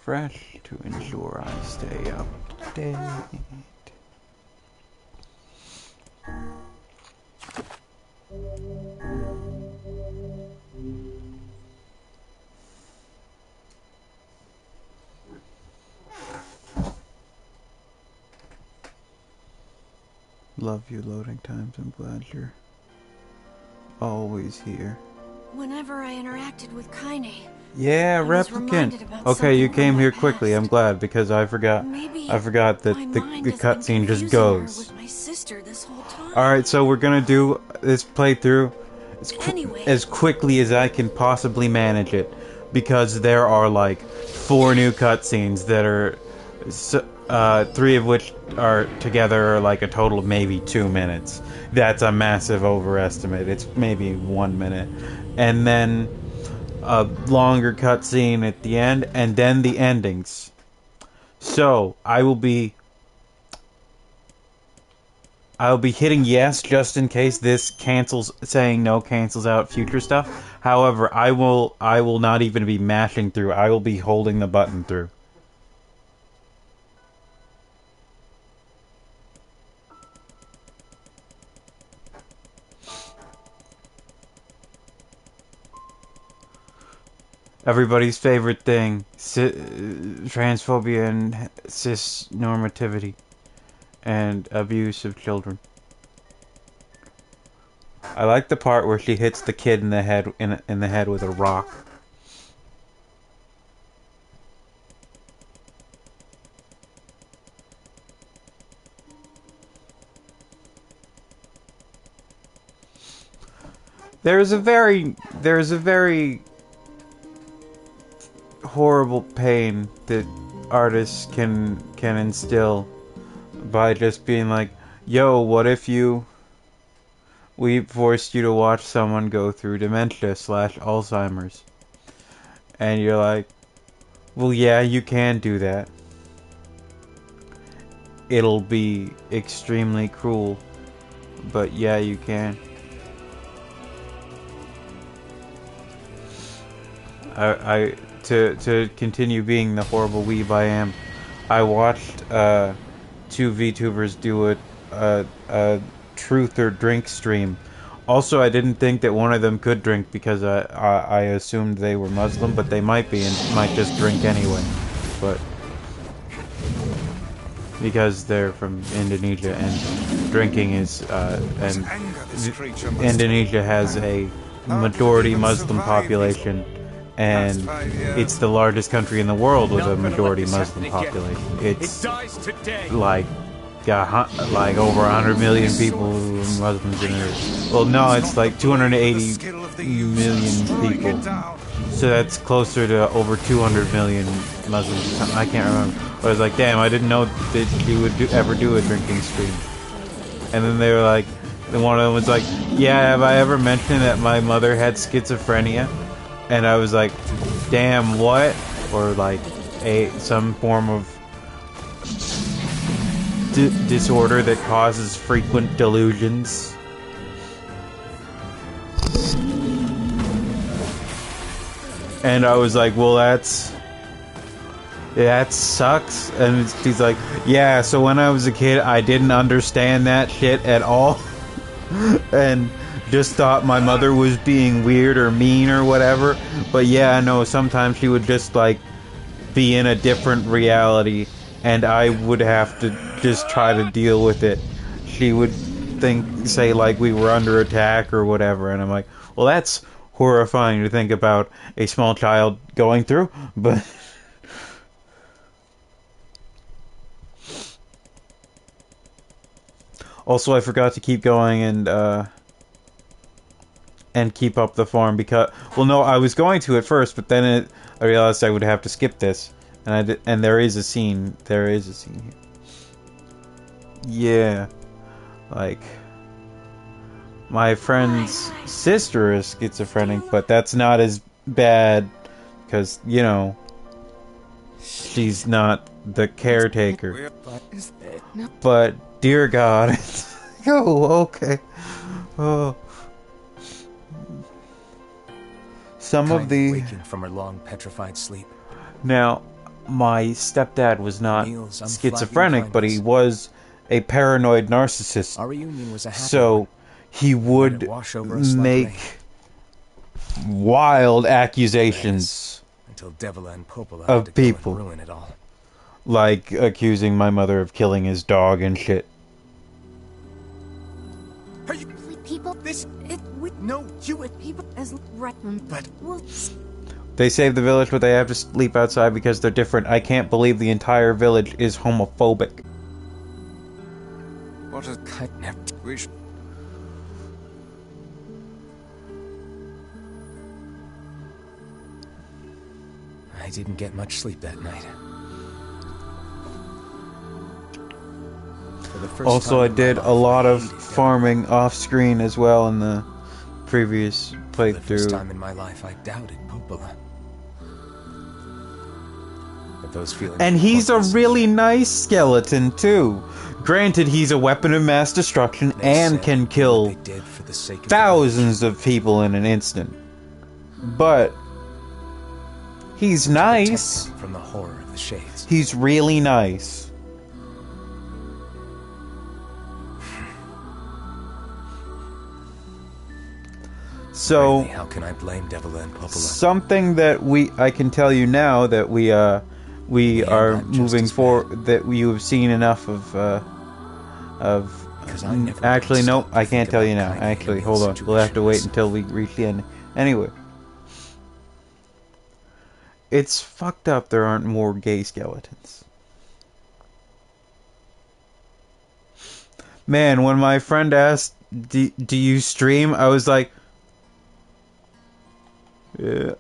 refresh to ensure I stay up to date. Love your loading times. I'm glad you're always here. Whenever I interacted with Kaine, yeah, Replicant. Okay, you came here quickly. I'm glad because I forgot that the cutscene just goes. All right, so we're gonna do this playthrough as quickly as I can possibly manage it, because there are like 4 new cutscenes that are 3 of which are together are like a total of maybe 2 minutes. That's a massive overestimate. It's maybe 1 minute, and then a longer cutscene at the end, and then the endings. So I will be hitting yes just in case this cancels. Saying no cancels out future stuff. However, I will not even be mashing through. I will be holding the button through. Everybody's favorite thing, transphobia and cis normativity and abuse of children. I like the part where she hits the kid in the head in the head with a rock. There's a very horrible pain that artists can instill by just being like, yo, what if we forced you to watch someone go through dementia / Alzheimer's? And you're like, well, yeah, you can do that. It'll be extremely cruel, but yeah, you can. To continue being the horrible weeb I am, I watched 2 VTubers do a truth or drink stream. Also, I didn't think that one of them could drink because I assumed they were Muslim, but they might be and might just drink anyway. But because they're from Indonesia and drinking is and Indonesia has a majority Muslim population, and it's the largest country in the world with a majority Muslim population. It's like like over 100 million people who are Muslims in it. Well, no, it's like 280 million people. So that's closer to over 200 million Muslims. I can't remember. But I was like, damn, I didn't know that she would ever do a drinking stream. And then they were like, then one of them was like, yeah, have I ever mentioned that my mother had schizophrenia? And I was like, damn, what? Or like some form of disorder that causes frequent delusions. And I was like, well, that sucks. And she's like, yeah, so when I was a kid, I didn't understand that shit at all. And just thought my mother was being weird or mean or whatever. But yeah, no, sometimes she would just like be in a different reality, and I would have to just try to deal with it. She would say like we were under attack or whatever, and I'm like, well, that's horrifying to think about a small child going through, but also I forgot to keep going and keep up the farm because, well, no, I was going to at first, but then I realized I would have to skip this, and there is a scene here. Yeah, like my friend's sister is schizophrenic, but that's not as bad because, you know, she's not the caretaker. But dear God, oh, okay. Oh, some of the waking from her long petrified sleep. Now, my stepdad was not Niels, I'm schizophrenic, flagging but he findings. was a paranoid narcissist. Our reunion was a happy So one. he Let it would wash over us like rain. make wild accusations Until Devila and Popola of had to people. go and ruin it all. Like accusing my mother of killing his dog and shit. Are you People, this? we No, you it. people as right, But well, They save the village, but they have to sleep outside because they're different. I can't believe the entire village is homophobic. what a kind wish. I didn't get much sleep that night. For the first Also, I time in my did life, a lot I of hated Devila. farming off-screen as well in the previous For the first playthrough. time in my life, I doubted Popola. But those feelings And were he's a pointless. really nice skeleton, too. Granted, he's a weapon of mass destruction They and said can what kill they did for the sake of the thousands of people in an instant. But he's village, to protect nice. them from the horror of the shades. He's really nice. So Really, how can I blame Devila and Popola? something that I can tell you now that we are I'm just moving as forward, that you have seen enough of Because I never actually once no, stopped to I can't think tell you about now. Kaine in Actually, Emil's hold on, we'll have to wait situation. until we reach the end. Anyway, it's fucked up there aren't more gay skeletons. Man, when my friend asked, do you stream? I was like, yeah,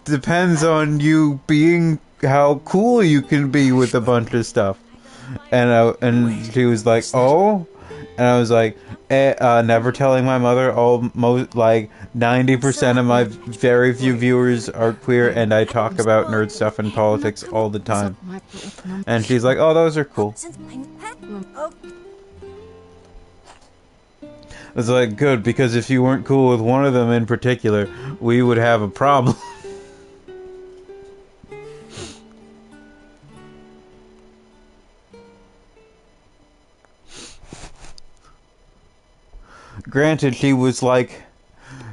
depends on you being how cool you can be with a bunch of stuff. And she was like, oh, and I was like, never telling my mother. Almost like 90% of my very few viewers are queer, and I talk about nerd stuff and politics all the time. And she's like, oh, those are cool. I was like, good, because if you weren't cool with one of them in particular, we would have a problem. Granted, she was like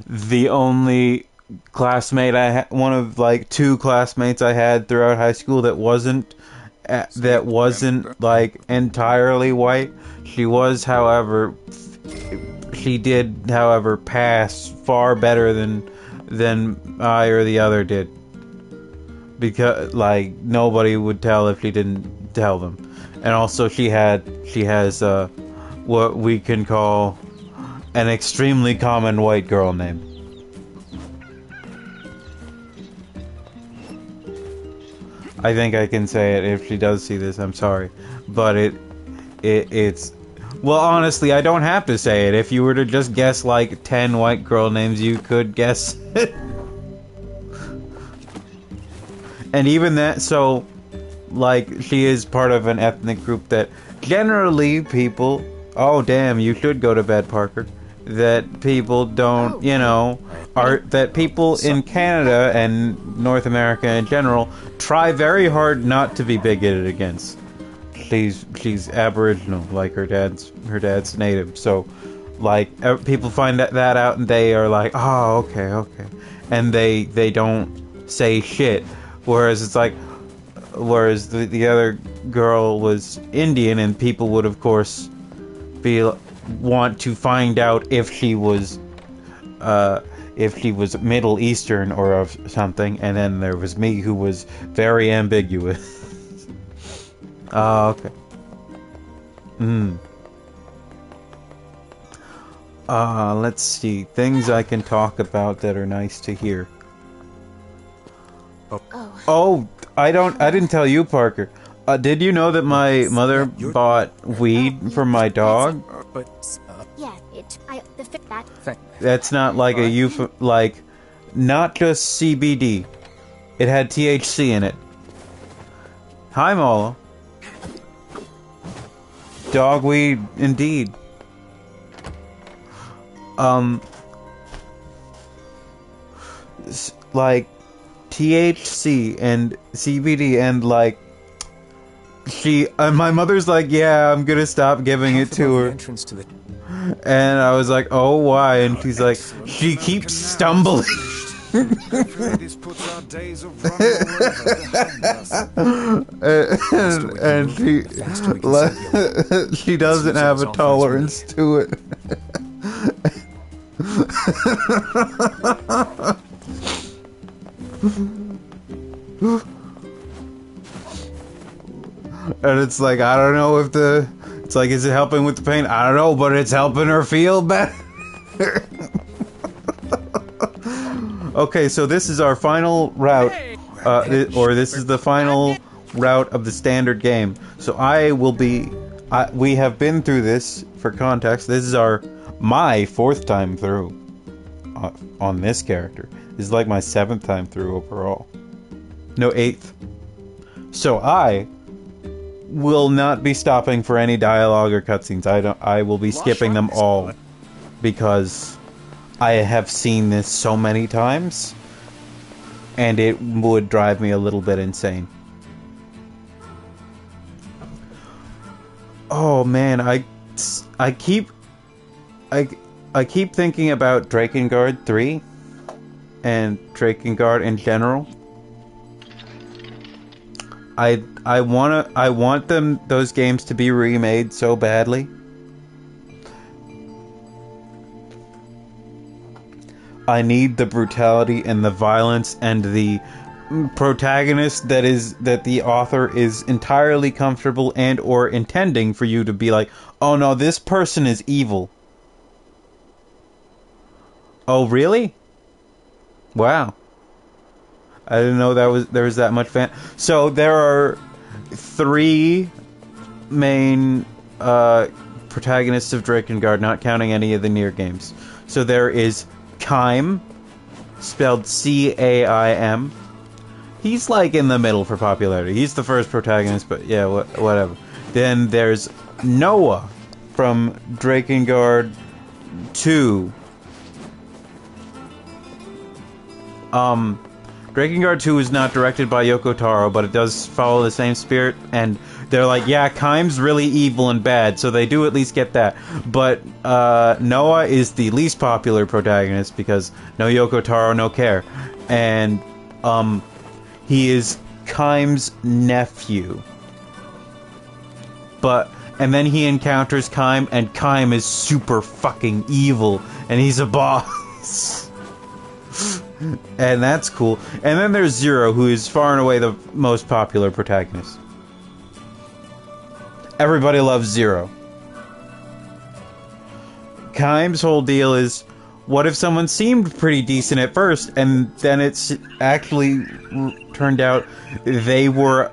the only classmate I had, one of like two classmates I had throughout high school that wasn't like entirely white. She was, however, she did, however, pass far better than I or the other did, because like nobody would tell if she didn't tell them. And also she has what we can call an extremely common white girl name. I think I can say it if she does see this. I'm sorry, but it's well, honestly, I don't have to say it. If you were to just guess like 10 white girl names, you could guess it. And even that, so like she is part of an ethnic group that generally people, oh damn, you should go to bed, Parker, that people don't, you know, are that people in Canada and North America in general try very hard not to be bigoted against. She's Aboriginal, like her dad's native, so like people find that out and they are like, oh, okay, and they don't say shit, whereas it's like, whereas the other girl was Indian, and people would of course want to find out if she was Middle Eastern or of something, and then there was me who was very ambiguous. Okay. Let's see. Things I can talk about that are nice to hear. Oh, I didn't tell you, Parker. Did you know that my mother bought weed for my dog? But That's not like a like, not just CBD. It had THC in it. Hi, Molo. Dogweed, indeed. like THC and CBD and like my mother's like, yeah, I'm gonna stop giving it to her. And I was like, oh, why? And she's like, she keeps stumbling. and she doesn't have a tolerance to it. And it's like, I don't know if it's like, is it helping with the pain? I don't know, but it's helping her feel better. Okay, so this is our final route, or this is the final route of the standard game. So we have been through this, for context. This is my 4th time through on this character. This is like my 7th time through overall. No, 8th. So I will not be stopping for any dialogue or cutscenes. I will be skipping them all because I have seen this so many times and it would drive me a little bit insane. Oh man, I keep thinking about Drakengard 3 and Drakengard in general. I want those games to be remade so badly. I need the brutality and the violence and the protagonist that the author is entirely comfortable and or intending for you to be like, oh no, this person is evil. Oh really? Wow. I didn't know there was that much fan. So there are 3 main protagonists of Drakengard, not counting any of the NieR games. So there is Kaim, spelled C-A-I-M. He's like in the middle for popularity. He's the first protagonist, but yeah, whatever. Then there's Noah from Drakengard 2. Drakengard 2 is not directed by Yoko Taro, but it does follow the same spirit, and they're like, yeah, Kaim's really evil and bad, so they do at least get that. But Noah is the least popular protagonist because no Yoko Taro, no care. And he is Kaim's nephew. And then he encounters Kaim, and Kaim is super fucking evil, and he's a boss. And that's cool. And then there's Zero, who is far and away the most popular protagonist. Everybody loves Zero. Kaim's whole deal is, what if someone seemed pretty decent at first, and then it's actually turned out they were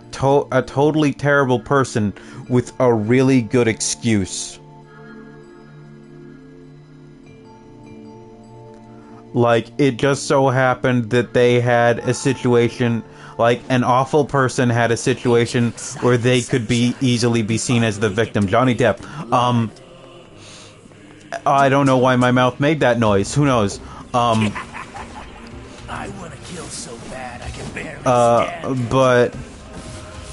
a totally terrible person with a really good excuse? Like, it just so happened that they had a situation, like, an awful person had a situation where they could easily be seen as the victim. Johnny Depp. I don't know why my mouth made that noise. Who knows? I want to kill so bad I can barely stand. But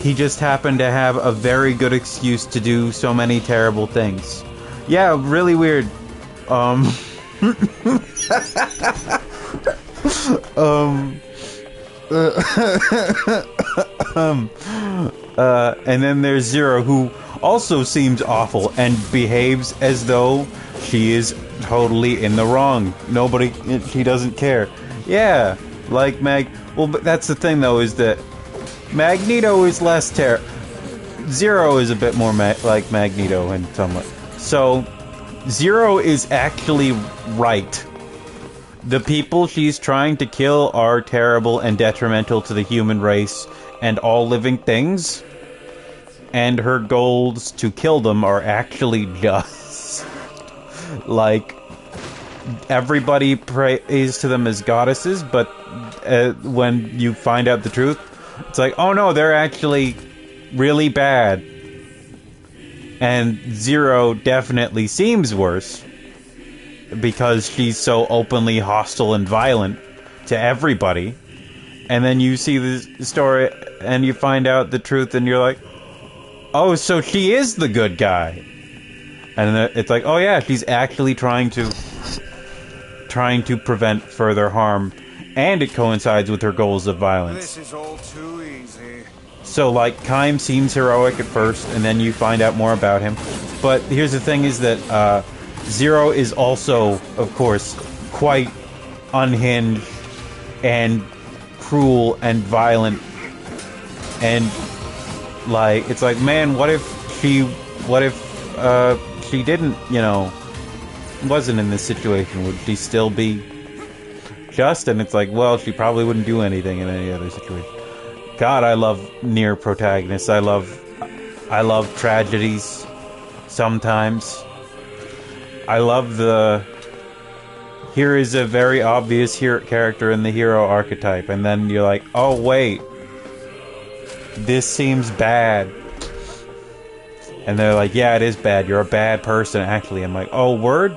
he just happened to have a very good excuse to do so many terrible things. Yeah, really weird. And then there's Zero, who also seems awful and behaves as though she is totally in the wrong. She doesn't care. Yeah, like well, but that's the thing though, is that Magneto is less Zero is a bit more like Magneto in some way. So Zero is actually right. The people she's trying to kill are terrible and detrimental to the human race and all living things. And her goals to kill them are actually just like, everybody prays to them as goddesses, but when you find out the truth, it's like, oh no, they're actually really bad. And Zero definitely seems worse because she's so openly hostile and violent. to everybody. And then you see the story and you find out the truth and you're like, oh, so she is the good guy. And it's like, oh yeah, she's actually trying to prevent further harm, and it coincides with her goals of violence. This is all too easy. So, like, Kaim seems heroic at first, and then you find out more about him. But here's the thing is that Zero is also, of course, quite unhinged and cruel and violent. And, like, it's like, man, what if she didn't, you know, wasn't in this situation? Would she still be just? And it's like, well, she probably wouldn't do anything in any other situation. God, I love NieR protagonists. I love tragedies sometimes. I love here is a very obvious character in the hero archetype, and then you're like, oh wait, this seems bad. And they're like, yeah, it is bad. You're a bad person, actually. I'm like, oh, word?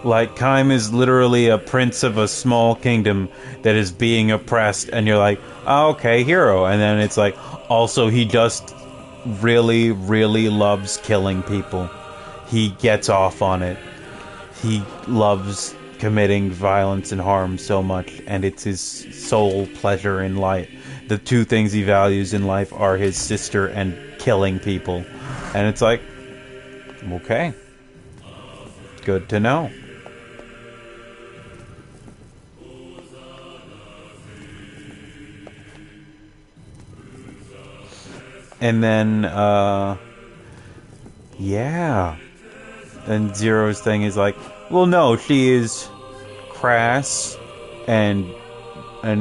Like, Kaim is literally a prince of a small kingdom that is being oppressed, and you're like, oh, okay, hero. And then it's like, also, he just really, really loves killing people. He gets off on it. He loves committing violence and harm so much, and it's his sole pleasure in life. The two things he values in life are his sister and killing people. And it's like, okay. Good to know. And then, yeah. And Zero's thing is like, well, no, she is crass and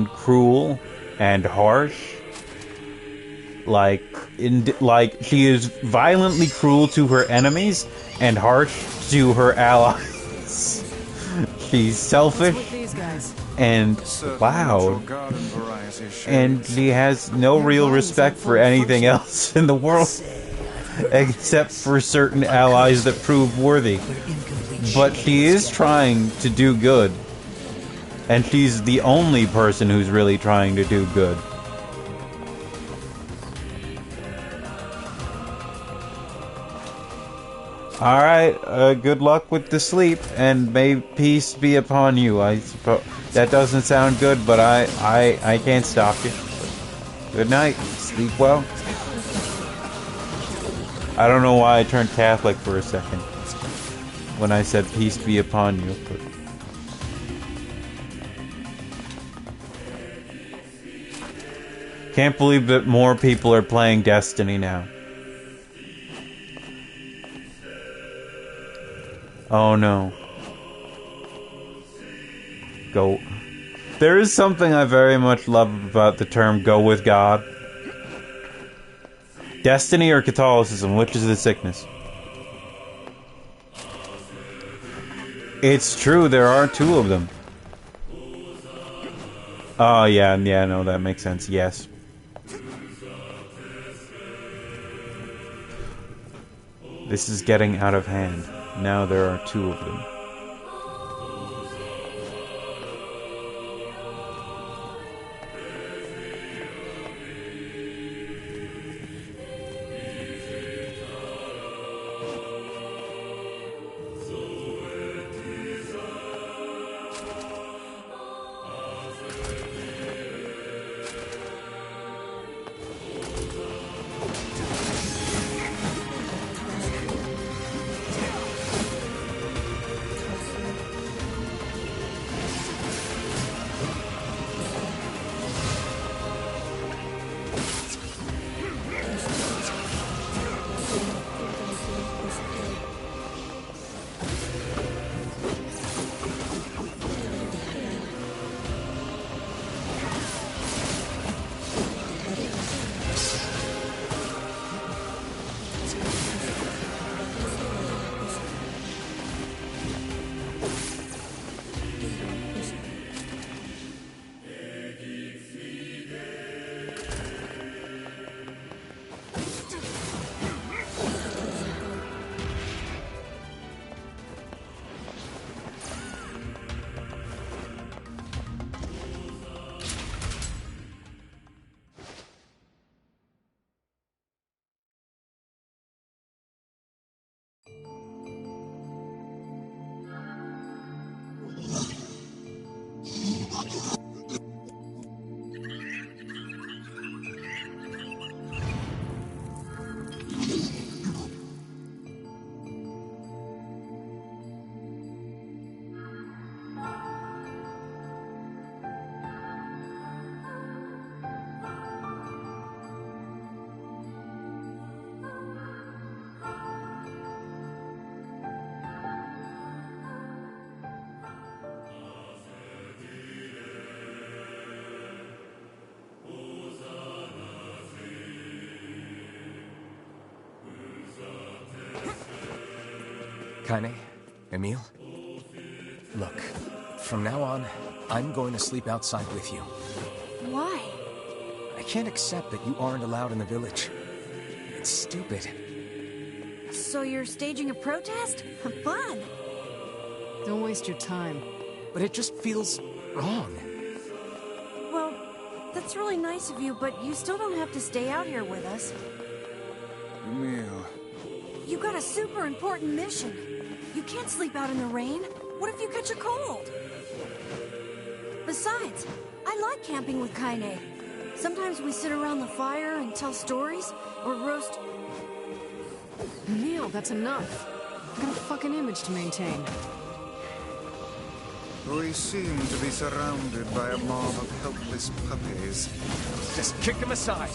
cruel and harsh. Like she is violently cruel to her enemies and harsh to her allies. She's selfish and loud, and she has no real respect for anything else in the world except for certain allies that prove worthy. But she is trying to do good, and she's the only person who's really trying to do good. Alright, good luck with the sleep, and may peace be upon you. I suppose that doesn't sound good, but I can't stop you. Good night. Sleep well. I don't know why I turned Catholic for a second when I said peace be upon you. But can't believe that more people are playing Destiny now. Oh no. Go. There is something I very much love about the term go with God. Destiny or Catholicism, which is the sickness? It's true, there are two of them. Oh, yeah, no, that makes sense, yes. This is getting out of hand. Now there are two of them. Kaine, Emile? Look, from now on, I'm going to sleep outside with you. Why? I can't accept that you aren't allowed in the village. It's stupid. So you're staging a protest? Fun! Don't waste your time. But it just feels wrong. Well, that's really nice of you, but you still don't have to stay out here with us. Emile. You got a super important mission. You can't sleep out in the rain. What if you catch a cold? Besides, I like camping with Kaine. Sometimes we sit around the fire and tell stories, or roast... Neil, that's enough. I got a fucking image to maintain. We seem to be surrounded by a mob of helpless puppies. Just kick him aside.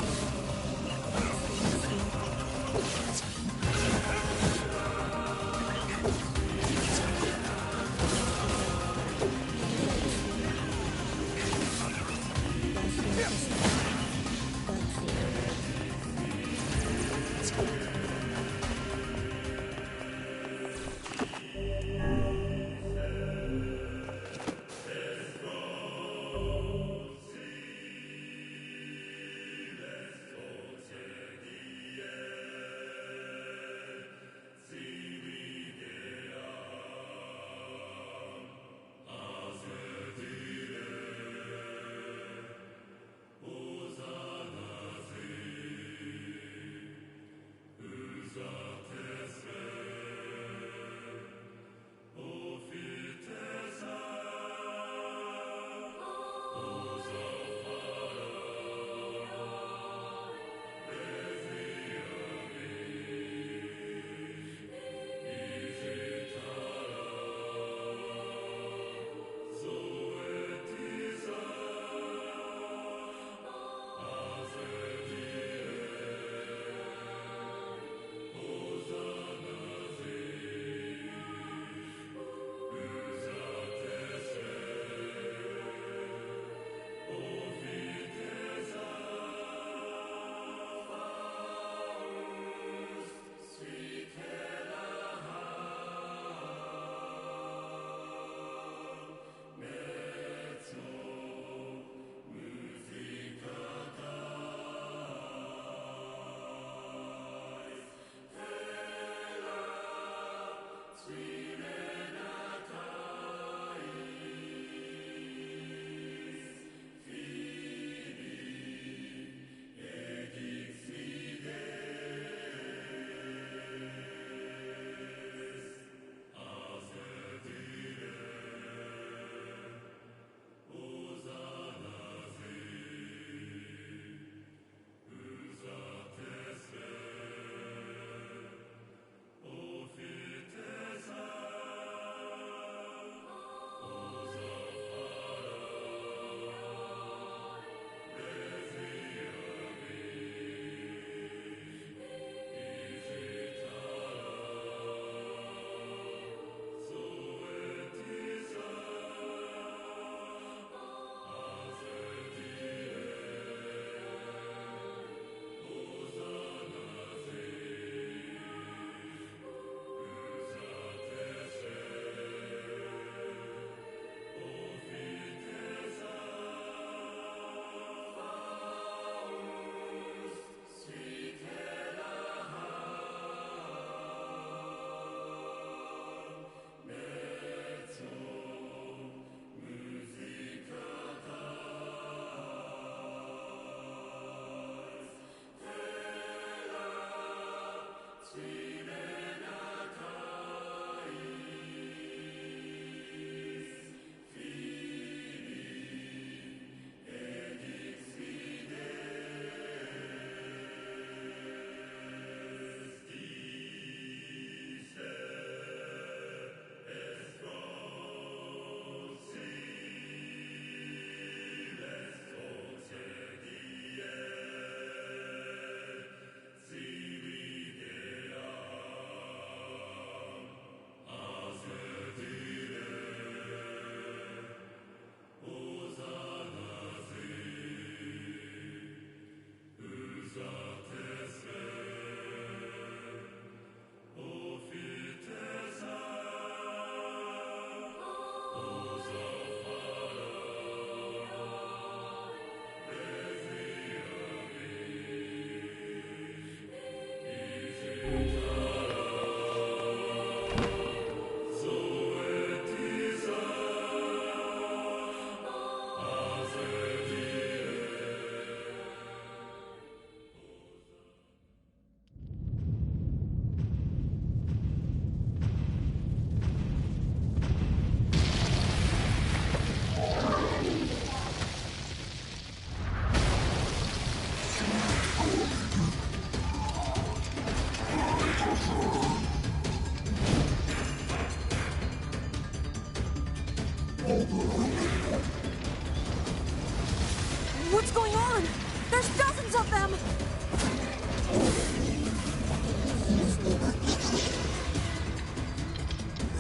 What's going on? There's dozens of them!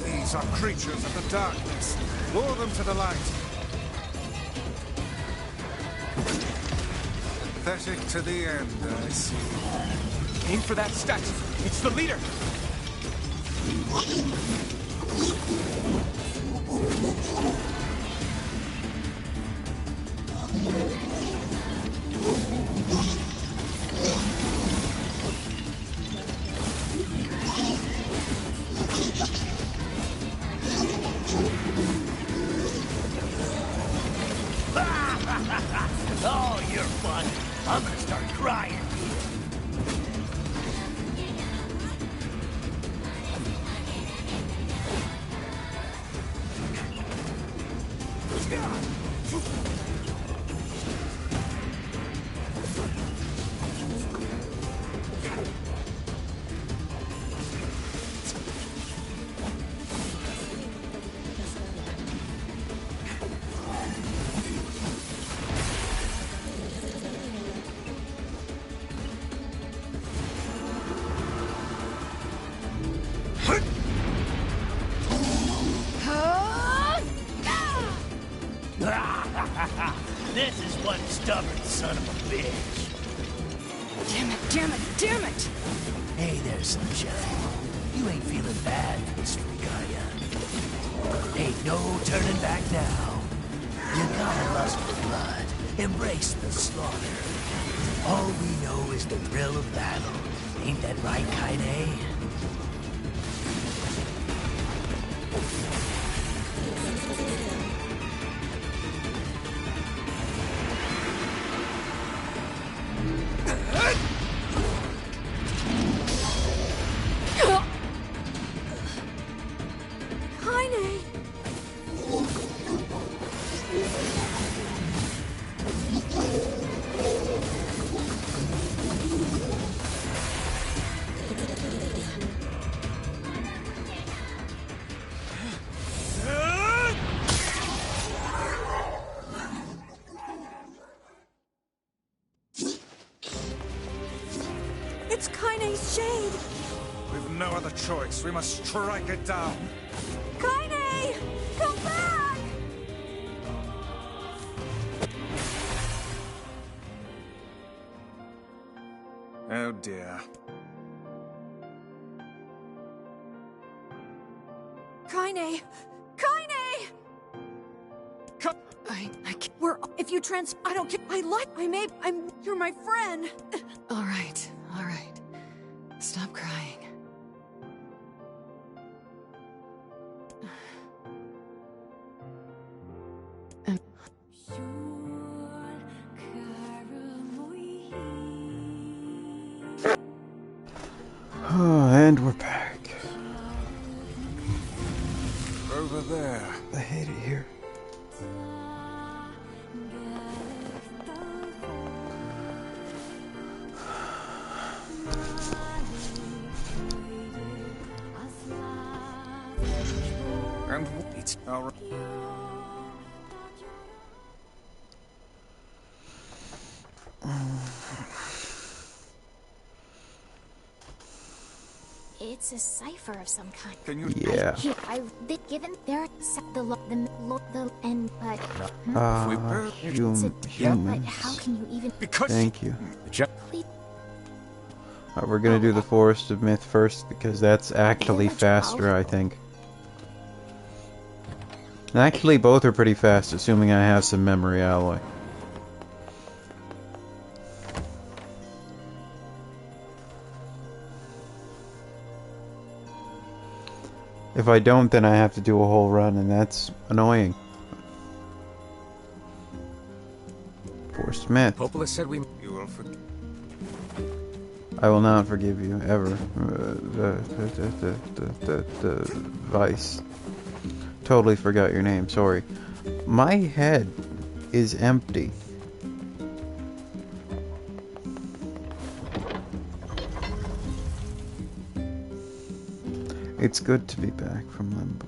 These are creatures of the darkness. Lure them to the light. Pathetic to the end, I see. Aim for that statue. It's the leader. Oh, you're fun. I'm gonna start crying. This is one stubborn son of a bitch. Damn it, damn it, damn it! Hey there, sunshine. You ain't feeling bad for this freak, are ya? Ain't no turning back now. You gotta lust for blood. Embrace the slaughter. All we know is the thrill of battle. Ain't that right, Kaine? It's Kaine's shade! We've no other choice. We must strike it down. Kaine! Come back! Oh dear. Kaine! Kaine! I can't. If you I don't care. You're my friend. All right, all right. Stop crying. And we're back. Over there. I hate it here. And it's all right. It's a cipher of some kind. Can you? Yeah. I've been given there the and but Human. but how can you even? Because Thank you. Please. We're gonna do the Forest of Myth first because that's actually faster, I think. And actually, both are pretty fast, assuming I have some memory alloy. If I don't, then I have to do a whole run, and that's annoying. Forest Myth. Popola said we. You will forgive. I will not forgive you, ever. The Vice. Totally forgot your name, sorry. My head is empty. It's good to be back from Limbo.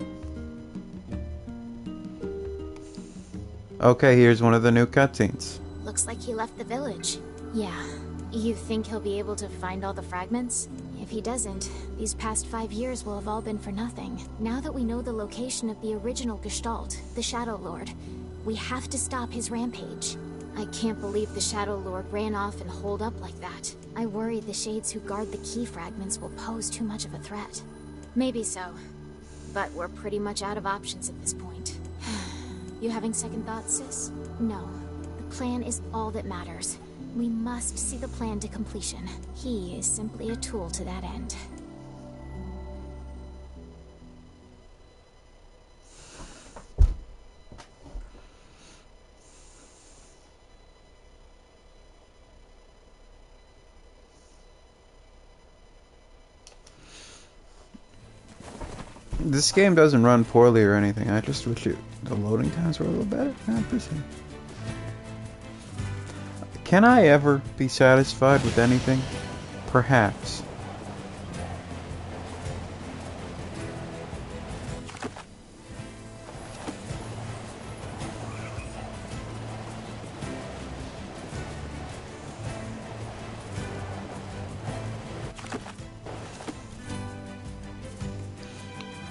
Okay, here's one of the new cutscenes. Looks like he left the village. Yeah. You think he'll be able to find all the fragments? If he doesn't, these past 5 years will have all been for nothing. Now that we know the location of the original Gestalt, the Shadow Lord, we have to stop his rampage. I can't believe the Shadow Lord ran off and holed up like that. I worry the shades who guard the key fragments will pose too much of a threat. Maybe so, but we're pretty much out of options at this point. You having second thoughts, sis? No. The plan is all that matters. We must see the plan to completion. He is simply a tool to that end. This game doesn't run poorly or anything. I just wish the loading times were a little better. Can I ever be satisfied with anything? Perhaps.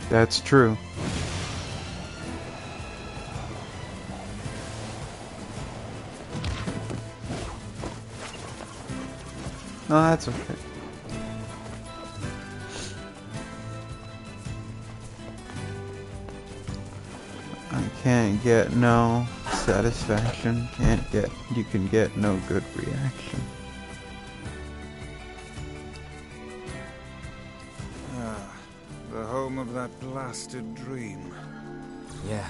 That's true. Oh, that's okay. I can't get no satisfaction. You can get no good reaction. The home of that blasted dream. Yeah.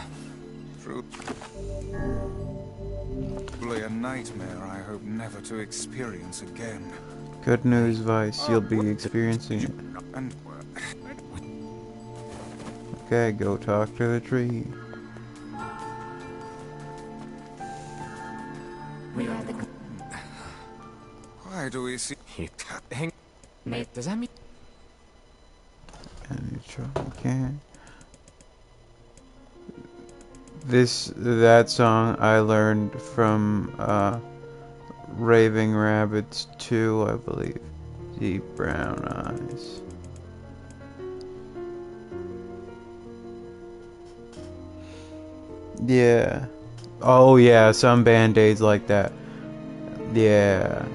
Truly a nightmare I hope never to experience again. Good news, Vice. You'll be experiencing it. And Okay, go talk to the tree. We are the... why do we see... Hang. Mate, does that mean? Okay. That song I learned from Raving Rabbits 2, I believe. Deep Brown Eyes. Yeah. Oh yeah, some band-aids like that. Yeah.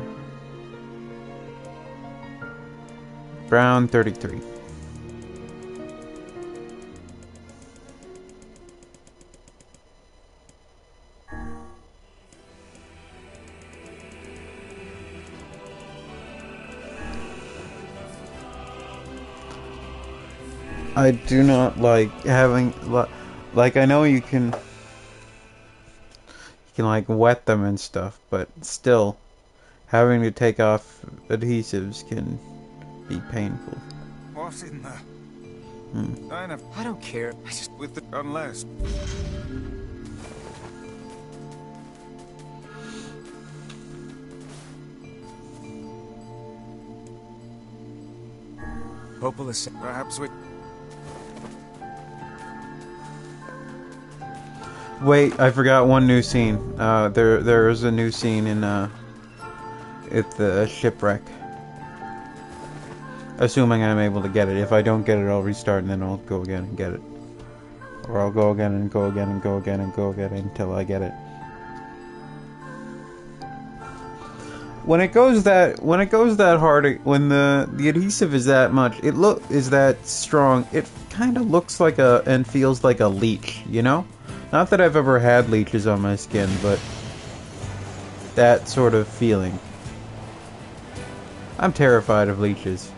Brown 33. I do not like having like I know you can like wet them and stuff, but still having to take off adhesives can be painful. What's in there? I don't care. I just With the... unless... hopeless. perhaps we... Wait, I forgot one new scene. There is a new scene in at the shipwreck. Assuming I'm able to get it. If I don't get it, I'll restart and then I'll go again and get it. Or I'll go again and go again and go again and go again until I get it. When it goes that hard, when the adhesive is that much, is that strong, it kind of looks like and feels like a leech, you know? Not that I've ever had leeches on my skin, but that sort of feeling. I'm terrified of leeches.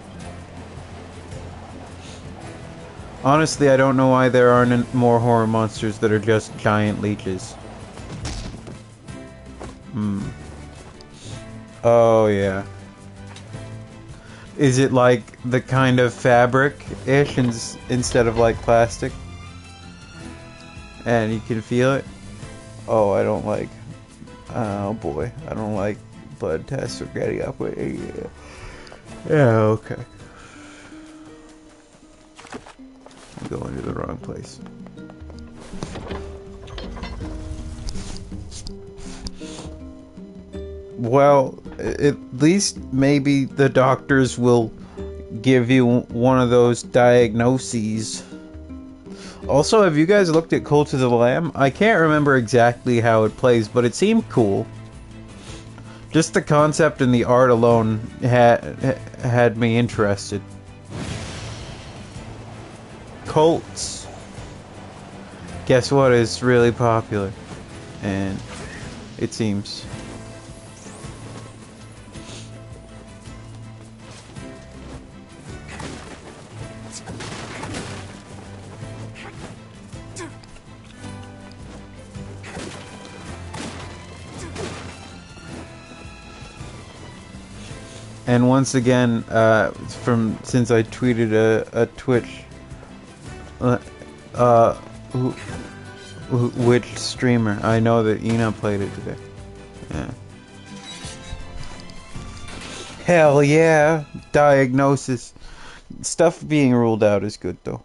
Honestly, I don't know why there aren't more horror monsters that are just giant leeches. Oh, yeah. Is it like the kind of fabric-ish instead of like plastic? And you can feel it? Oh, I don't like... oh boy, I don't like blood tests or getting up with it. Yeah, okay. I'm going to the wrong place. Well, at least maybe the doctors will give you one of those diagnoses. Also, have you guys looked at Cult of the Lamb? I can't remember exactly how it plays, but it seemed cool. Just the concept and the art alone had me interested. Cults. Guess what is really popular? And it seems. And once again, since I tweeted a Twitch, which streamer? I know that Ina played it today. Yeah. Hell yeah! Diagnosis. Stuff being ruled out is good though.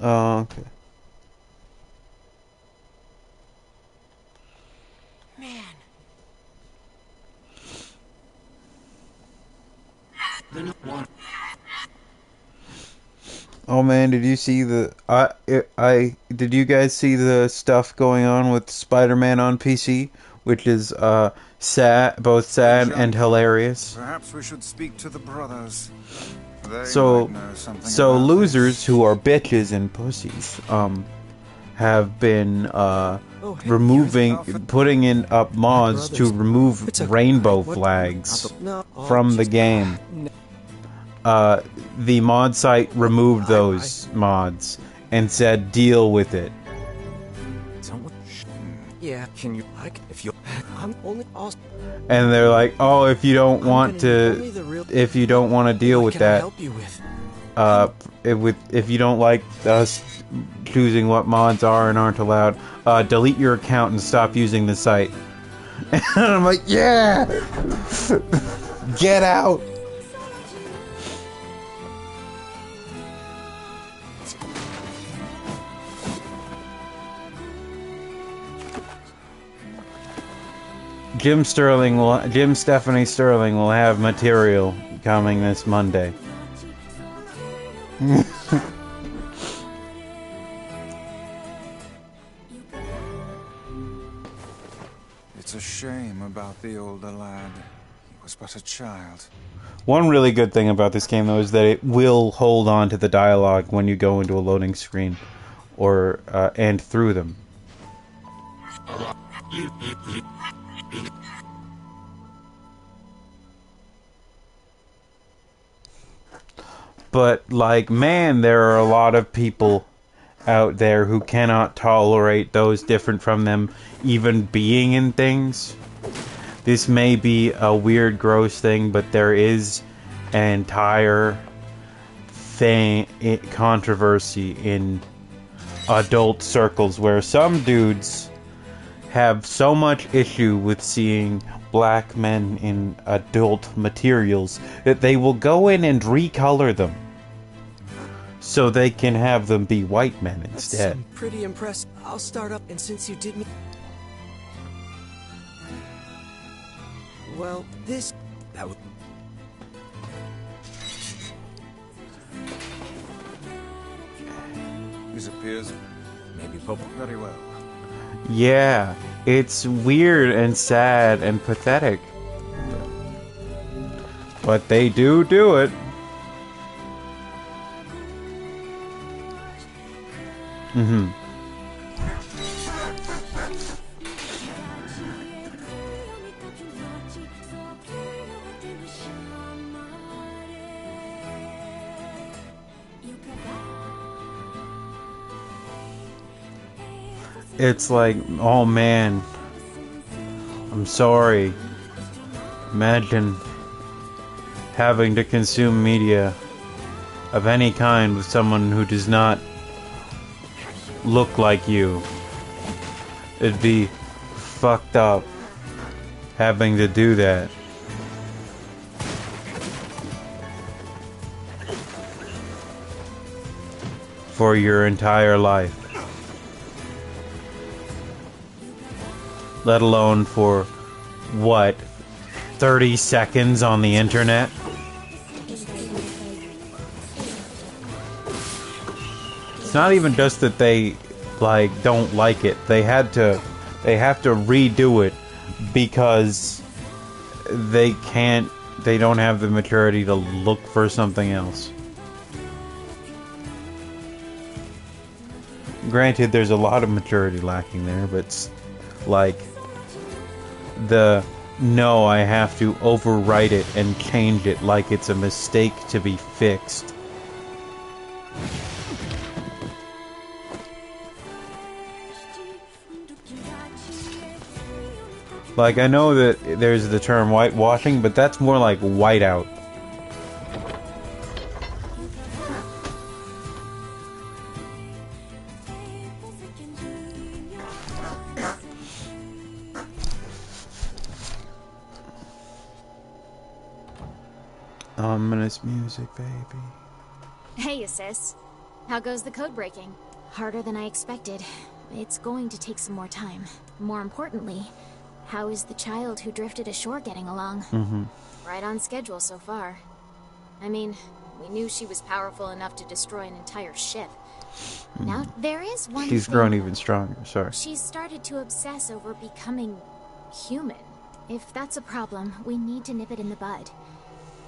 Oh, okay. Man. Oh man, did you see the did you guys see the stuff going on with Spider-Man on PC, which is both sad and hilarious. Perhaps we should speak to the brothers. They So might know something so about losers this. who are bitches and pussies have been putting in up mods to remove rainbow flags from the game. The mod site removed those mods and said deal with it. Yeah, can you if you I'm only also And they're like, "Oh, if you don't want to deal with that, help you with? if you don't like us choosing what mods are and aren't allowed, delete your account and stop using the site." And I'm like, "Yeah, get out." Jim Stephanie Sterling will have material coming this Monday. It's a shame about the older lad. He was but a child. One really good thing about this game, though, is that it will hold on to the dialogue when you go into a loading screen, or and through them. But, like, man, there are a lot of people out there who cannot tolerate those different from them even being in things. This may be a weird, gross thing, but there is an entire controversy in adult circles where some dudes have so much issue with seeing black men in adult materials that they will go in and recolor them so they can have them be white men instead. That's pretty impressive. I'll start up, and since you did me... Well, that would... This appears Maybe Pope. very well. Yeah, it's weird and sad and pathetic. But they do it. Mm-hmm. it's like, oh man, I'm sorry. Imagine having to consume media of any kind with someone who does not look like you. It'd be fucked up having to do that. For your entire life. Let alone for, what, 30 seconds on the internet? It's not even just that they, like, don't like it. They have to redo it because they don't have the maturity to look for something else. Granted, there's a lot of maturity lacking there, but like no, I have to overwrite it and change it like it's a mistake to be fixed. Like, I know that there's the term whitewashing, but that's more like whiteout. Ominous music, baby. Hey, sis. How goes the code breaking? Harder than I expected. It's going to take some more time. More importantly, how is the child who drifted ashore getting along? Right on schedule so far. I mean, we knew she was powerful enough to destroy an entire ship. Now, there is one She's thing. grown even stronger, sorry. She's started to obsess over becoming human. If that's a problem, we need to nip it in the bud.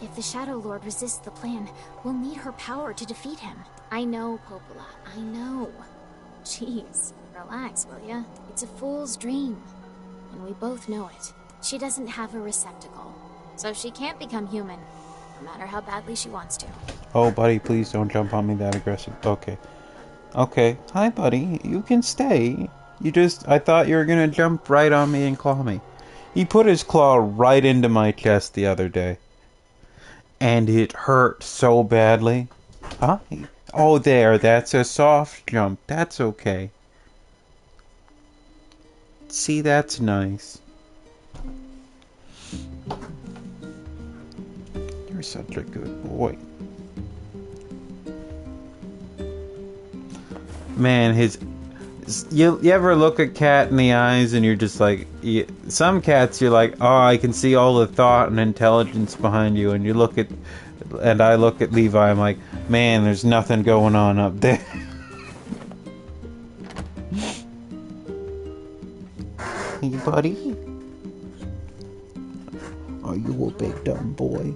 If the Shadow Lord resists the plan, we'll need her power to defeat him. I know, Popola, I know. Jeez, relax, will ya? It's a fool's dream. And we both know it. She doesn't have a receptacle, so she can't become human, no matter how badly she wants to. Oh, buddy, please don't jump on me that aggressive. Okay. Okay. Hi, buddy. You can stay. I thought you were gonna jump right on me and claw me. He put his claw right into my chest the other day. And it hurt so badly. Hi. Oh, there. That's a soft jump. That's okay. See, that's nice. You're such a good boy. Man, you ever look a cat in the eyes and you're just like, some cats you're like, oh, I can see all the thought and intelligence behind you, and I look at Levi, I'm like, man, there's nothing going on up there. Hey, buddy? Are you a big dumb boy?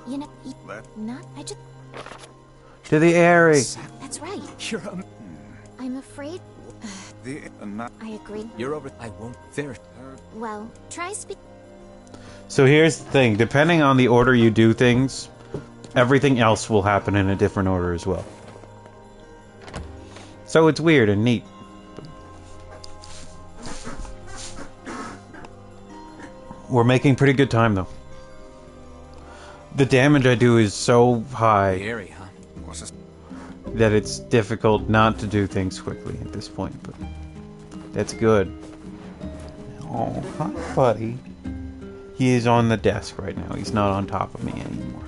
You know, I just... To the Airy. That's right. I'm afraid... I agree. You're over. I won't. There. Well, try speak... So here's the thing. Depending on the order you do things, everything else will happen in a different order as well. So it's weird and neat. We're making pretty good time, though. The damage I do is so high that it's difficult not to do things quickly at this point, but that's good. Oh, hi, buddy. He is on the desk right now. He's not on top of me anymore.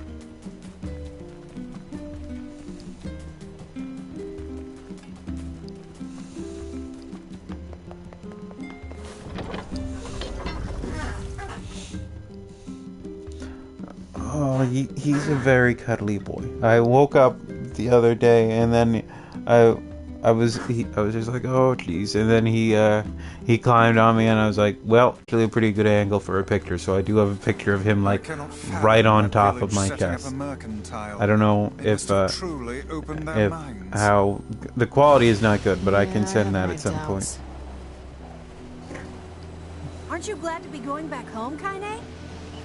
Oh, he's a very cuddly boy. I woke up the other day and then I was just like, oh jeez, and then he climbed on me and I was like, well, actually a pretty good angle for a picture, so I do have a picture of him like right on top of my chest. I don't know if how the quality is not good, but I can send that at some point. Aren't you glad to be going back home, Kaine?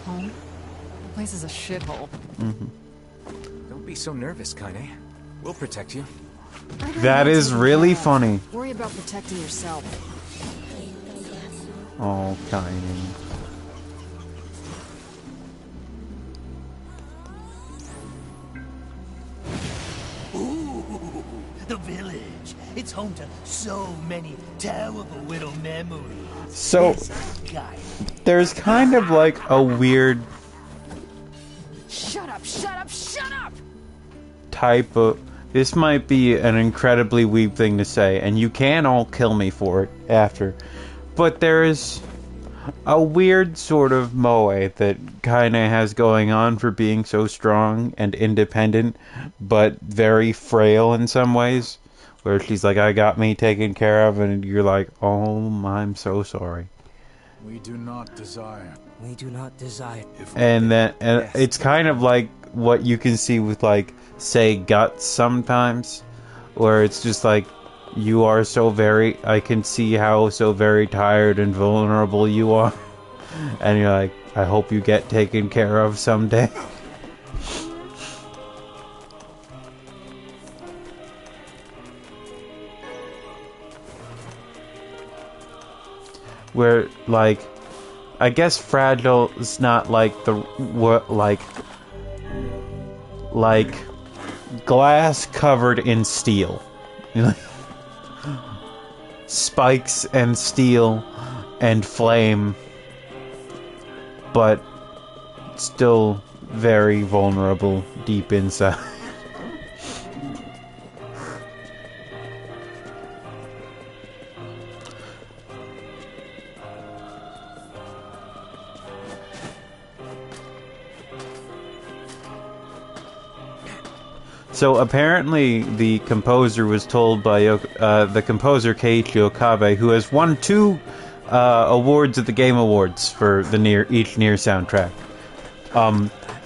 Home? The place is a shithole. Don't be so nervous, Kaine. We'll protect you. That is really funny. Worry about protecting yourself. Oh, Kaine. The village. It's home to so many terrible little memories. So, Guy. there's kind of like a weird Shut up, shut up, shut up! type of... This might be an incredibly weak thing to say, and you can all kill me for it after. But there is a weird sort of moe that Kaine has going on for being so strong and independent, but very frail in some ways. Where she's like, I got me taken care of, and you're like, oh, I'm so sorry. We do not desire. We do not desire. And then it's kind of like what you can see with, like, say, Guts sometimes, where it's just like, you are so very, I can see how so very tired and vulnerable you are. And you're like, I hope you get taken care of someday. Where, like, I guess fragile is not like the like glass covered in steel. Spikes and steel and flame, but still very vulnerable deep inside. So apparently the composer was told by the composer Keiichi Okabe, who has won 2 awards at the Game Awards for the each NieR soundtrack.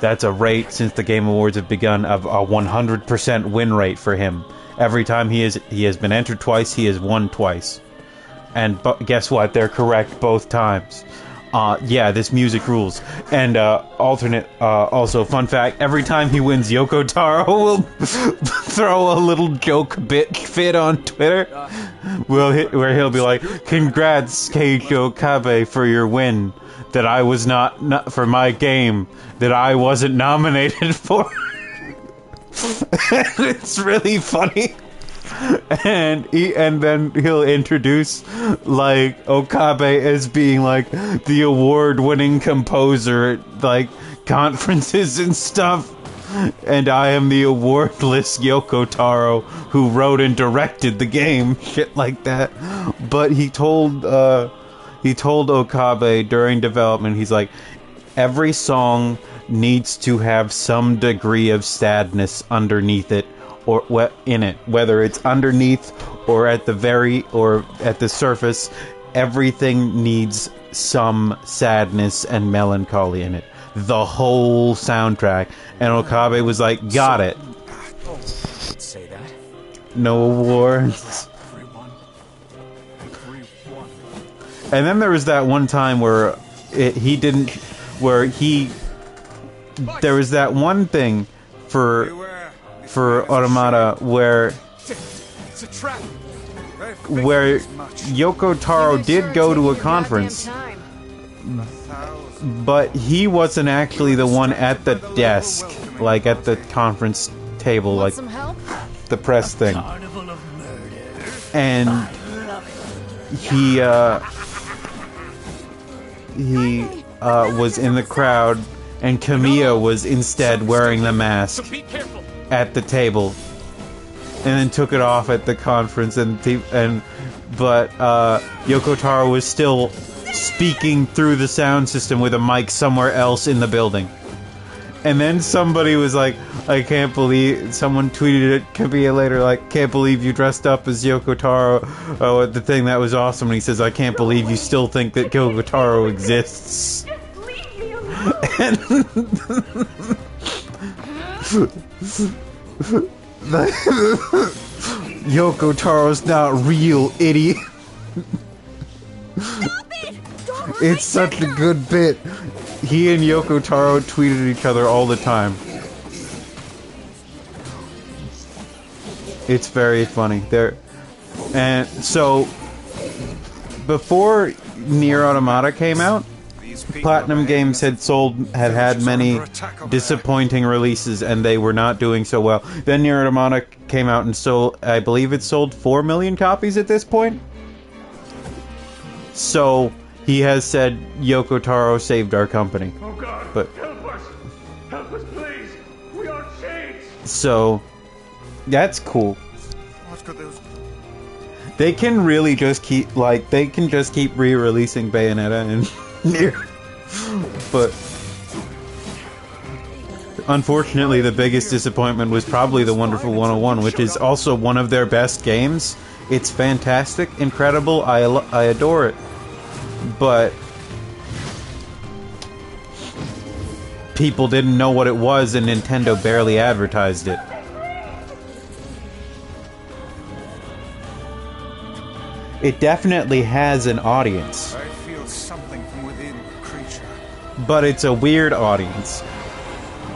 That's a rate since the Game Awards have begun of a 100% win rate for him. Every time he has been entered twice, he has won twice. And guess what? They're correct both times. Yeah, this music rules. And also fun fact, every time he wins, Yoko Taro will throw a little joke fit on Twitter where he'll be like, congrats Keiichi Okabe for your win that I was not for my game that I wasn't nominated for. It's really funny. And then he'll introduce like Okabe as being like the award-winning composer at like conferences and stuff, and I am the awardless Yoko Taro who wrote and directed the game, shit like that. But he told Okabe during development, he's like, every song needs to have some degree of sadness underneath it, or in it, whether it's underneath or at the surface. Everything needs some sadness and melancholy in it. The whole soundtrack. And Okabe was like, got it. Say that. No awards. And then there was that one time where there was that one thing for Automata where Yoko Taro did go to a conference, but he wasn't actually the one at the desk, like at the conference table, like the press thing. And he was in the crowd, and Kamiya was instead wearing the mask at the table, and then took it off at the conference, but Yoko Taro was still speaking through the sound system with a mic somewhere else in the building. And then somebody was like, someone tweeted at Kamiya later, like, can't believe you dressed up as Yoko Taro at the thing, that was awesome. And he says, I can't believe you still think that Yoko Taro exists. And Yoko Taro's not real, idiot. Stop it! Don't It's such a good bit. He and Yoko Taro tweeted each other all the time. It's very funny. And so before NieR Automata came out, Platinum Games had had many disappointing releases, and they were not doing so well. Then NieR Automata came out and sold, I believe it sold 4 million copies at this point. So he has said Yoko Taro saved our company. Oh God! But help us! Help us, please! We are chains! So that's cool. What could those... They can really just keep re-releasing Bayonetta and NieR. But unfortunately, the biggest disappointment was probably the Wonderful 101, which is also one of their best games. It's fantastic, incredible, I adore it. But people didn't know what it was, and Nintendo barely advertised it. It definitely has an audience. I feel something from within the creature. But it's a weird audience.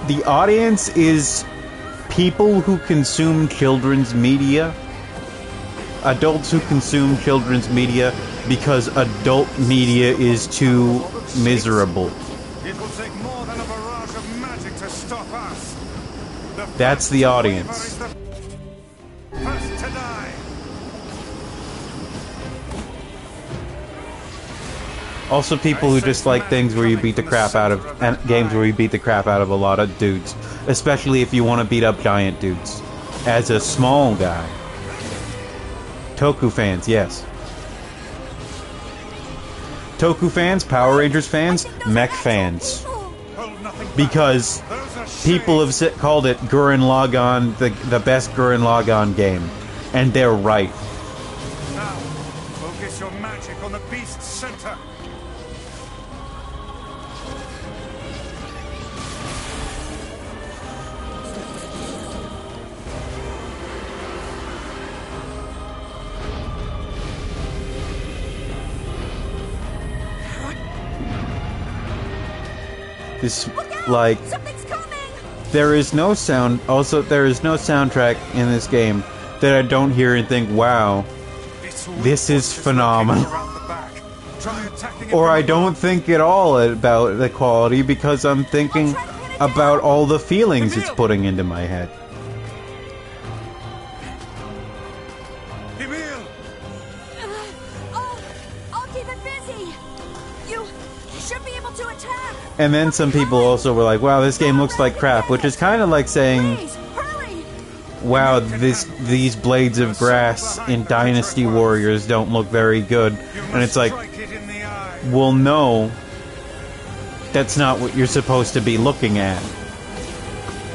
The audience is people who consume children's media. Adults who consume children's media because adult media is too miserable. It will take more than a barrage of magic to stop us. That's the audience. First to die. Also people who just like things where you beat the crap out of, and games where you beat the crap out of a lot of dudes. Especially if you want to beat up giant dudes. As a small guy. Toku fans, yes. Toku fans, Power Rangers fans, mech fans. Because people have called it Gurren Lagann, the best Gurren Lagann game. And they're right. Now, focus your magic on the beast's center. This, like, there is no sound. Also, there is no soundtrack in this game that I don't hear and think, wow, this is phenomenal. Or I don't think at all about the quality because I'm thinking about all the feelings it's putting into my head. I'll keep it busy. You should be able to attack. And then some people also were like, wow, this game looks like crap, which is kind of like saying, wow, these blades of grass in Dynasty Warriors don't look very good. And it's like, well, no, that's not what you're supposed to be looking at.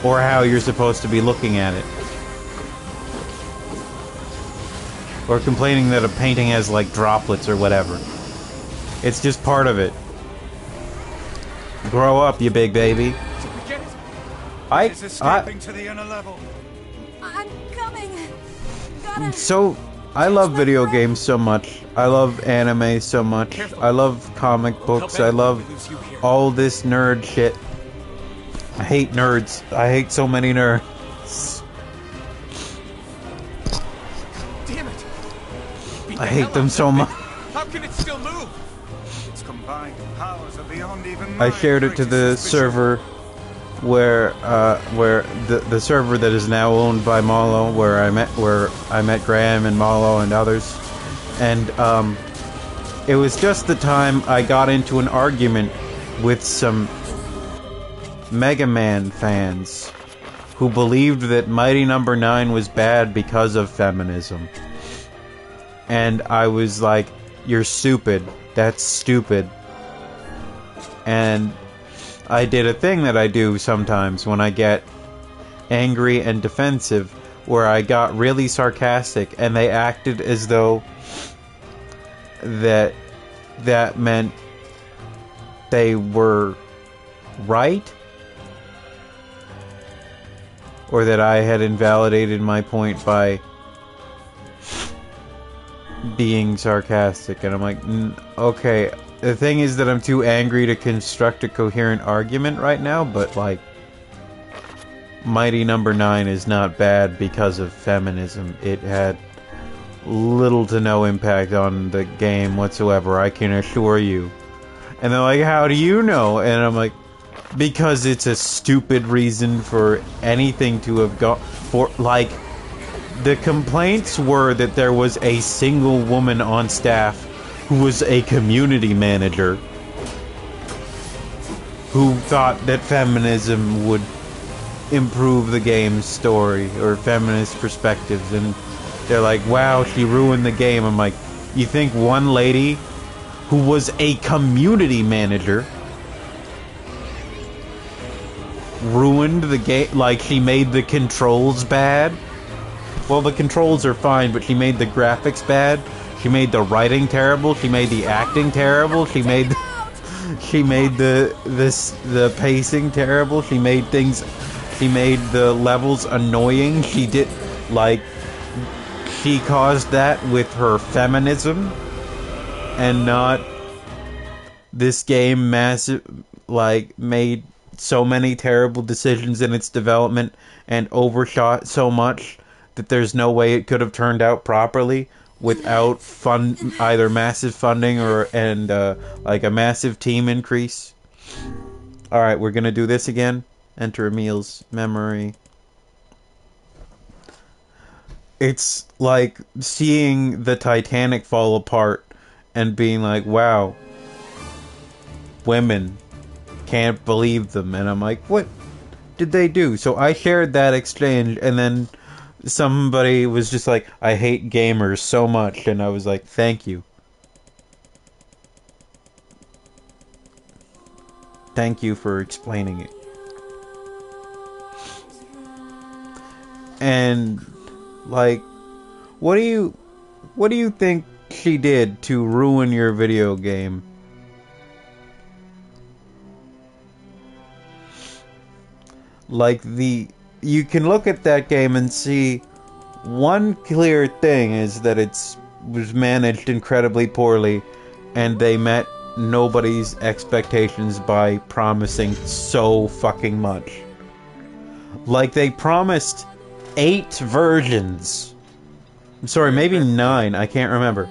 Or how you're supposed to be looking at it. Or complaining that a painting has, like, droplets or whatever. It's just part of it. Grow up, you big baby. I'm coming. So, I love video games so much. I love anime so much. I love comic books. I love all this nerd shit. I hate nerds. I hate so many nerds. Damn it! I hate them so much. How can it still move? Its combined powers are beyond even I shared it to the server where the server that is now owned by Malo, where I met Graham and Malo and others, and it was just the time I got into an argument with some Mega Man fans who believed that Mighty Number 9 was bad because of feminism. And I was like, you're stupid. That's stupid. And I did a thing that I do sometimes when I get angry and defensive, where I got really sarcastic, and they acted as though that meant they were right, or that I had invalidated my point by being sarcastic. And I'm like, okay, the thing is that I'm too angry to construct a coherent argument right now, but like, Mighty Number 9 is not bad because of feminism. It had little to no impact on the game whatsoever, I can assure you. And they're like, how do you know? And I'm like, because it's a stupid reason for anything to have gone for, like, the complaints were that there was a single woman on staff who was a community manager who thought that feminism would improve the game's story or feminist perspectives, and they're like, wow, she ruined the game. I'm like, you think one lady who was a community manager ruined the game? Like, she made the controls bad? Well, the controls are fine, but she made the graphics bad. She made the writing terrible. She made the acting terrible. She made the pacing terrible. She made the levels annoying. She caused that with her feminism, and not this game made so many terrible decisions in its development and overshot so much that there's no way it could have turned out properly without either massive funding or like a massive team increase. Alright, we're gonna do this again. Enter Emil's memory. It's like seeing the Titanic fall apart and being like, wow, women, can't believe them. And I'm like, what did they do? So I shared that exchange, and then somebody was just like, I hate gamers so much. And I was like, thank you. Thank you for explaining it. And like, what do you think she did to ruin your video game? Like, you can look at that game and see one clear thing is that was managed incredibly poorly, and they met nobody's expectations by promising so fucking much. Like, they promised 8 versions. I'm sorry, maybe 9. I can't remember.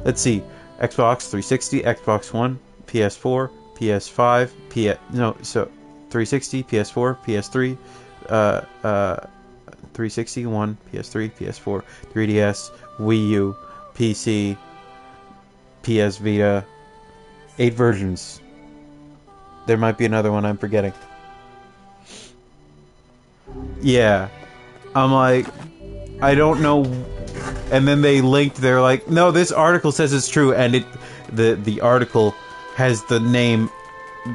Let's see. Xbox 360, Xbox One, PS4, PS5, 360, PS4, PS3, 360, 1, PS3, PS4, 3DS, Wii U, PC, PS Vita. 8 versions. There might be another one I'm forgetting. Yeah. I'm like, I don't know. And then they linked, they're like, no, this article says it's true, and the article has the name,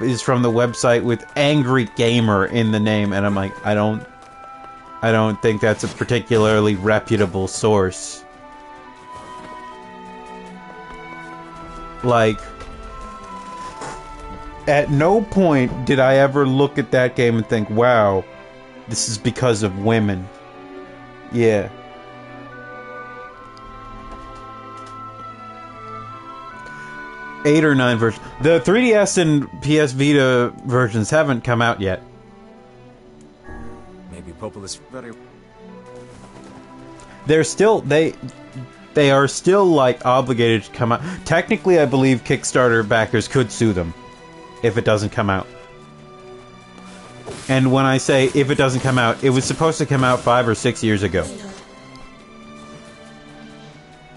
is from the website with Angry Gamer in the name, and I'm like, I don't think that's a particularly reputable source. Like, at no point did I ever look at that game and think, wow, this is because of women. Yeah. Eight or 9 versions. The 3DS and PS Vita versions haven't come out yet. Maybe Populus better. They're still they are still like obligated to come out. Technically, I believe Kickstarter backers could sue them if it doesn't come out. And when I say if it doesn't come out, it was supposed to come out 5 or 6 years ago.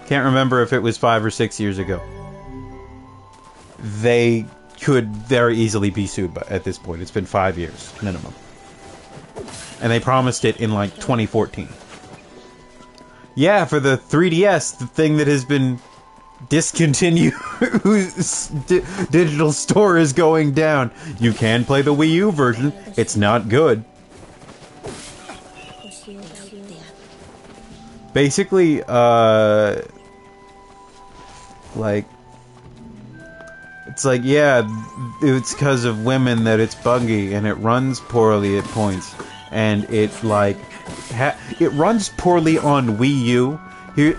Can't remember if it was 5 or 6 years ago. They could very easily be sued at this point. It's been 5 years, minimum. And they promised it in, like, 2014. Yeah, for the 3DS, the thing that has been discontinued, whose digital store is going down. You can play the Wii U version. It's not good. Basically, like, it's like, yeah, it's because of women that it's buggy, and it runs poorly at points, and it, like, it runs poorly on Wii U,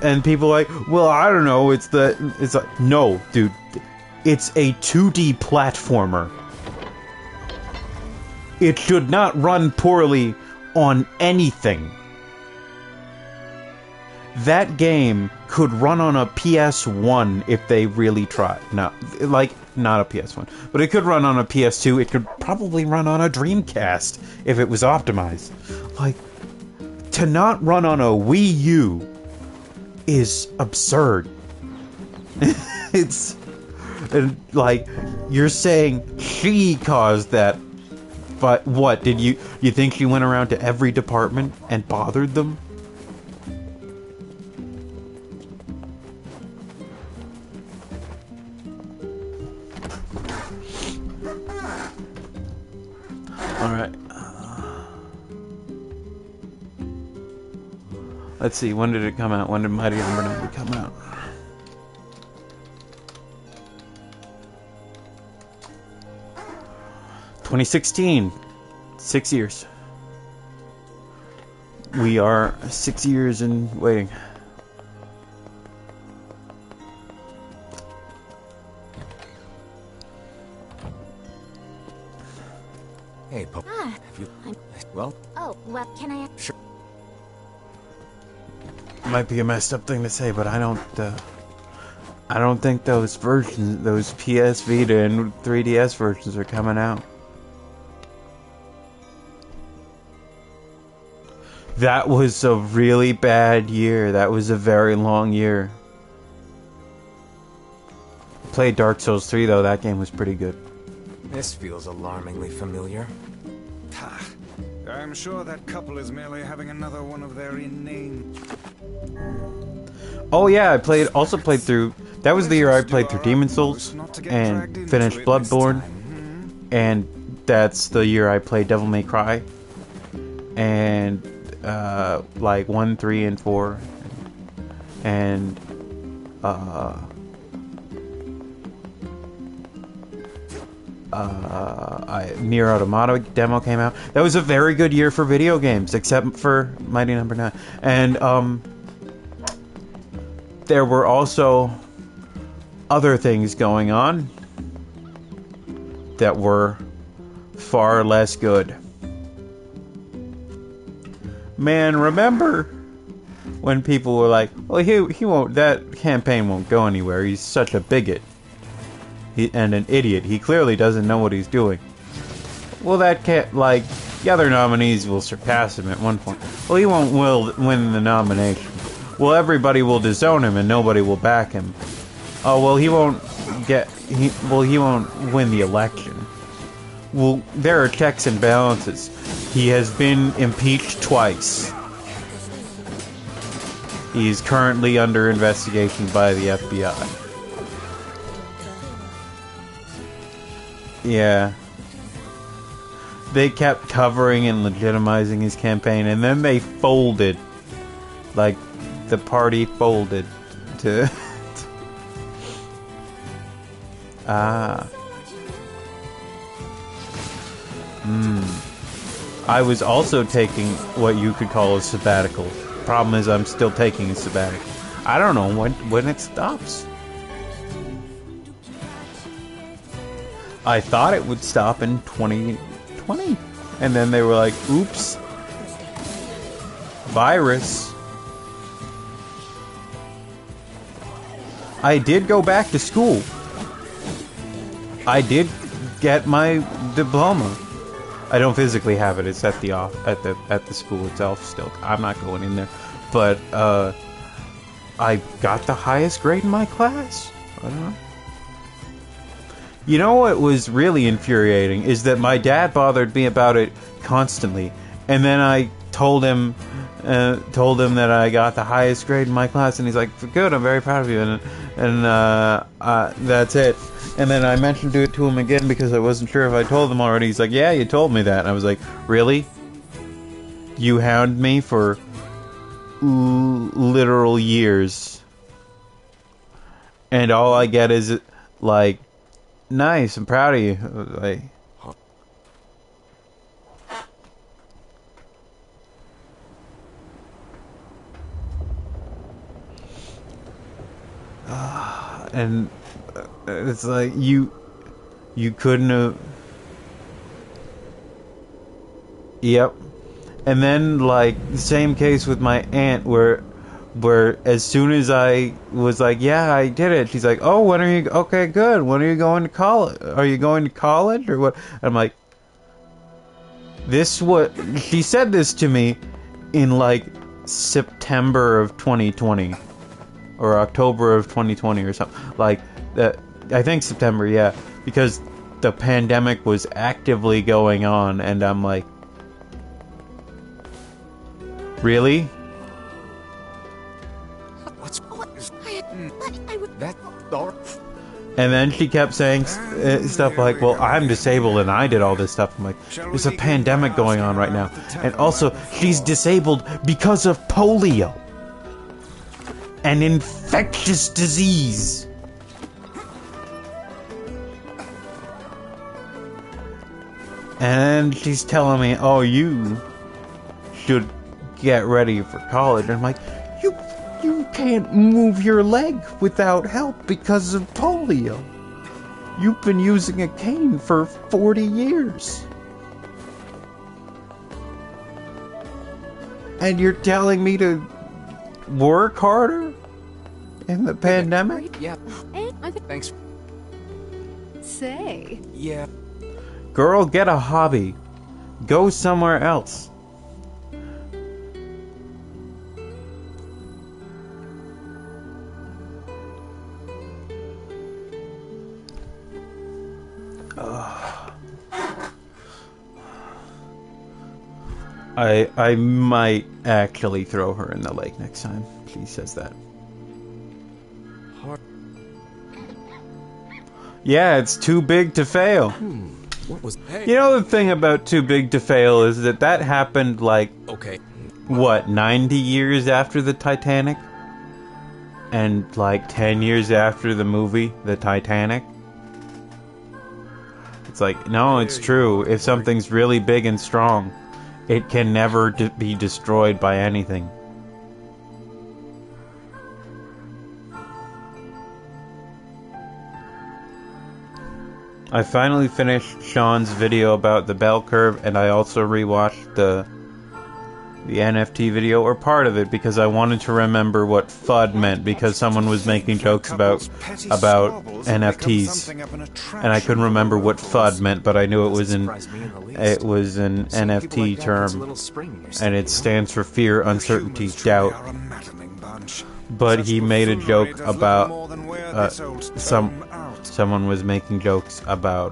and people are like, well, I don't know, it's like, no, dude, It's a 2D platformer. It should not run poorly on anything. That game could run on a PS1 if they really tried. No, like, not a PS1. But it could run on a PS2. It could probably run on a Dreamcast if it was optimized. Like, to not run on a Wii U is absurd. It's... And, like, you're saying she caused that, but what, did you think she went around to every department and bothered them? Alright. Let's see, when did it come out? When did Mighty Number 9 come out? ...2016. 6 years. We are 6 years in waiting. Hey, Pope. Have you... Well? Oh, well, can I... Sure. Might be a messed up thing to say, but I don't think those versions, those PS Vita and 3DS versions are coming out. That was a really bad year. That was a very long year. Played Dark Souls 3 though, that game was pretty good. This feels alarmingly familiar. Ha! I'm sure that couple is merely having another one of their inane... Oh yeah, I also played through... That was the year I played through Demon Souls and finished Bloodborne. And that's the year I played Devil May Cry. And, like 1, 3, and 4. And, NieR Automata demo came out. That was a very good year for video games, except for Mighty Number 9. And, there were also other things going on that were far less good. Man, remember when people were like, well, he won't, that campaign won't go anywhere, he's such a bigot. And an idiot. He clearly doesn't know what he's doing. Well, that can't, like, the other nominees will surpass him at one point. Well, he won't win the nomination. Well, everybody will disown him and nobody will back him. Oh, well, he won't win the election. Well, there are checks and balances. He has been impeached twice. He's currently under investigation by the FBI. Yeah. They kept covering and legitimizing his campaign, and then they folded. Like, the party folded to... I was also taking what you could call a sabbatical. Problem is, I'm still taking a sabbatical. I don't know when it stops. I thought it would stop in 2020. And then they were like, oops. Virus. I did go back to school. I did get my diploma. I don't physically have it. It's at the school itself still. I'm not going in there. But I got the highest grade in my class. I don't know. You know what was really infuriating is that my dad bothered me about it constantly, and then I told him that I got the highest grade in my class, and he's like, "Good, I'm very proud of you," and that's it. And then I mentioned it to him again because I wasn't sure if I told him already. He's like, "Yeah, you told me that," and I was like, "Really? You hound me for literal years, and all I get is like." Nice, I'm proud of you. Like, and It's like you couldn't have. Yep. And then like the same case with my aunt where as soon as I was like, yeah, I did it, she's like, oh, when are you, okay, good, when are you going to college? Are you going to college or what? I'm like, she said this to me in like September of 2020 or October of 2020 or something like that. I think September, yeah, because the pandemic was actively going on, and I'm like, really? And then she kept saying stuff like, well, I'm disabled and I did all this stuff. I'm like, there's a pandemic going on right now. And also, she's disabled because of polio. An infectious disease. And she's telling me, oh, you should get ready for college. And I'm like, you can't move your leg without help because of polio. You've been using a cane for 40 years. And you're telling me to work harder in the pandemic? Yeah. Thanks. Say. Yeah. Girl, get a hobby. Go somewhere else. I might actually throw her in the lake next time she says that. Yeah, it's too big to fail. What was? Hey. You know the thing about too big to fail is that happened like, okay, what, 90 years after the Titanic? And like 10 years after the movie, The Titanic? It's like, no, it's true. If something's really big and strong, it can never be destroyed by anything. I finally finished Sean's video about the bell curve, and I also rewatched the NFT video, or part of it, because I wanted to remember what FUD meant, because someone was making jokes about NFTs, and I couldn't remember what FUD meant, but I knew it was an NFT term, and it stands for fear, uncertainty, doubt. But he made a joke about someone was making jokes about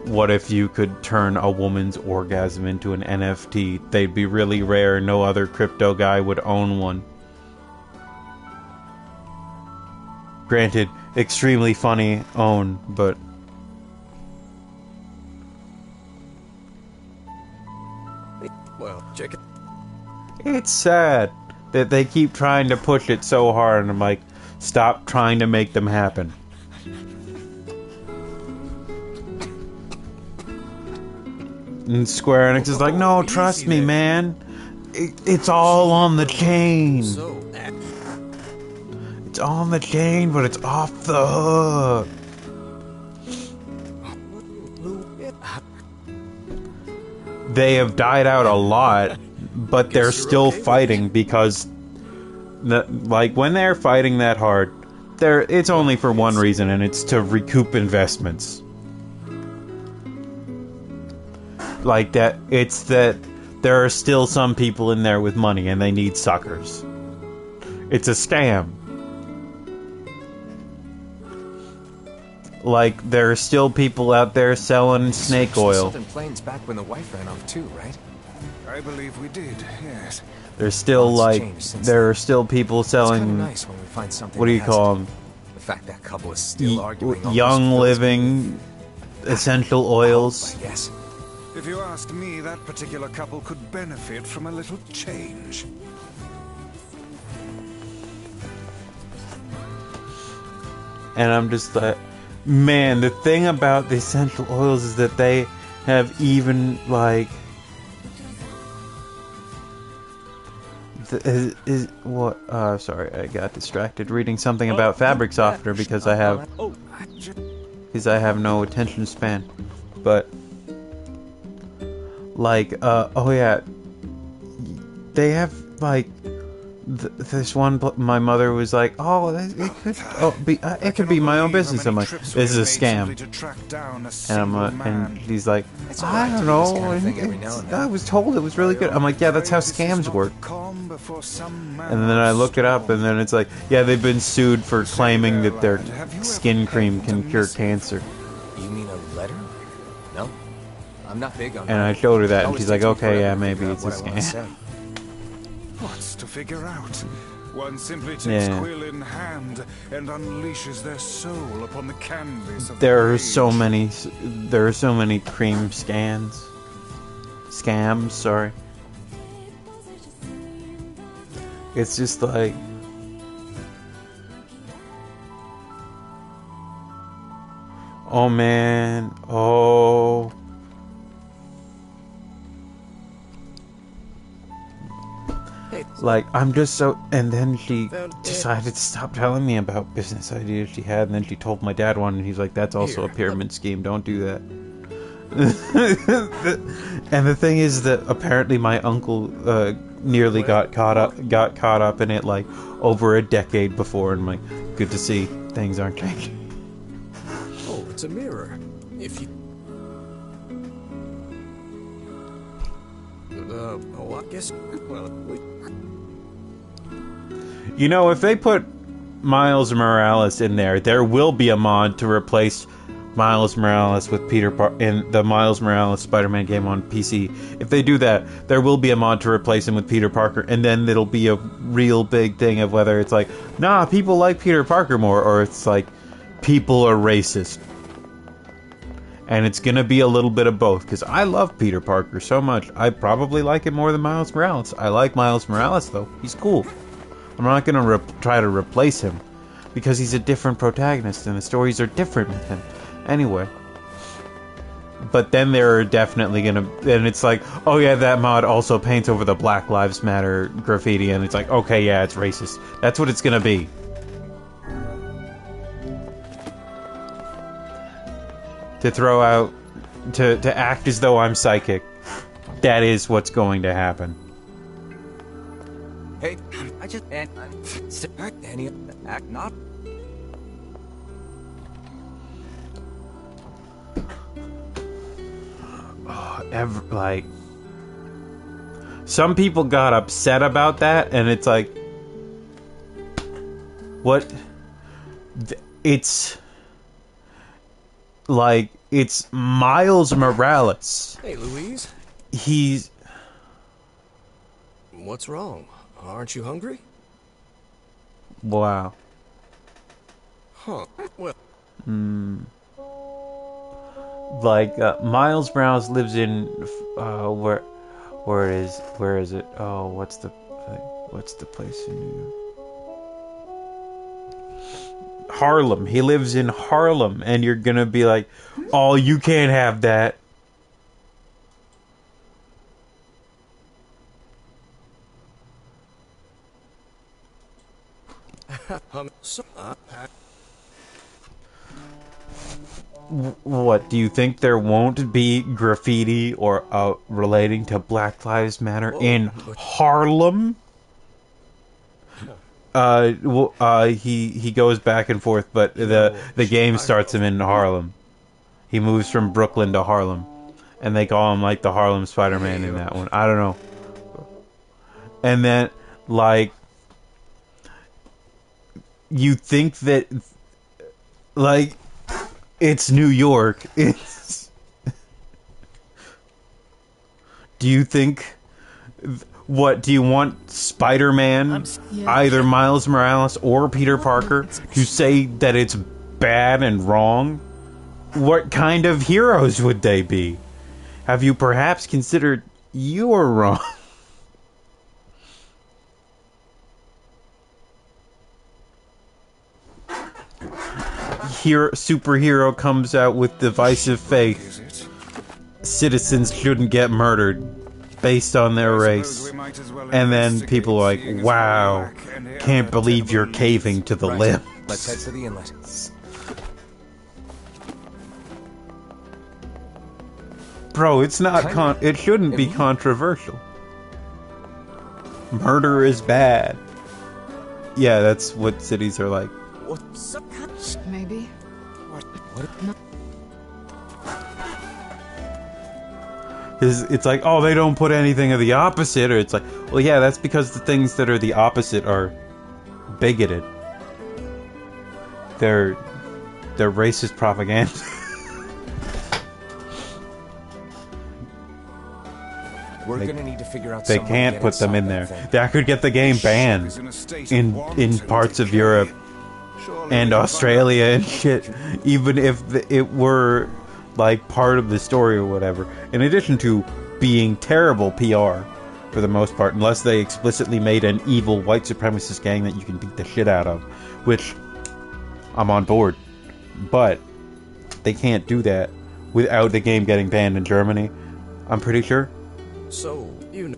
what if you could turn a woman's orgasm into an NFT? They'd be really rare. No other crypto guy would own one. Granted, extremely funny own, but... Well, check it. It's sad that they keep trying to push it so hard, and I'm like, stop trying to make them happen. And Square Enix is like, no, trust me, man. It's all on the chain. It's on the chain, but it's off the hook. They have died out a lot, but they're still fighting because, like, when they're fighting that hard, it's only for one reason, and it's to recoup investments. Like that, it's that there are still some people in there with money and they need suckers. It's a scam. Like, there are still people out there selling snake oil. Planes back when the wife ran off too, right? I believe we did, yes. There's still there are still people selling. Nice when we find something. What do you call them? The fact that couple is still arguing. Young living essential oils. Yes. If you ask me, that particular couple could benefit from a little change. And I'm just like, man, the thing about the essential oils is that they have even, like, is what? Sorry, I got distracted reading something about fabric softener because I have no attention span. But like, oh yeah, they have like this one. My mother was like, "Oh, it could be my own business." I'm like, "This is a scam," and he's like, "I don't know." I was told it was really good. I'm like, "Yeah, that's how scams work." And then I look it up, and then it's like, "Yeah, they've been sued for claiming that their skin cream can cure cancer." You mean a letter? No, I'm not big on. And I showed her that, and she's like, "Okay, yeah, maybe it's a scam." What's to figure out? One simply takes quill in hand and unleashes their soul upon the canvas of there are so many cream scams, sorry. It's just like, oh man, oh. Like, I'm just so... And then she decided to stop telling me about business ideas she had, and then she told my dad one, and he's like, that's also a pyramid scheme, don't do that. And the thing is that apparently my uncle nearly got caught up in it, like, over a decade before, and I'm like, good to see things aren't changing. Oh, it's a mirror. If you... I guess... Well, You know, if they put Miles Morales in there, there will be a mod to replace Miles Morales with Peter Parker in the Miles Morales Spider-Man game on PC. If they do that, there will be a mod to replace him with Peter Parker, and then it'll be a real big thing of whether it's like, nah, people like Peter Parker more, or it's like, people are racist. And it's gonna be a little bit of both, because I love Peter Parker so much. I probably like him more than Miles Morales. I like Miles Morales, though. He's cool. I'm not gonna try to replace him, because he's a different protagonist, and the stories are different with him. Anyway. But then there are definitely gonna... And it's like, oh yeah, that mod also paints over the Black Lives Matter graffiti, and it's like, okay, yeah, it's racist. That's what it's gonna be. To throw out... To act as though I'm psychic. That is what's going to happen. Hey, I just any act not. Oh, like, some people got upset about that, and it's like, what? It's like, it's Miles Morales. Hey, Louise. He's... What's wrong? Aren't you hungry? Wow. Huh. Well... Like, Miles Morales lives in, where is it? Oh, what's the place in New York? Harlem. He lives in Harlem, and you're gonna be like, oh, you can't have that. What, do you think there won't be graffiti or relating to Black Lives Matter in Harlem? He goes back and forth, but the game starts him in Harlem. He moves from Brooklyn to Harlem, and they call him like the Harlem Spider-Man in that one. I don't know. And then, like, you think that, like, it's New York. It's... Do you think... What, do you want Spider-Man, either Miles Morales or Peter Parker, to say that it's bad and wrong? What kind of heroes would they be? Have you perhaps considered you are wrong? Superhero comes out with divisive faith. Citizens shouldn't get murdered. based on their race. And then people are like, wow, can't believe you're caving to the limbs. Let's head for the inlet. Bro, it's not it shouldn't be controversial. Murder is bad. Yeah, that's what cities are like. Maybe. It's like, oh, they don't put anything of the opposite, or it's like, well, yeah, that's because the things that are the opposite are bigoted. They're racist propaganda. We're gonna need to figure out. They can't put them in there. That could get the game banned in parts of Europe and Australia and shit. Even if it were like part of the story or whatever. In addition to being terrible PR for the most part, unless they explicitly made an evil white supremacist gang that you can beat the shit out of, which I'm on board. But they can't do that without the game getting banned in Germany. I'm pretty sure. So, you know.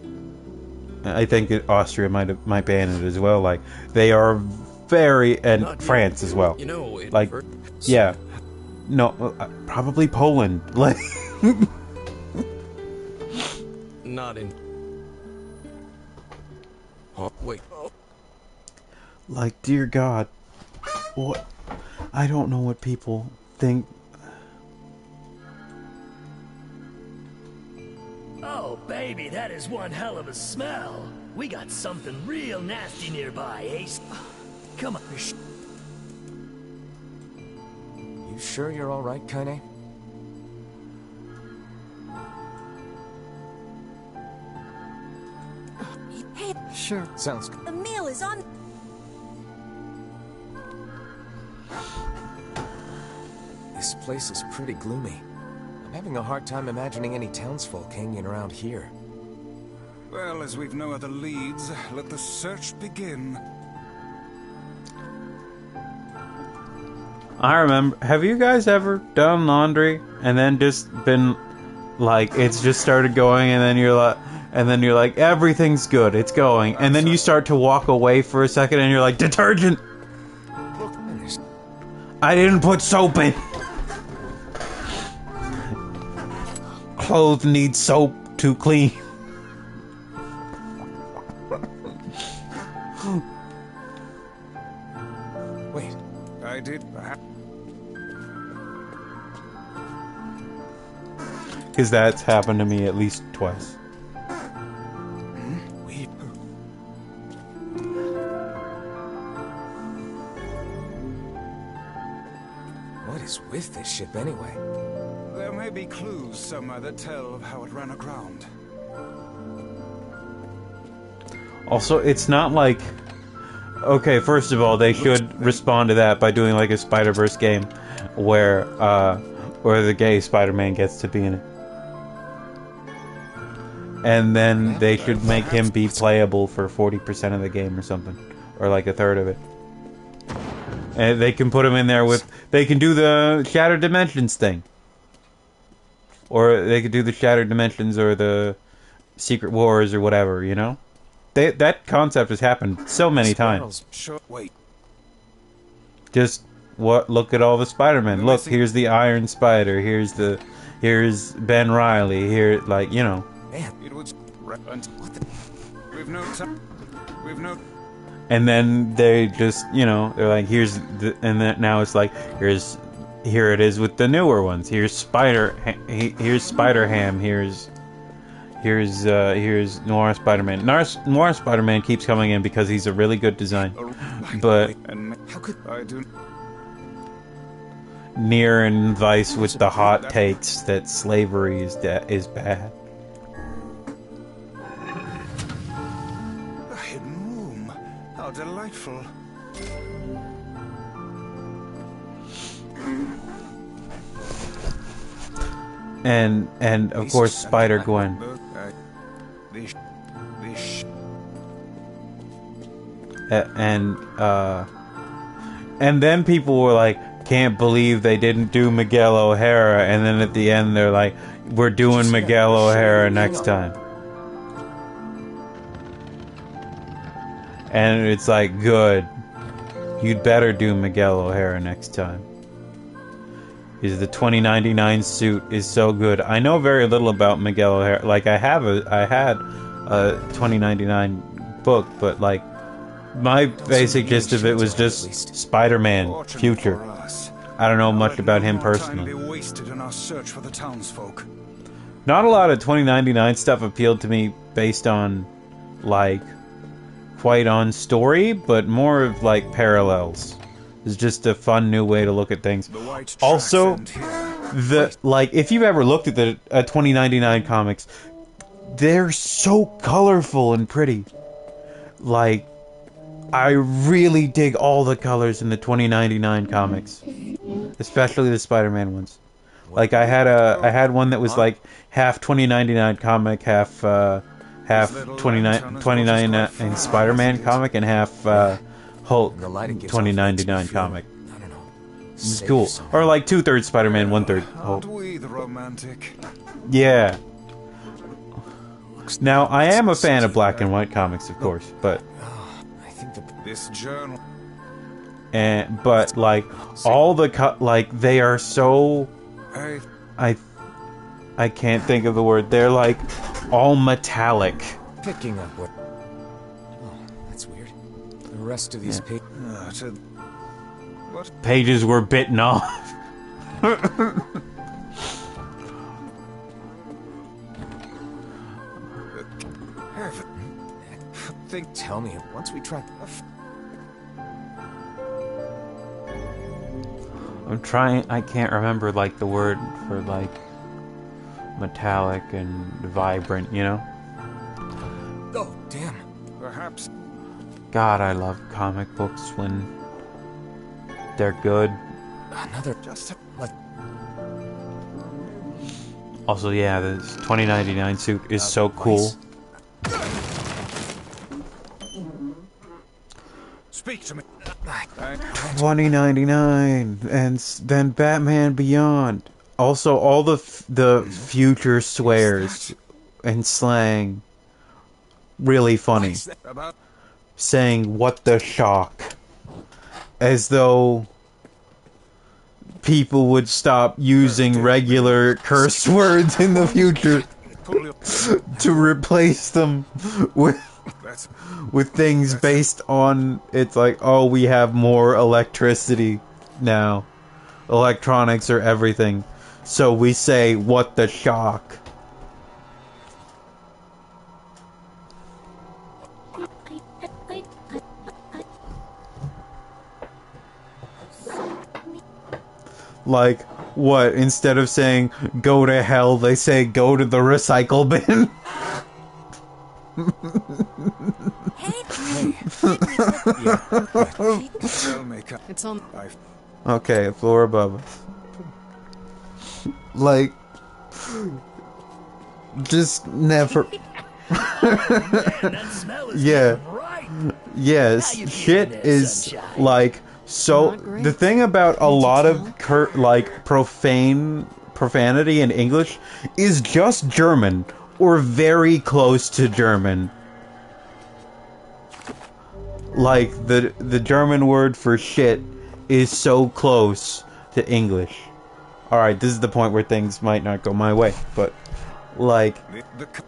I think Austria might ban it as well. Like, they are very, and Not France yet. as well. You know, like, yeah, no, probably Poland. Like, not in. Oh, wait. Oh. like, dear God, what? I don't know what people think. Oh, baby, that is one hell of a smell. We got something real nasty nearby, eh? Come on. You sure you're all right, Kaine? Hey, Sure. Sounds good. the meal is on. This place is pretty gloomy. I'm having a hard time imagining any townsfolk hanging around here. Well, as we've no other leads, let the search begin. I remember. Have you guys ever done laundry and then just been like, it's just started going, and then you're like, everything's good, it's going, and then you start to walk away for a second, and you're like, detergent. I didn't put soap in. Clothes need soap to clean. Wait, I did perhaps. Because that's happened to me at least twice. what is with this ship anyway? There may be clues somewhere that tell of how it ran aground. Also, it's not like... Okay, first of all, they should respond to that by doing like a Spider-Verse game where the gay Spider-Man gets to be in it. And then they should make him be playable for 40% of the game or something. Or like a third of it. And they can put him in there with... They can do the Shattered Dimensions thing. Or they could do the Shattered Dimensions or the Secret Wars or whatever, you know? That concept has happened so many times. Sure. Wait. Just look at all the Spider-Men. Look, here's the Iron Spider. Here's Ben Reilly. Here, like, you know. Man, It was. We've no time. We've no. And then they just, you know, they're like, and then now it's like, here it is with the newer ones. Here's Spider-Ham. Here's Noir Spider-Man. Noir Spider-Man keeps coming in because he's a really good design. But How could I do? NieR and Vice with the hot takes that slavery is bad. A hidden room. How delightful. And of course Spider-Gwen. And then people were like, can't believe they didn't do Miguel O'Hara, and then at the end they're like, we're doing Miguel O'Hara next time. And it's like, good. You'd better do Miguel O'Hara next time. Because the 2099 suit is so good. I know very little about Miguel O'Hara. Like, I had a 2099 book, but like, my basic gist of it was just Spider-Man, future. I don't know much about him personally. Not a lot of 2099 stuff appealed to me based on, like, quite on story, but more of, like, parallels. It's just a fun new way to look at things. Also, like, if you've ever looked at the 2099 comics, they're so colorful and pretty. Like, I really dig all the colors in the 2099 comics, especially the Spider-Man ones. Like, I had one that was like half 2099 comic, half 29 Spider-Man comic, and half Hulk 2099 comic. It's cool. Or like 2/3 Spider-Man, 1/3 Hulk. Yeah. Now, I am a fan of black and white comics, of course, but this journal. But like all the like they are so I can't think of the word. They're like all metallic. Picking up what? Oh, that's weird. The rest of these pages were bitten off. Tell me, once we try. I'm trying. I can't remember like the word for like metallic and vibrant. You know. Oh damn. Perhaps. God, I love comic books when they're good. Another just like. Also, yeah, this 2099 suit is so cool. Speak to me. 2099, and then Batman Beyond. Also, all the future swears and slang, really funny. Saying "what the shock," as though people would stop using regular curse words in the future to replace them with things based on, it's like, oh, we have more electricity now. Electronics are everything. So we say, what the shock. Like, what? Instead of saying, go to hell, they say, go to the recycle bin? It's on. Okay, floor above us. Like, just never. Yeah. Yes, shit is like so. The thing about a lot of like profanity in English is just German or very close to German. Like the German word for shit is so close to English. Alright, this is the point where things might not go my way, but like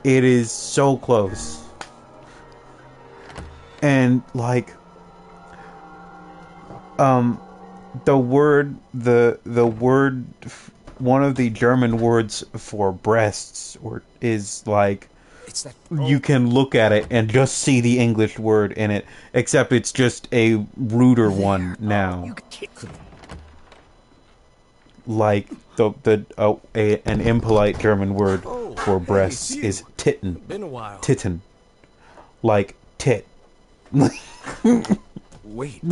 it is so close. And like the word one of the German words for breasts is like, you can look at it and just see the English word in it, except it's just a ruder one now. Like an impolite German word for breasts is Titten. Titten. Like tit. Wait.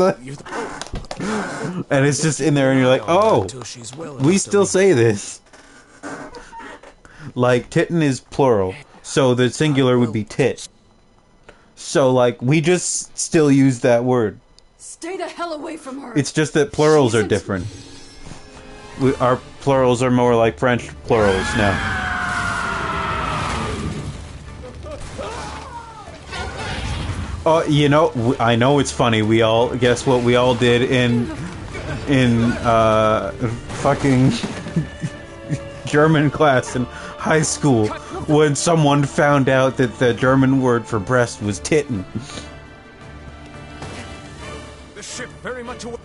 And it's just in there and you're like, oh, we still say this. Like, titten is plural, so the singular would be tit. So, like, we just still use that word. Stay the hell away from her. It's just that plurals are different. Our plurals are more like French plurals now. Oh, you know, I know it's funny. We all guess what we all did in fucking German class in high school when someone found out that the German word for breast was titten. The ship very much away.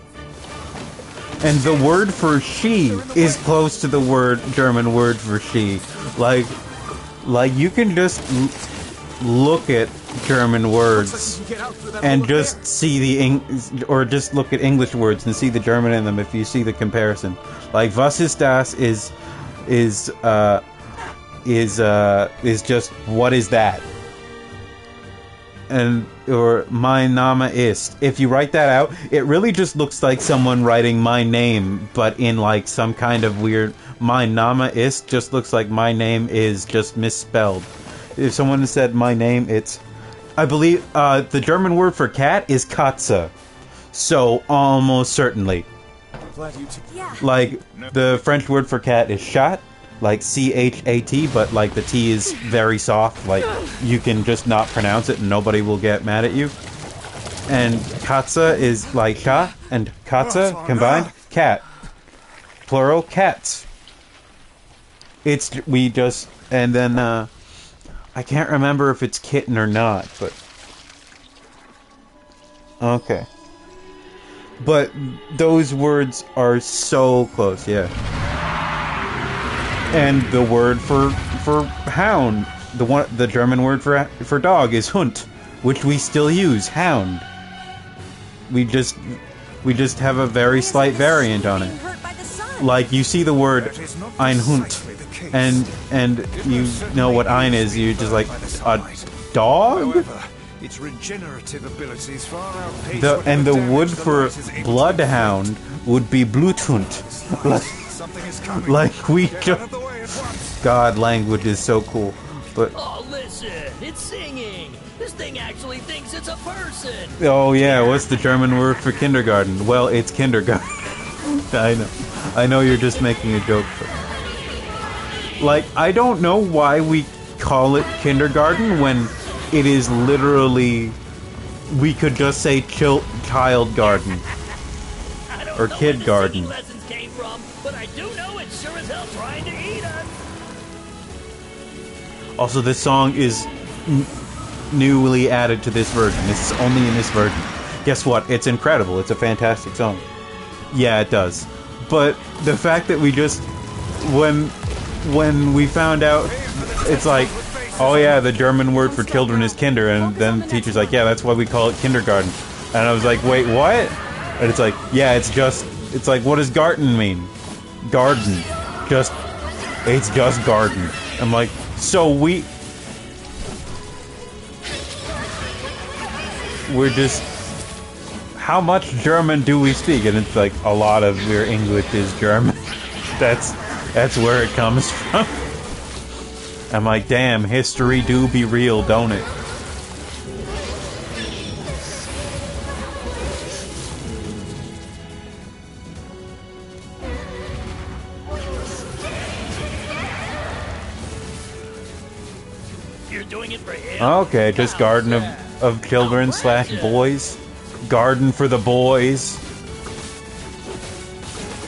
And the word for she is close to the German word for she. Like you can just look at German words and just see or just look at English words and see the German in them if you see the comparison. Like was ist das is just what is that? And or mein Name ist. If you write that out, it really just looks like someone writing my name, but in like some kind of weird. Mein Name ist just looks like my name is just misspelled. If someone said my name, it's, I believe the German word for cat is Katze. So almost certainly. Like the French word for cat is chat. Like C-H-A-T, but like the T is very soft, like you can just not pronounce it and nobody will get mad at you. And Katze is like Ka and Katze combined, cat. Plural, cats. And then I can't remember if it's kitten or not, but okay. But those words are so close, yeah. And the word for hound, the German word for dog is Hund, which we still use, hound. We just have a very slight variant on it. Like you see the word ein Hund, and you know what ein is. You just like a dog. Its regenerative abilities far outpace the wood for bloodhound would be Bluthund. Like we just. God, language is so cool. But oh, listen, it's singing. This thing actually thinks it's a person. Oh yeah, what's the German word for kindergarten? Well, it's kindergarten. I know you're just making a joke. But like, I don't know why we call it kindergarten when it is literally, we could just say child garden or kid garden. But I do know it's sure as hell trying to eat us. Also, this song is newly added to this version. This is only in this version. Guess what? It's incredible. It's a fantastic song. Yeah, it does. But the fact that we just, when we found out, it's like, oh yeah, the German word for children is kinder, and then the teacher's like, yeah, that's why we call it kindergarten. And I was like, wait, what? And it's like, yeah, it's like, what does garden mean? Garden. It's just garden. I'm like, so we're just, how much German do we speak? And it's like, a lot of your English is German. That's where it comes from. I'm like, damn, history do be real, don't it? Okay, just garden of children / boys. Garden for the boys.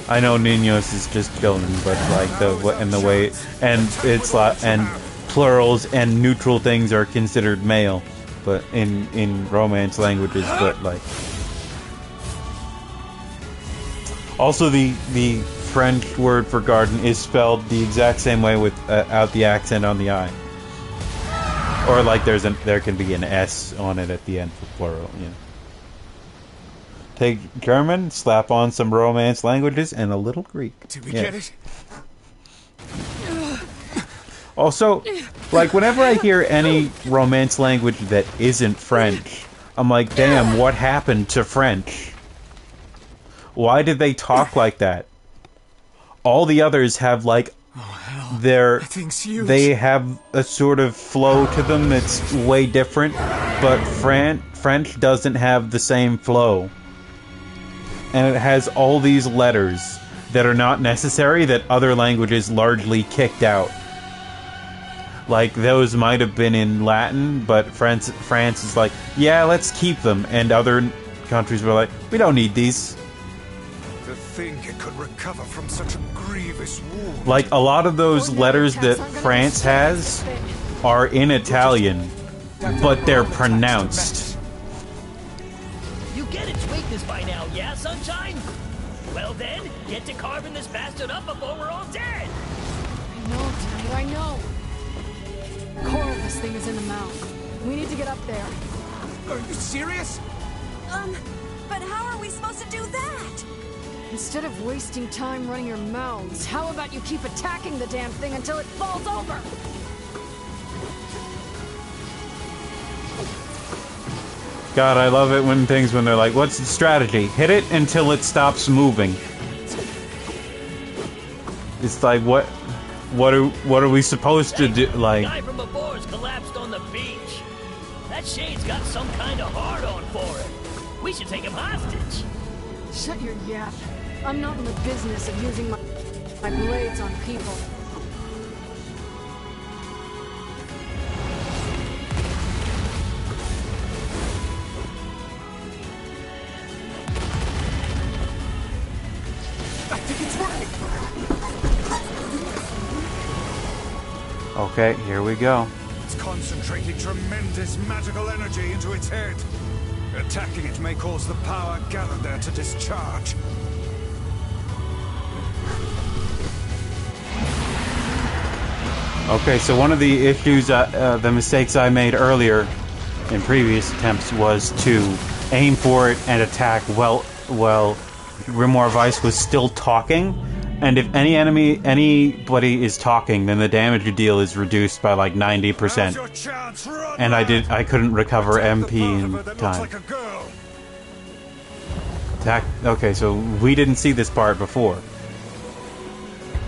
I know niños is just children, but like the way it's and plurals and neutral things are considered male, but in Romance languages, but like also the French word for garden is spelled the exact same way without the accent on the I. Or like there can be an S on it at the end for plural, you know. Take German, slap on some Romance languages, and a little Greek. Did we get it? Also, like whenever I hear any Romance language that isn't French, I'm like, damn, what happened to French? Why did they talk like that? All the others have like they have a sort of flow to them that's way different, but French doesn't have the same flow. And it has all these letters that are not necessary that other languages largely kicked out. Like, those might have been in Latin, but France is like, yeah, let's keep them. And other countries were like, we don't need these. To think it could recover from such a grievous wound. Like, a lot of those letters that France has are in Italian, but they're pronounced. You get its weakness by now, yeah, Sunshine? Well then, get to carving this bastard up before we're all dead! I know, Daddy, I know. Core of this thing is in the mouth. We need to get up there. Are you serious? But how are we supposed to do that? Instead of wasting time running your mouths, how about you keep attacking the damn thing until it falls over? God, I love it when they're like, what's the strategy? Hit it until it stops moving. It's like, what are we supposed to do? Like, the guy from abore's collapsed on the beach. That shade's got some kind of hard-on for it. We should take him hostage. Shut your yap. I'm not in the business of using my blades on people. I think it's working. okay, here we go. It's concentrating tremendous magical energy into its head. Attacking it may cause the power gathered there to discharge. Okay, so one of the issues, the mistakes I made earlier in previous attempts was to aim for it and attack while Grimoire Weiss was still talking. And if anybody is talking, then the damage you deal is reduced by like 90%. And I couldn't recover MP in time. Attack. Okay, so we didn't see this part before.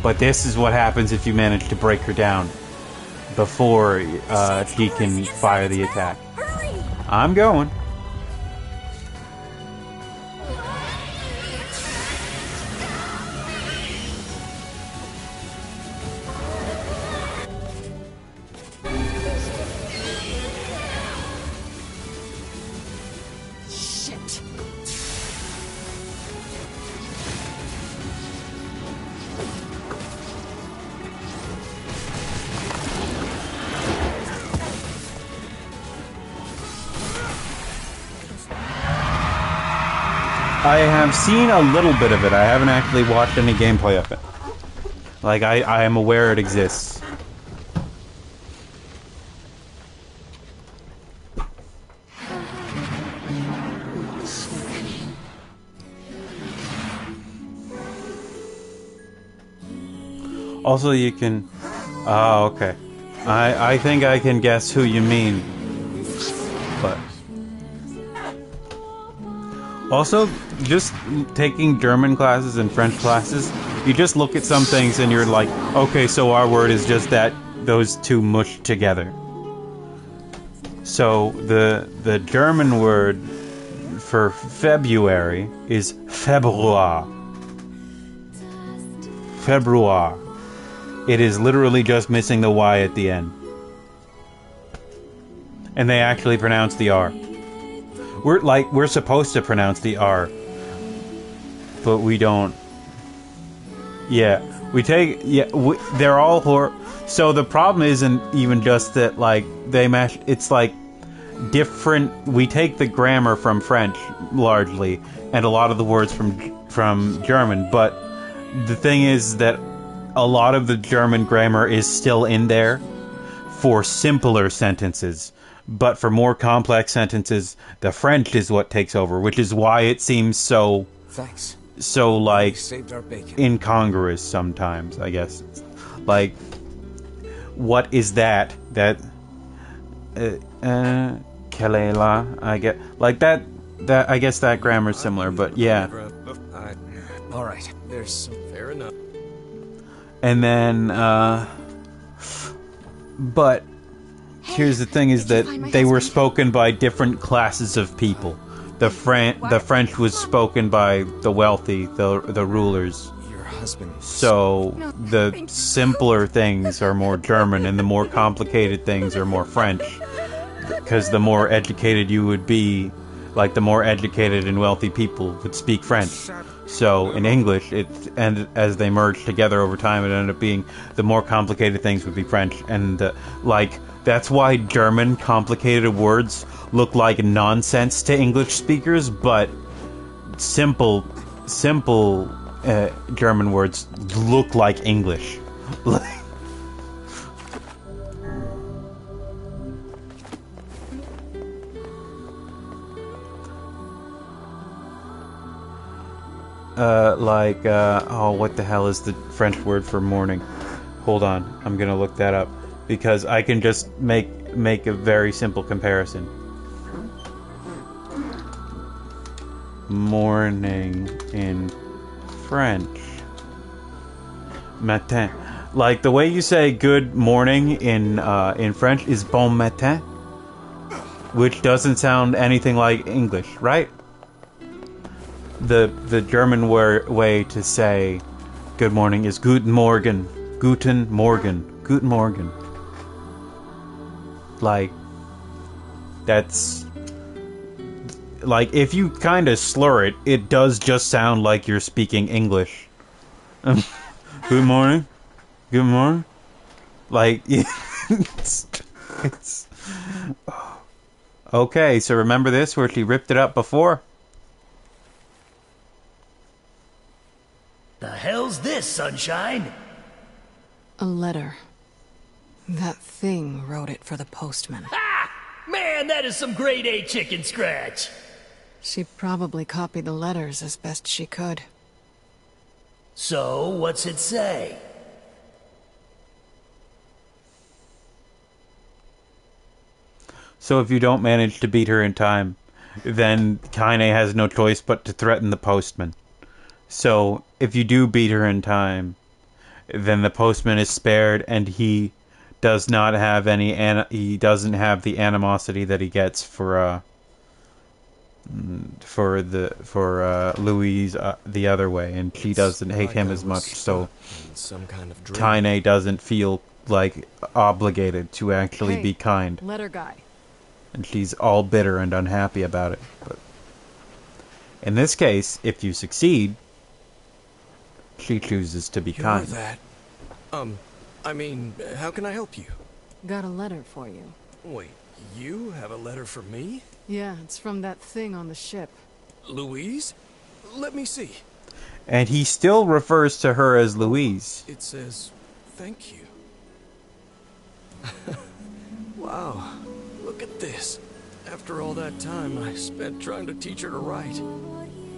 But this is what happens if you manage to break her down before she can fire the attack. I'm going. I have seen a little bit of it. I haven't actually watched any gameplay of it. Like, I am aware it exists. Also, you can... Oh, okay. I think I can guess who you mean. But... Also, just taking German classes and French classes, you just look at some things and you're like, okay, so our word is just that those two mushed together. So the German word for February is Februar. Februar. It is literally just missing the Y at the end. And they actually pronounce the R. We're supposed to pronounce the R, but we don't. Yeah, they're all so the problem isn't even just that, like, they mash. It's like different. We take the grammar from French largely, and a lot of the words from German. But the thing is that a lot of the German grammar is still in there for simpler sentences. But for more complex sentences, the French is what takes over, which is why it seems so... Thanks. So, like, saved our bacon. Incongruous sometimes, I guess. Like, what is that? That... Kelela, I get... Like, that... I guess that grammar's similar, but yeah. Alright, there's some... Fair enough. And then, but... Here's the thing: is that they were spoken by different classes of people. The French was spoken by the wealthy, the rulers. Your husband. So the simpler things are more German and the more complicated things are more French. Because the more educated you would be, like the more educated and wealthy people would speak French. So in English, and as they merged together over time, it ended up being the more complicated things would be French. And like that's why German complicated words look like nonsense to English speakers, but simple German words look like English. Oh, what the hell is the French word for morning? Hold on, I'm gonna look that up because I can just make a very simple comparison. Morning in French. Matin. Like the way you say good morning in French is bon matin, which doesn't sound anything like English, right? The German way to say good morning is guten Morgen. Guten Morgen. Guten Morgen. Like, that's... Like, if you kind of slur it, it does just sound like you're speaking English. Good morning? Good morning? Like, it's... Okay, so remember this, where she ripped it up before? The hell's this, Sunshine? A letter. That thing wrote it for the postman. Ha! Man, that is some grade A chicken scratch. She probably copied the letters as best she could. So, what's it say? So if you don't manage to beat her in time, then Kaine has no choice but to threaten the postman. So if you do beat her in time, then the postman is spared, and he does not have he doesn't have the animosity that he gets for Louise the other way, and she doesn't hate him as much. So Kaine doesn't feel like obligated to actually be kind. Letter guy. And she's all bitter and unhappy about it. But in this case, if you succeed, she chooses to be kind. That. I mean, how can I help you? Got a letter for you. Wait, you have a letter for me? Yeah, it's from that thing on the ship. Louise? Let me see. And he still refers to her as Louise. It says, thank you. Wow, look at this. After all that time I spent trying to teach her to write,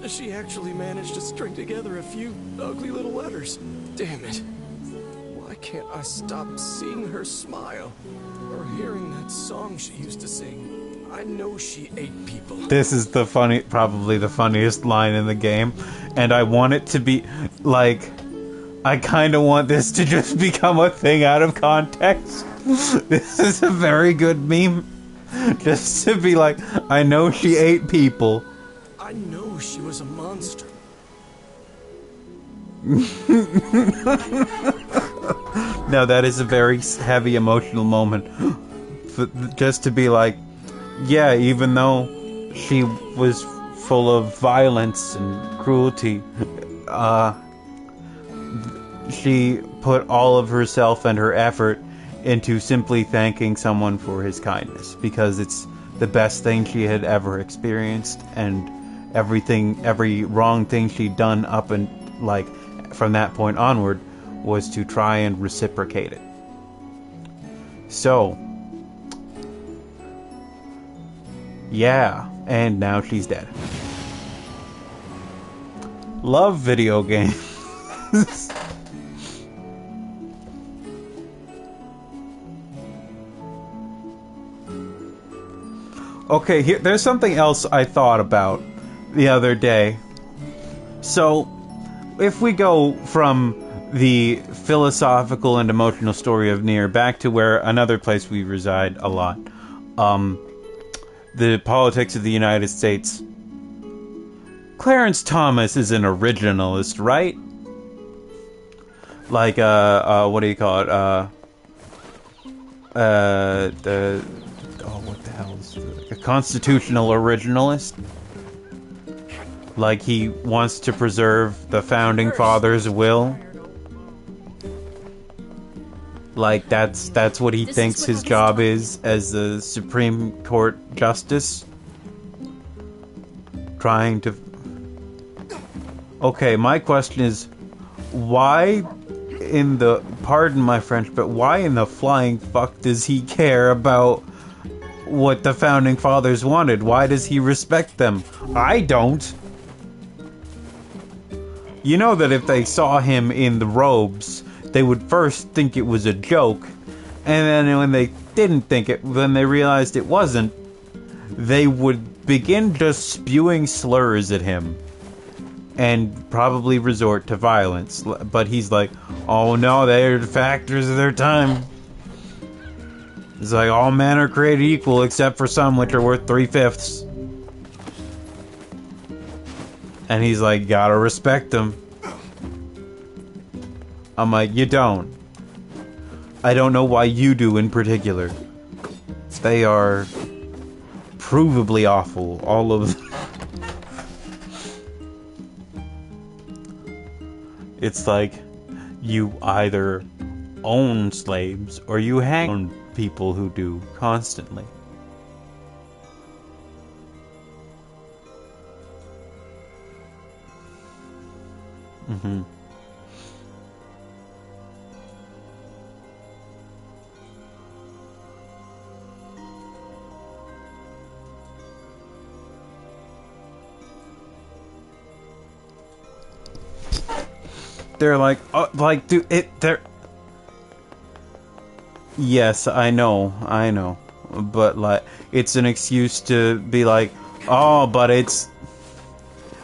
she actually managed to string together a few ugly little letters. Damn it. Why can't I stop seeing her smile? Or hearing that song she used to sing? I know she ate people. This is probably the funniest line in the game. And I want it to be, like... I kind of want this to just become a thing out of context. This is a very good meme. Just to be like, I know she ate people. I know she was a monster. Now that is a very heavy emotional moment. Just to be like, yeah, even though she was full of violence and cruelty, she put all of herself and her effort into simply thanking someone for his kindness, because it's the best thing she had ever experienced, and every wrong thing she'd done up and like from that point onward was to try and reciprocate it. So yeah, and now she's dead. Love video games. Okay, there's something else I thought about the other day. So, if we go from the philosophical and emotional story of NieR back to where another place we reside a lot, the politics of the United States. Clarence Thomas is an originalist, right? like what do you call it? What the hell is a constitutional originalist? Like he wants to preserve the founding fathers' will. Like that's what he thinks his job is as the Supreme Court justice. Trying to. Okay, my question is, why in the, pardon my French, but why in the flying fuck does he care about what the founding fathers wanted? Why does he respect them? I don't. You know that if they saw him in the robes, they would first think it was a joke, and then when they didn't think it, when they realized it wasn't, they would begin just spewing slurs at him. And probably resort to violence. But he's like, oh no, they're the factors of their time. It's like, all men are created equal except for some which are worth 3/5. And he's like, gotta respect them. I'm like, you don't. I don't know why you do in particular. They are provably awful, all of them. It's like, you either own slaves or you hang on people who do constantly. Mm-hmm. They're like, dude, they're... Yes, I know. But, like, it's an excuse to be like, oh, but it's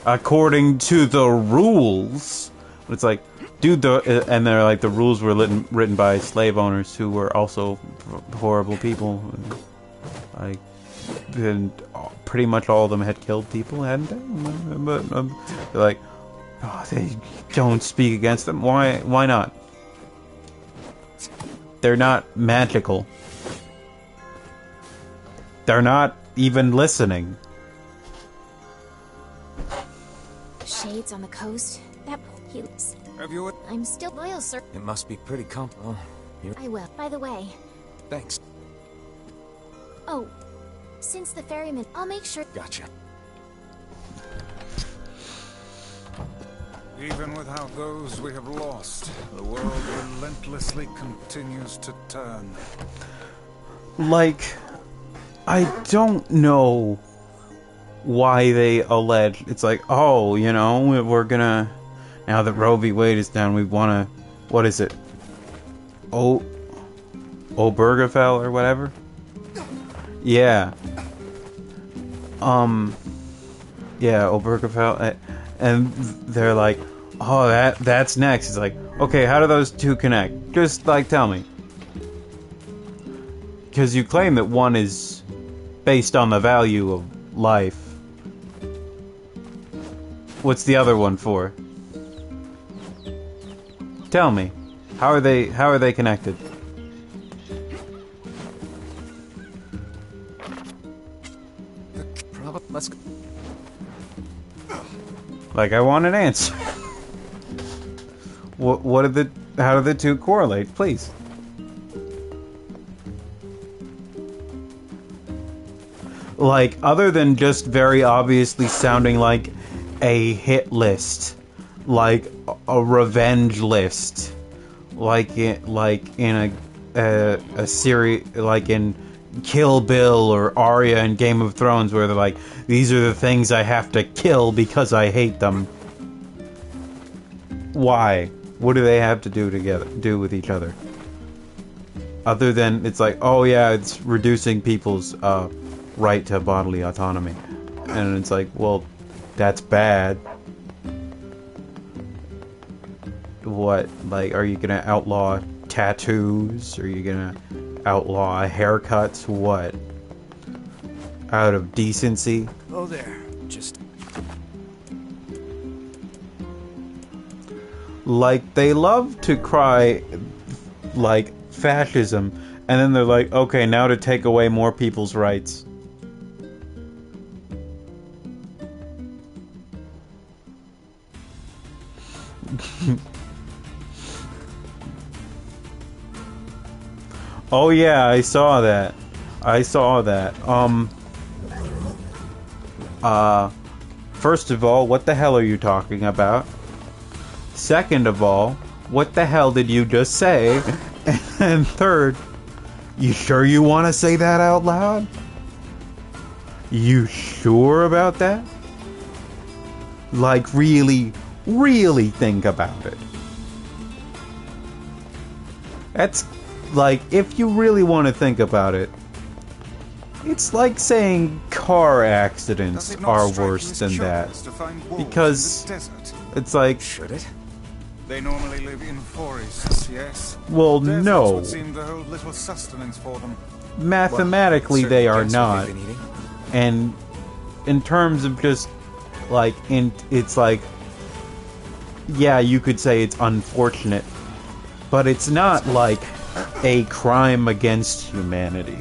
according to the rules. It's like, dude, and they're like, the rules were written by slave owners who were also horrible people. Like, and pretty much all of them had killed people, hadn't they? But they're like, oh, they don't speak against them. Why not? They're not magical. They're not even listening. Shades on the coast. That heals. Have you? I'm still loyal, sir. It must be pretty comfortable. I will. By the way. Thanks. Oh, since the ferryman, I'll make sure. Gotcha. Even without those we have lost, the world relentlessly continues to turn. Like, I don't know why they allege. It's like, oh, you know, we're gonna, now that Roe v. Wade is down, we wanna, what is it? Obergefell or whatever? Yeah. Yeah, Obergefell. And they're like, oh, that's next. It's like, okay, how do those two connect? Just, like, tell me. Because you claim that one is based on the value of life. What's the other one for? Tell me. How are they connected? Let's go. Like, I want an answer. How do the two correlate, please? Like, other than just very obviously sounding like a hit list, like a revenge list, like in a series, like in Kill Bill or Arya in Game of Thrones, where they're like, these are the things I have to kill because I hate them. Why? What do they have to do with each other? Other than it's like, oh yeah, it's reducing people's right to bodily autonomy. And it's like, well, that's bad. What? Like, are you gonna outlaw tattoos? Are you gonna outlaw haircuts? What? Out of decency? Oh, there. Just... Like, they love to cry, like, fascism, and then they're like, okay, now to take away more people's rights. Oh yeah, I saw that. First of all, what the hell are you talking about? Second of all, what the hell did you just say? And third, you sure you want to say that out loud? You sure about that? Like, really, really think about it. That's, like, if you really want to think about it, it's like saying car accidents are worse than that. Because it's like... Should it? They normally live in forests, yes? Well, Deserts no. would seem to hold little sustenance for them. Mathematically, Well, they are guess what not. they've been eating? And in terms of just, like, it's like... Yeah, you could say it's unfortunate. But it's not, like, a crime against humanity.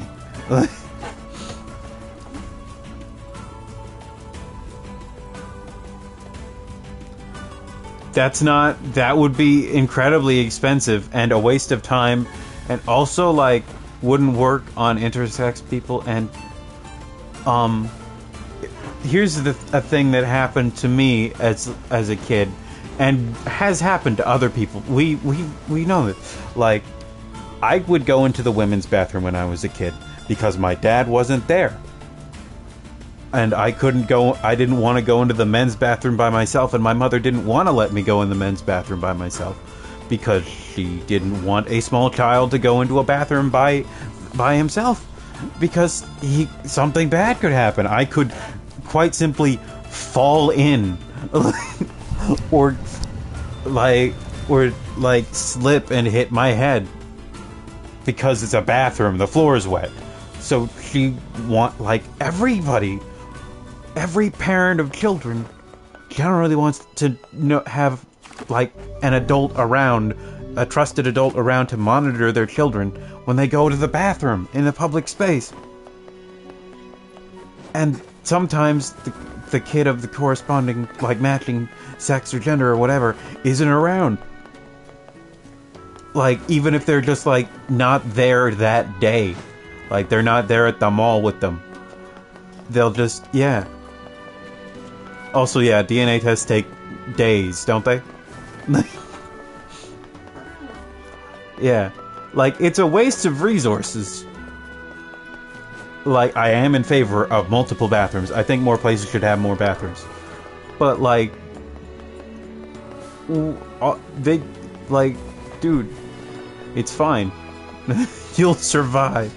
That would be incredibly expensive and a waste of time, and also, like, wouldn't work on intersex people. And here's a thing that happened to me as a kid, and has happened to other people. We know that. Like, I would go into the women's bathroom when I was a kid because my dad wasn't there. And I didn't want to go into the men's bathroom by myself, and my mother didn't want to let me go in the men's bathroom by myself because she didn't want a small child to go into a bathroom by himself because something bad could happen. I could quite simply fall in or slip and hit my head because it's a bathroom, the floor is wet. So every parent of children generally wants to have, like, an adult around, a trusted adult around to monitor their children when they go to the bathroom in a public space. And sometimes the kid of the corresponding, like, matching sex or gender or whatever isn't around. Like, even if they're just, like, not there that day. Like, they're not there at the mall with them. They'll just, yeah. Also, yeah, DNA tests take days, don't they? Yeah. Like, it's a waste of resources. Like, I am in favor of multiple bathrooms. I think more places should have more bathrooms. But, like... dude, it's fine. You'll survive.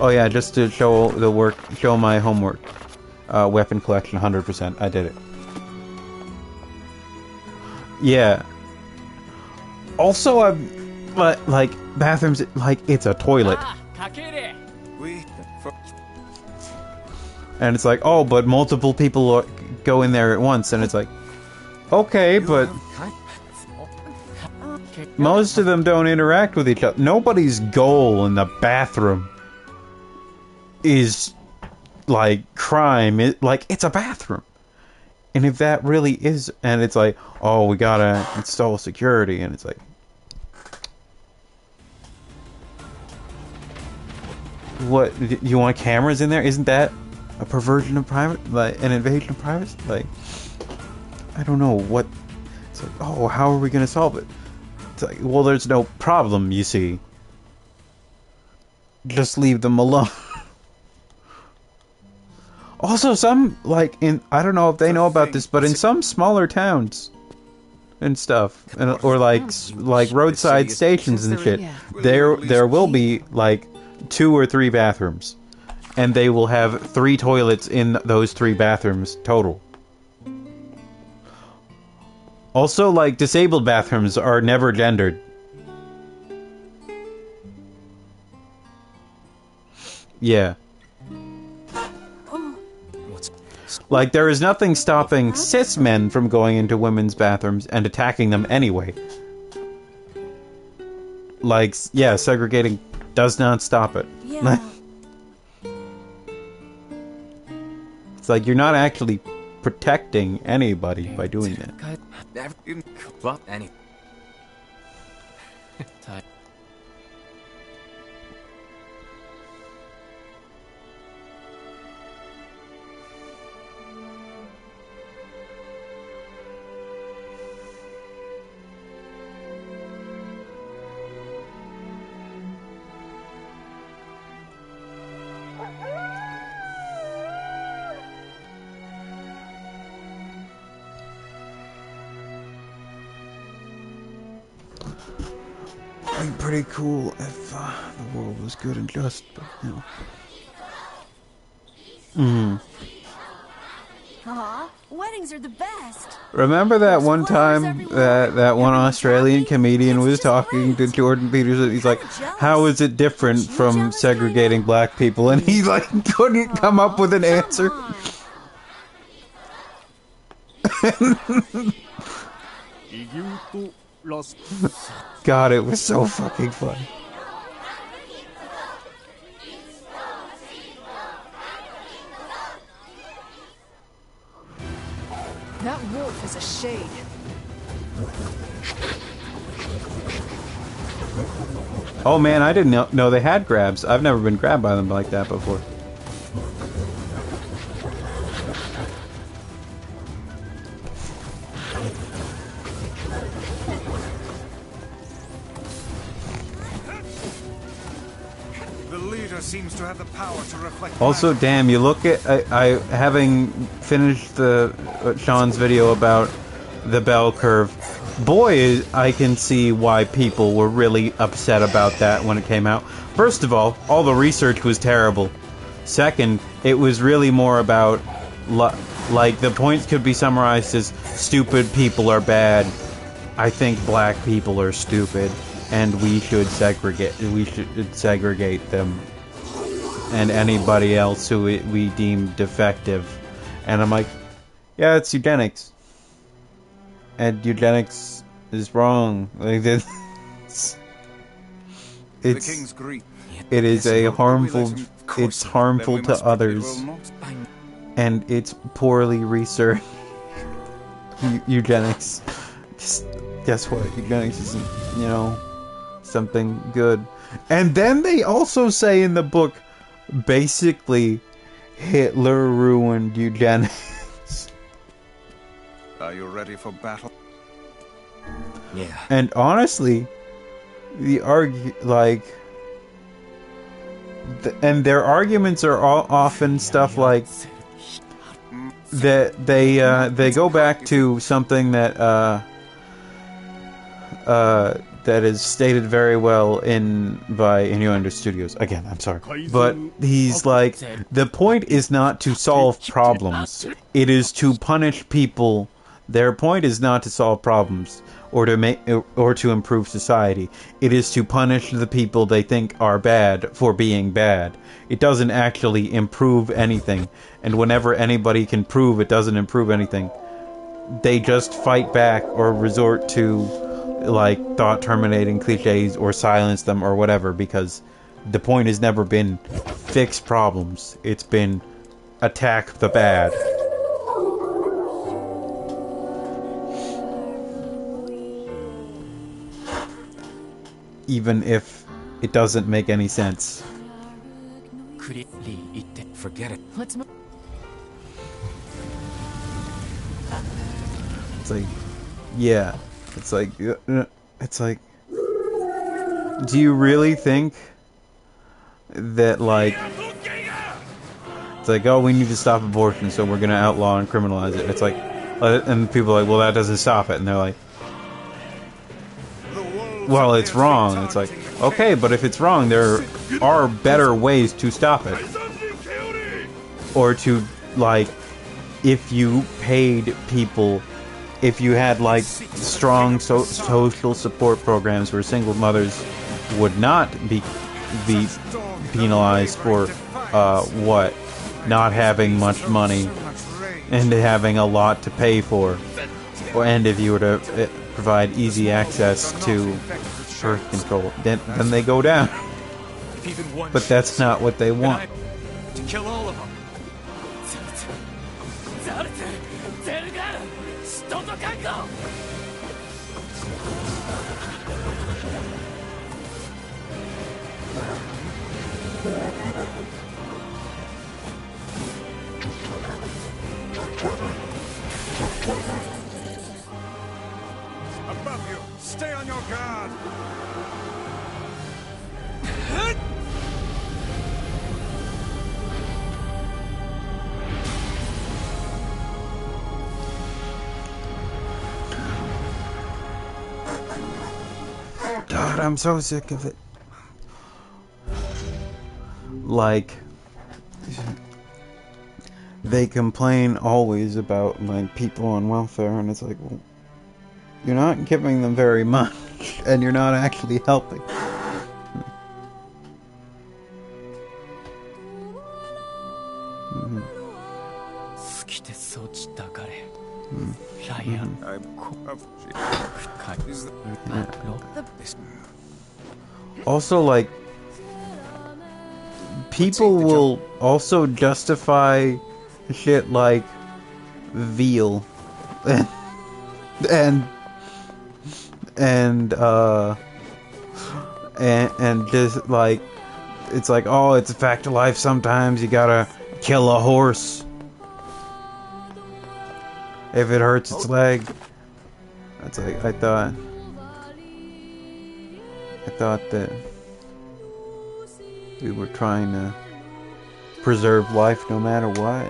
Oh yeah, just to show my homework. Weapon collection, 100%. I did it. Yeah. Also, like, bathrooms, like, it's a toilet. And it's like, oh, but multiple people go in there at once, and it's like, okay, but most of them don't interact with each other. Nobody's goal in the bathroom is, like, crime. It's a bathroom. And if that really is, and it's like, oh, we gotta install security, and it's like, what, you want cameras in there? Isn't that a perversion of private, like, an invasion of privacy? Like, I don't know what, it's like, oh, how are we gonna solve it? It's like, well, there's no problem, you see. Just leave them alone. Also, some, like, I don't know if they know about this, but in some smaller towns and stuff, or like roadside stations and shit, there will be, like, 2 or 3 bathrooms, and they will have 3 toilets in those 3 bathrooms total. Also, like, disabled bathrooms are never gendered. Yeah. Like, there is nothing stopping cis men from going into women's bathrooms and attacking them anyway. Like, yeah, segregating does not stop it. Yeah. It's like you're not actually protecting anybody by doing that. It'd be pretty cool if the world was good and just, but you know. Aw, weddings are the best. Remember that one time that one Australian comedian was talking to Jordan Peterson? He's like, how is it different from segregating black people? And he like couldn't come up with an answer. God, it was so fucking funny. That wolf is a shade. Oh man, I didn't know they had grabs. I've never been grabbed by them like that before. Seems to have the power to reflect. Also, damn, you look at I having finished the Sean's video about the bell curve. Boy, I can see why people were really upset about that when it came out. First of all the research was terrible. Second, it was really more about like the points could be summarized as stupid people are bad. I think black people are stupid, and we should segregate. We should segregate them. And anybody else who we deem defective. And I'm like, yeah, it's eugenics. And eugenics is wrong. Like this. It is a harmful. It's harmful to others. And it's poorly researched. Eugenics. Just guess what? Eugenics isn't, you know, something good. And then they also say in the book, basically, Hitler ruined eugenics. Are you ready for battle? Yeah. And honestly, and their arguments are all often stuff like that. They go back to something that that is stated very well by Innuendo Studios. Again, I'm sorry. But he's like, the point is not to solve problems. It is to punish people. Their point is not to solve problems or to improve society. It is to punish the people they think are bad for being bad. It doesn't actually improve anything. And whenever anybody can prove it doesn't improve anything, they just fight back or resort to like thought-terminating cliches or silence them or whatever, because the point has never been fix problems. It's been attack the bad. Even if it doesn't make any sense. Forget it. Let's move. It's like, yeah. It's like, do you really think that, like, it's like, oh, we need to stop abortion, so we're going to outlaw and criminalize it. It's like, and people are like, well, that doesn't stop it. And they're like, well, it's wrong. It's like, okay, but if it's wrong, there are better ways to stop it. Or to, like, if you paid people, if you had like strong social support programs where single mothers would not be penalized for not having much money and having a lot to pay for, and if you were to provide easy access to Earth control, then they go down. But that's not what they want. To kill all of them. Above you! Stay on your guard! God, I'm so sick of it. Like, they complain always about, like, people on welfare, and it's like, well, you're not giving them very much, and you're not actually helping. Also, like, people will also justify shit like veal and just like, it's like, oh, it's a fact of life, sometimes you gotta kill a horse if it hurts its leg. That's like, I thought that we were trying to preserve life no matter what.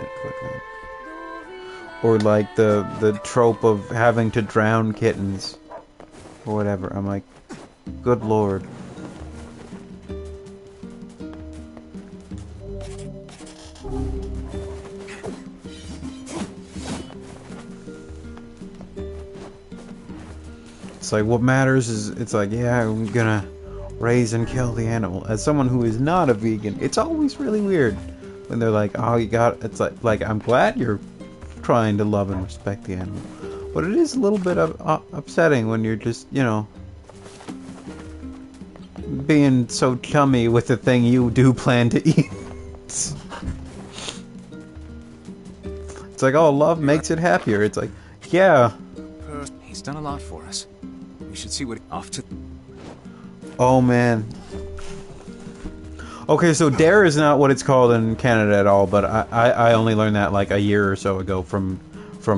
Or like the trope of having to drown kittens or whatever. I'm like, good lord. It's like, what matters is, it's like, yeah, I'm gonna raise and kill the animal. As someone who is not a vegan, it's always really weird when they're like, oh, you got, it's like I'm glad you're trying to love and respect the animal, but it is a little bit upsetting when you're just, you know, being so chummy with the thing you do plan to eat. It's like, oh, love makes it happier. It's like, yeah. He's done a lot for us. We should see what off to. Oh man. Okay, so dare is not what it's called in Canada at all, but I only learned that like a year or so ago from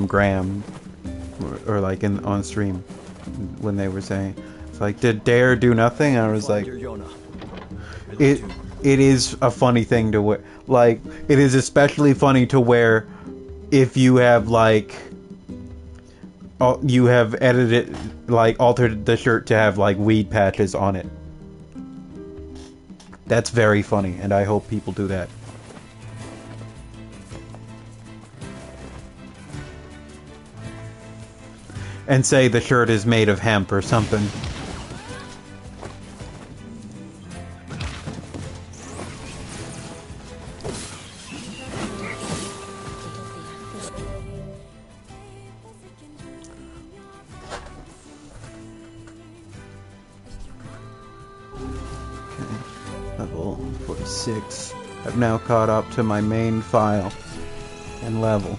Graham, or like on stream when they were saying, it's like, did dare do nothing? And I was like, it is a funny thing to wear. Like, it is especially funny to wear if you have like, you have edited, like, altered the shirt to have like weed patches on it. That's very funny, and I hope people do that. And say the shirt is made of hemp or something. Level 46. I've now caught up to my main file and level.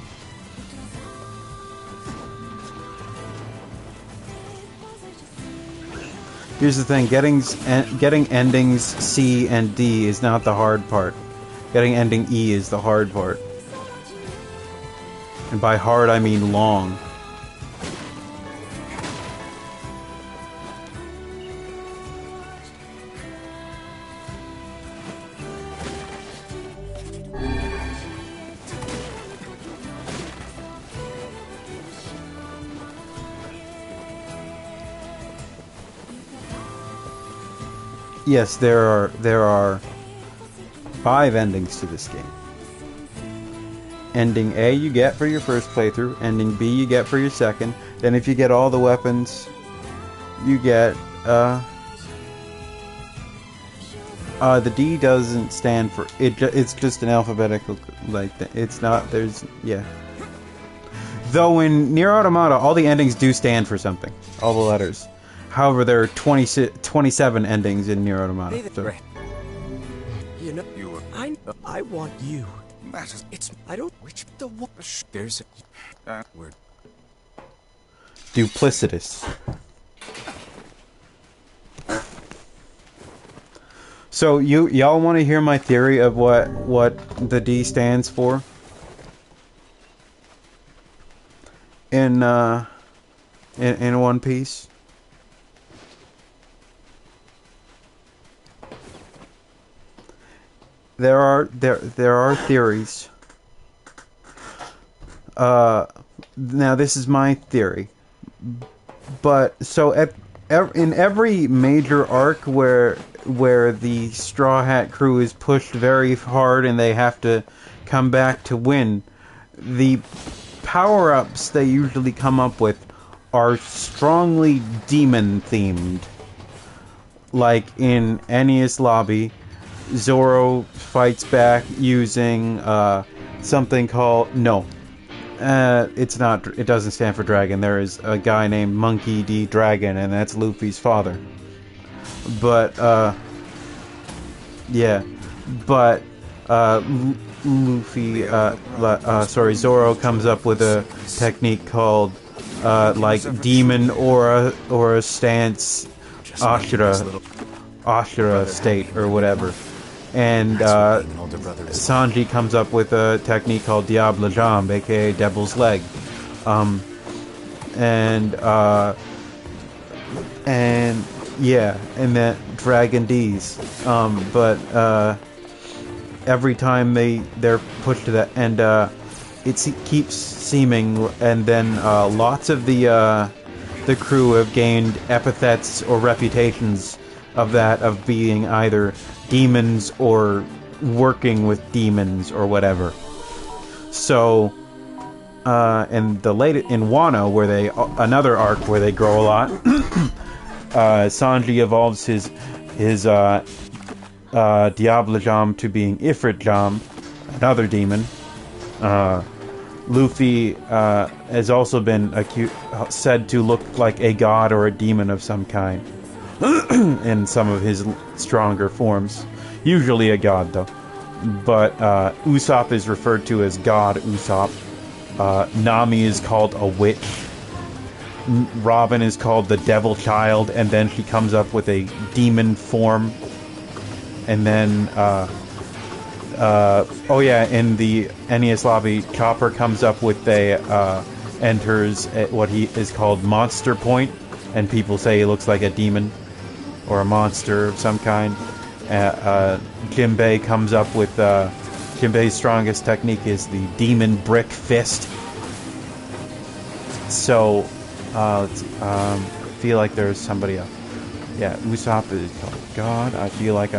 Here's the thing, getting endings C and D is not the hard part. Getting ending E is the hard part. And by hard I mean long. Yes, there are 5 endings to this game. Ending A you get for your first playthrough, ending B you get for your second, then if you get all the weapons, you get, the D doesn't stand for, it's just an alphabetical, like, it's not, there's, yeah. Though in NieR Automata, all the endings do stand for something. All the letters. However, there are 27 endings in NieR Automata. So. You know, I want you. I don't. There's a word. Duplicitous. So y'all want to hear my theory of what the D stands for? In One Piece? There are theories. Now this is my theory. But so in every major arc where the Straw Hat crew is pushed very hard and they have to come back to win, the power-ups they usually come up with are strongly demon-themed. Like in Enies Lobby, Zoro fights back using something called... No. It's not. It doesn't stand for dragon. There is a guy named Monkey D. Dragon, and that's Luffy's father. But yeah. But Luffy, Zoro comes up with a technique called like Demon Aura Stance Ashura State or whatever. And Sanji comes up with a technique called Diable Jambe, aka Devil's Leg. And yeah, and that Dragon D's. But every time they're pushed to that, and it keeps seeming, and then lots of the crew have gained epithets or reputations of being either demons or working with demons or whatever. So in Wano, where another arc where they grow a lot, Sanji evolves his Diable Jambe to being Ifrit Jambe, another demon. Luffy has also been said to look like a god or a demon of some kind in some of his stronger forms. Usually a god, though. But Usopp is referred to as God Usopp. Nami is called a witch. Robin is called the Devil Child, and then she comes up with a demon form. And then, in the Enies Lobby, Chopper comes up with enters at what he is called Monster Point, and people say he looks like a demon or a monster of some kind. Jinbei comes up with Jinbei's strongest technique is the Demon Brick Fist. So I feel like there's somebody else. Yeah, Usopp is called God. I feel like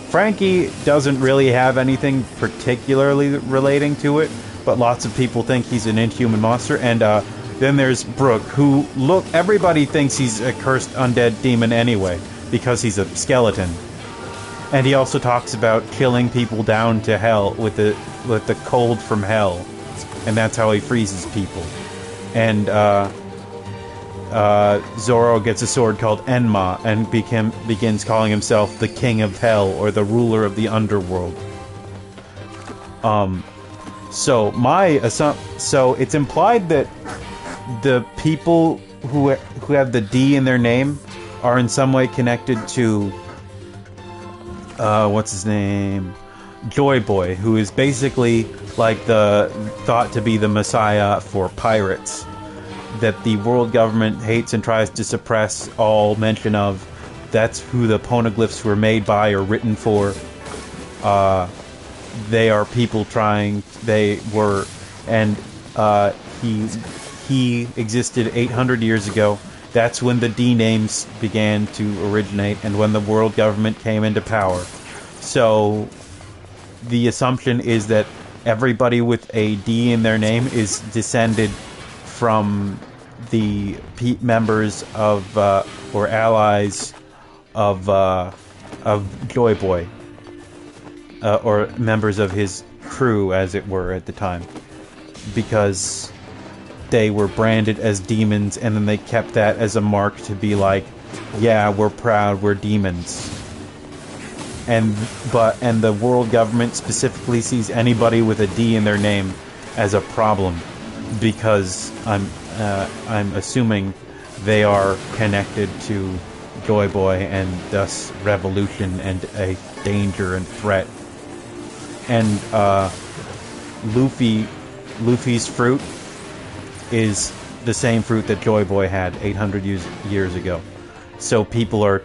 Frankie doesn't really have anything particularly relating to it, but lots of people think he's an inhuman monster. And then there's Brook, who everybody thinks he's a cursed undead demon anyway, because he's a skeleton. And he also talks about killing people down to hell with the cold from hell, and that's how he freezes people. And Zoro gets a sword called Enma and begins calling himself the King of Hell or the ruler of the underworld. So it's implied that the people who have the D in their name are in some way connected to what's his name? Joy Boy, who is basically like thought to be the messiah for pirates that the world government hates and tries to suppress all mention of. That's who the poneglyphs were made by or written for. They are people he existed 800 years ago. That's when the D names began to originate and when the world government came into power. So the assumption is that everybody with a D in their name is descended from the members of or allies of Joy Boy, or members of his crew, as it were, at the time, because they were branded as demons, and then they kept that as a mark to be like, yeah, we're proud, we're demons. And the world government specifically sees anybody with a D in their name as a problem, because I'm assuming they are connected to Joy Boy and thus revolution and a danger and threat. And Luffy's fruit is the same fruit that Joy Boy had 800 years ago. So people are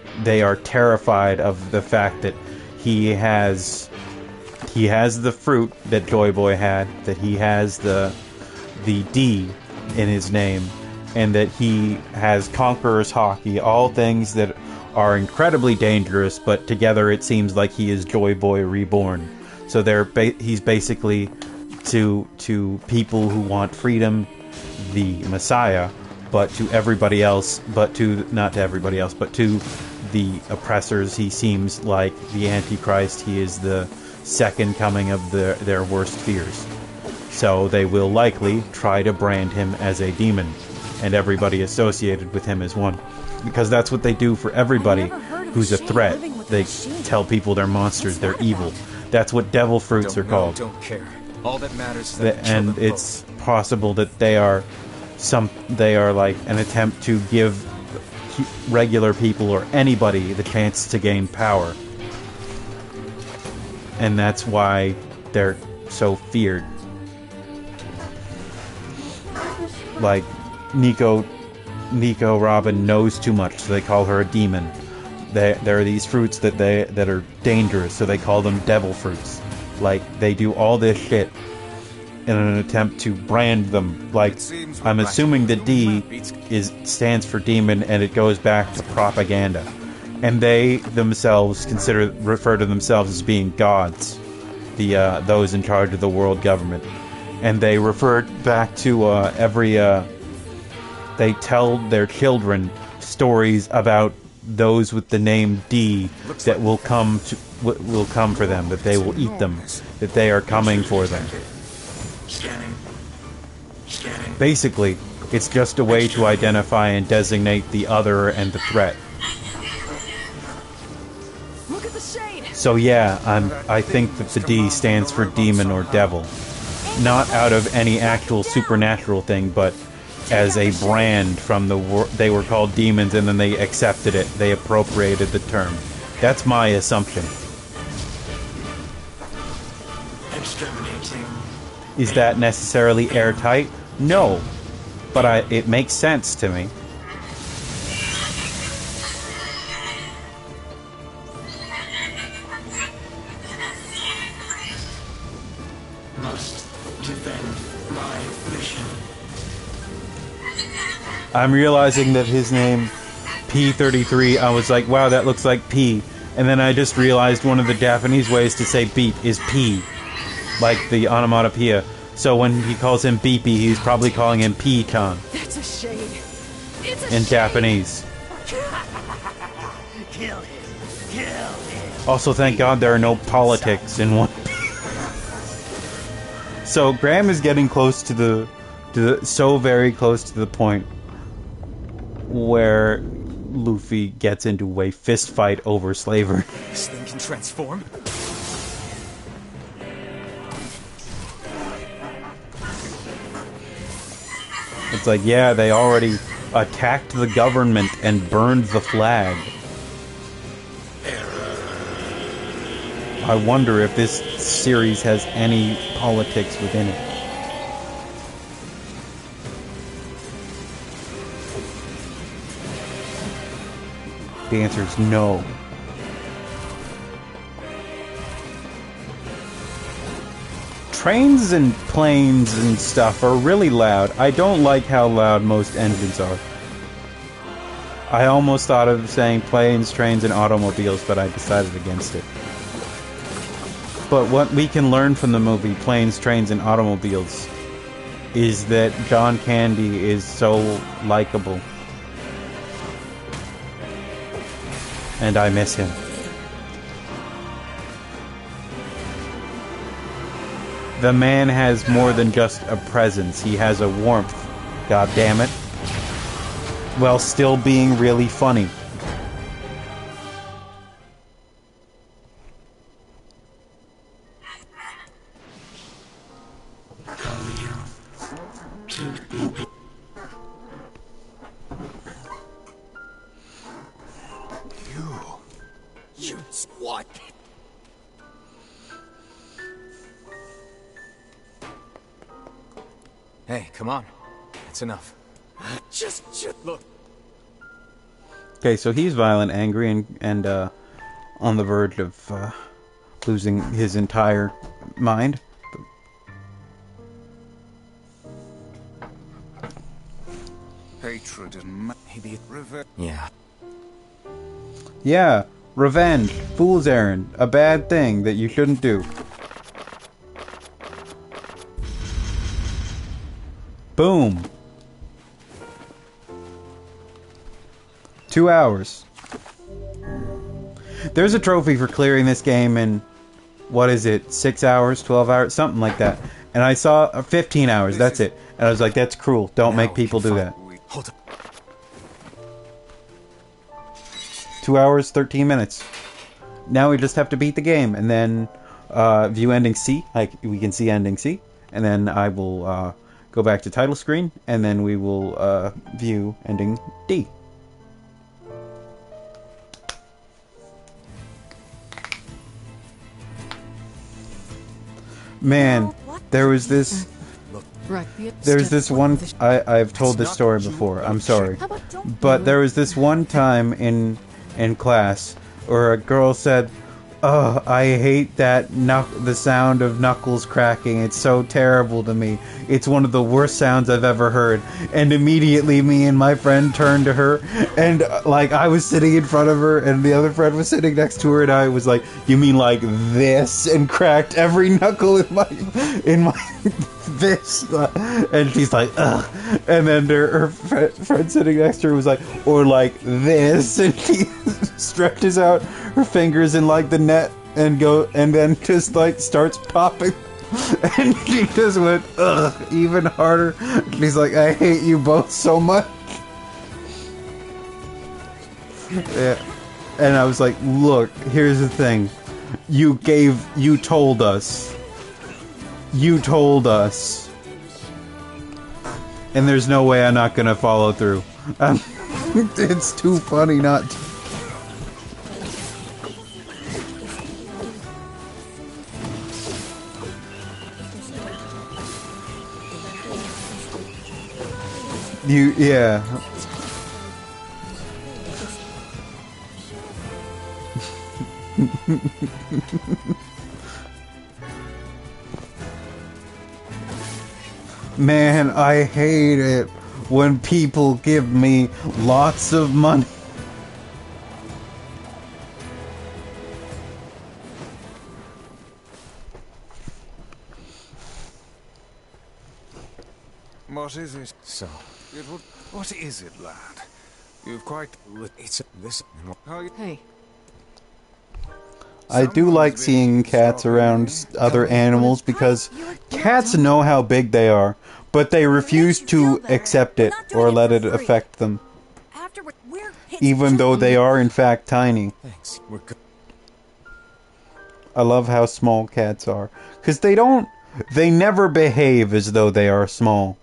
terrified of the fact that he has the fruit that Joy Boy had, that he has the D in his name, and that he has Conqueror's Hockey, all things that are incredibly dangerous, but together it seems like he is Joy Boy reborn. So he's basically, to people who want freedom, the Messiah, but to everybody else, not to everybody else, but to the oppressors, he seems like the Antichrist. He is the second coming of their worst fears. So they will likely try to brand him as a demon, and everybody associated with him as one. Because that's what they do for everybody who's a threat. They tell people they're monsters, they're evil. That's what devil fruits are called. Don't care. All that matters is that and it's possible that they are like an attempt to give regular people or anybody the chance to gain power. And that's why they're so feared. Like, Nico Robin knows too much, so they call her a demon. There are these fruits that are dangerous, so they call them devil fruits. Like, they do all this shit in an attempt to brand them. Like, I'm assuming the D stands for demon, and it goes back to propaganda. And they themselves refer to themselves as being gods, those in charge of the world government. And they refer back to they tell their children stories about those with the name D that will come for them, that they will eat them, that they are coming for them. Basically, it's just a way to identify and designate the other and the threat. So yeah, I think that the D stands for demon or devil. Not out of any actual supernatural thing, but as a brand from the world. They were called demons, and then they accepted it. They appropriated the term. That's my assumption. Is that necessarily airtight? No. But it makes sense to me. I'm realizing that his name, P33, I was like, wow, that looks like P. And then I just realized one of the Japanese ways to say beep is P. Like the onomatopoeia. So when he calls him Beepy, he's probably calling him P-chan. That's a shade. In Japanese. Kill him. Also, thank God there are no politics in One Piece. So Graham is getting close to so very close to the point where Luffy gets into a fist fight over slavery. This thing can transform? It's like, yeah, they already attacked the government and burned the flag. I wonder if this series has any politics within it. The answer is no. Trains and planes and stuff are really loud. I don't like how loud most engines are. I almost thought of saying planes, trains, and automobiles, but I decided against it. But what we can learn from the movie Planes, Trains, and Automobiles is that John Candy is so likable. And I miss him. The man has more than just a presence. He has a warmth God damn it. While still being really funny. You what? Hey, come on. That's enough. Just look. Okay, so he's violent, angry, and on the verge of losing his entire mind. Hatred and maybe revenge. Yeah. Yeah, revenge, fool's errand, a bad thing that you shouldn't do. Boom. 2 hours. There's a trophy for clearing this game in, what is it, 6 hours, 12 hours, something like that. And I saw 15 hours, that's it. And I was like, that's cruel. Don't make people do that. Hold on. 2 hours, 13 minutes. Now we just have to beat the game. And then view ending C. We can see ending C. And then I will go back to title screen. And then we will view ending D. Man, there was this... There's this one... I've told this story before, I'm sorry. But there was this one time in class where a girl said, "Oh, I hate the sound of knuckles cracking. It's so terrible to me. It's one of the worst sounds I've ever heard." And immediately me and my friend turned to her, and I was sitting in front of her and the other friend was sitting next to her, and I was like, "You mean like this?" and cracked every knuckle in my this, and she's like, "Ugh," and then her friend sitting next to her was like, "Or like this," and she stretches out her fingers in the net and then just starts popping, and she just went, "Ugh," even harder. She's like, "I hate you both so much." Yeah, and I was like, "Look, here's the thing, you told us, and there's no way I'm not gonna follow through." It's too funny not to. Yeah. Man, I hate it when people give me lots of money. What is it? So, what is it, lad? You've quite... it's this... Hey. I do like seeing cats around other animals because cats know how big they are, but they refuse to accept it or let it affect them, even though they are in fact tiny. Thanks. We're good. I love how small cats are, because they never behave as though they are small.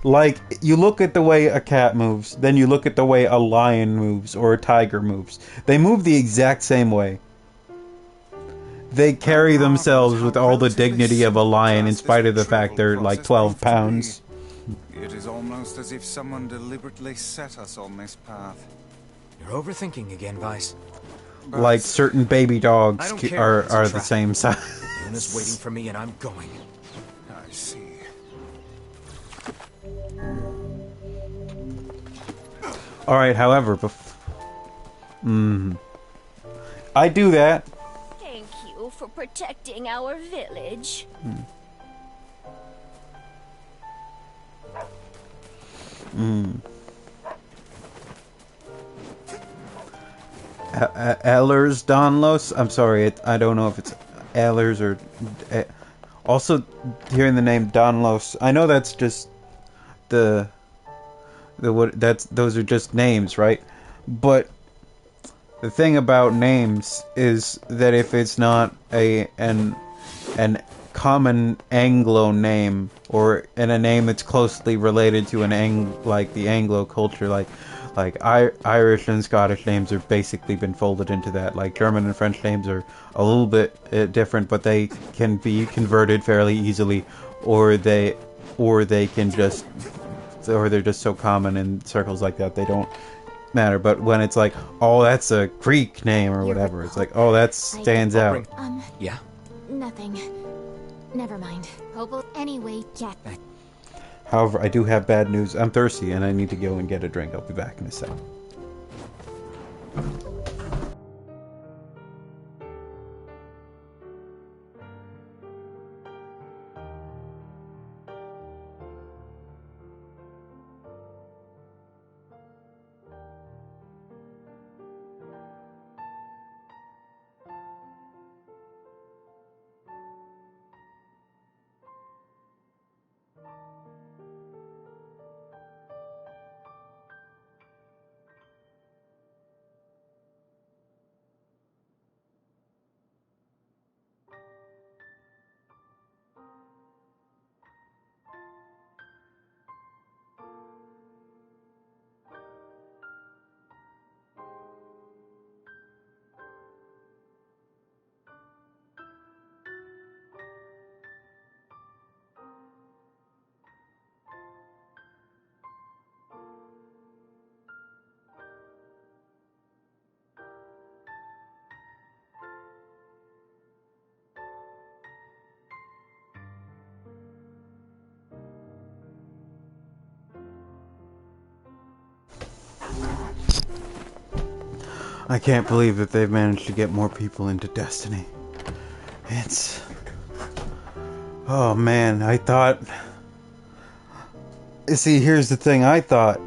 Like, you look at the way a cat moves, then you look at the way a lion moves or a tiger moves. They move the exact same way. They carry themselves with all the dignity of a lion in spite of the fact they're like 12 pounds. It is almost as if someone deliberately set us on this path. You're overthinking again, Vice. Like certain baby dogs are the same size. Luna's waiting for me and I'm going. I see. Alright, however, I do that. Thank you for protecting our village. Ehlers Donlos? I'm sorry, I don't know if it's Ehlers or... Also, hearing the name Donlos, I know that's just those are just names, right? But the thing about names is that if it's not an common Anglo name, or in a name that's closely related to like the Anglo culture, like Irish and Scottish names are basically been folded into that. Like German and French names are a little bit different, but they can be converted fairly easily, or they're just so common in circles like that they don't matter. But when it's like, oh, that's a Greek name or whatever, it's like, oh, that stands out. Yeah? Nothing. Never mind. Anyway, yeah. However, I do have bad news. I'm thirsty and I need to go and get a drink. I'll be back in a sec. I can't believe that they've managed to get more people into Destiny. It's... Oh man, I thought... See, here's the thing, I thought...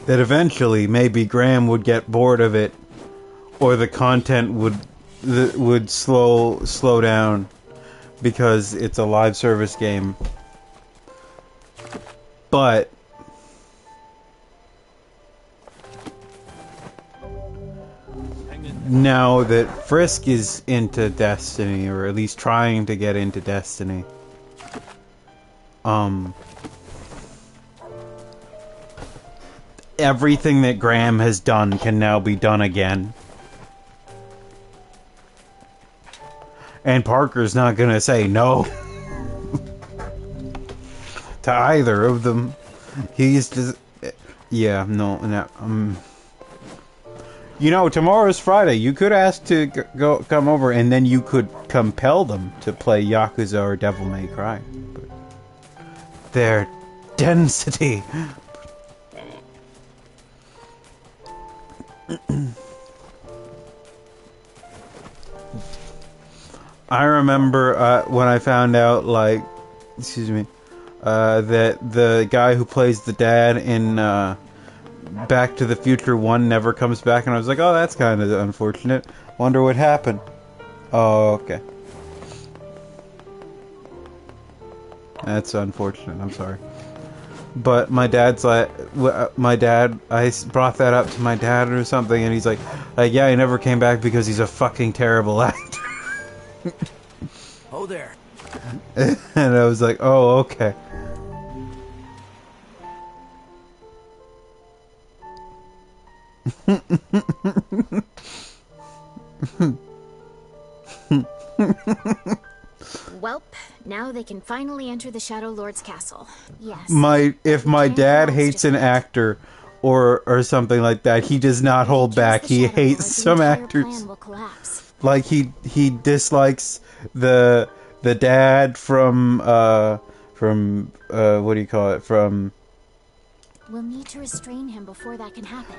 that eventually maybe Graham would get bored of it, or the content would slow down, because it's a live service game. But... now that Frisk is into Destiny, or at least trying to get into Destiny, everything that Graham has done can now be done again. And Parker's not gonna say no to either of them. He's just... yeah, no, you know, tomorrow's Friday. You could ask to come over, and then you could compel them to play Yakuza or Devil May Cry. But their density. I remember when I found out, like, that the guy who plays the dad in Back to the Future 1 never comes back, and I was like, oh, that's kind of unfortunate. Wonder what happened. Oh, okay. That's unfortunate, I'm sorry. But my dad's like, I brought that up to my dad or something, and he's like, yeah, he never came back because he's a fucking terrible actor. Oh, there. And I was like, oh, okay. Welp, now they can finally enter the Shadow Lord's castle. Yes. If my dad hates an actor or something like that, he does not hold back. He hates some actors. Like he dislikes the dad from what do you call it? From... We'll need to restrain him before that can happen.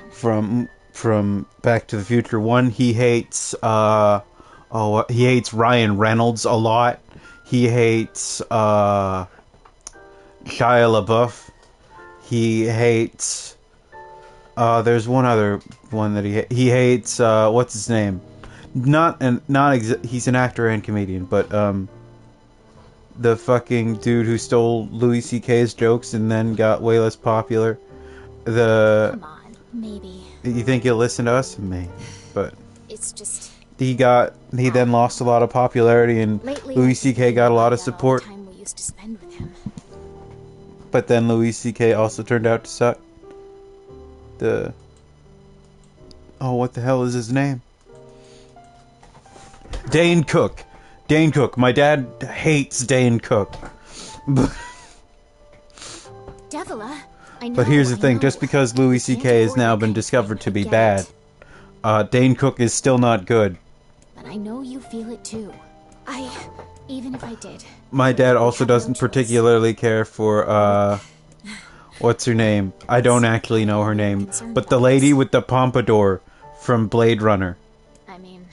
From Back to the Future 1, he hates he hates Ryan Reynolds a lot. He hates Shia LaBeouf. He hates there's one other one that he hates what's his name? He's an actor and comedian, but the fucking dude who stole Louis C.K.'s jokes and then got way less popular. Come on, maybe. You think he'll listen to us? Maybe, but it's just he then lost a lot of popularity, and lately, Louis C.K. got a lot of support. Time we used to spend with him. But then Louis C.K. also turned out to suck. What the hell is his name? Dane Cook. Dane Cook. My dad hates Dane Cook. Devila, I know, But here's the thing, know. just because Louis C.K. has now been discovered to be bad, Dane Cook is still not good. But I know you feel it too. Even if I did. My dad also doesn't particularly care for, what's her name? I don't actually know her name. But the lady with the pompadour from Blade Runner. I mean,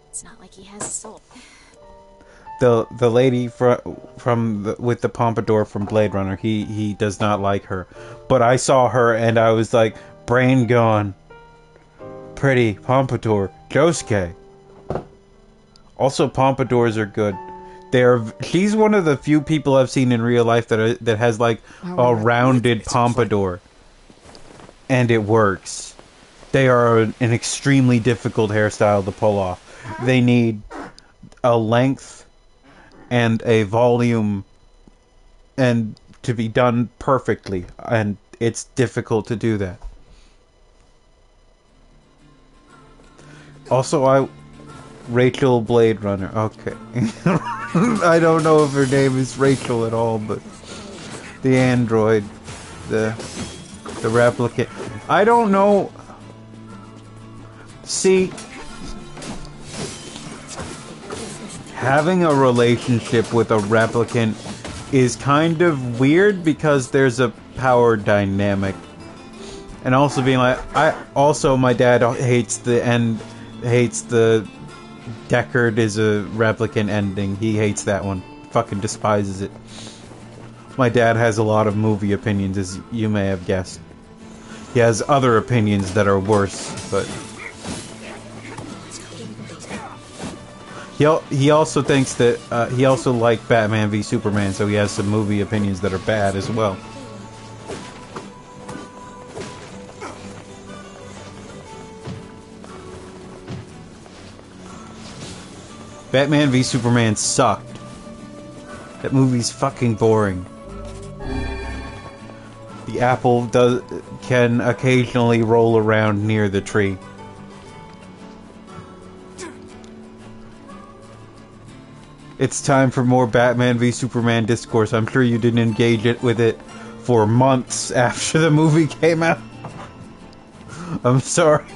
it's not like he has a soul. The lady with the pompadour from Blade Runner, he does not like her. But I saw her and I was like, brain gone. Pretty pompadour. Josuke. Also, pompadours are good. She's one of the few people I've seen in real life that has like a rounded pompadour. And it works. They are an extremely difficult hairstyle to pull off. They need a length and a volume and to be done perfectly, and it's difficult to do that. Also, Rachel Blade Runner. Okay. I don't know if her name is Rachel at all, but the android, the replicant. I don't know. See, having a relationship with a replicant is kind of weird because there's a power dynamic. And also being like, my dad hates the Deckard is a replicant ending. He hates that one. Fucking despises it. My dad has a lot of movie opinions, as you may have guessed. He has other opinions that are worse, but he also thinks that he also liked Batman v Superman, so he has some movie opinions that are bad as well. Batman v Superman sucked. That movie's fucking boring. The apple can occasionally roll around near the tree. It's time for more Batman v Superman discourse. I'm sure you didn't engage with it for months after the movie came out. I'm sorry.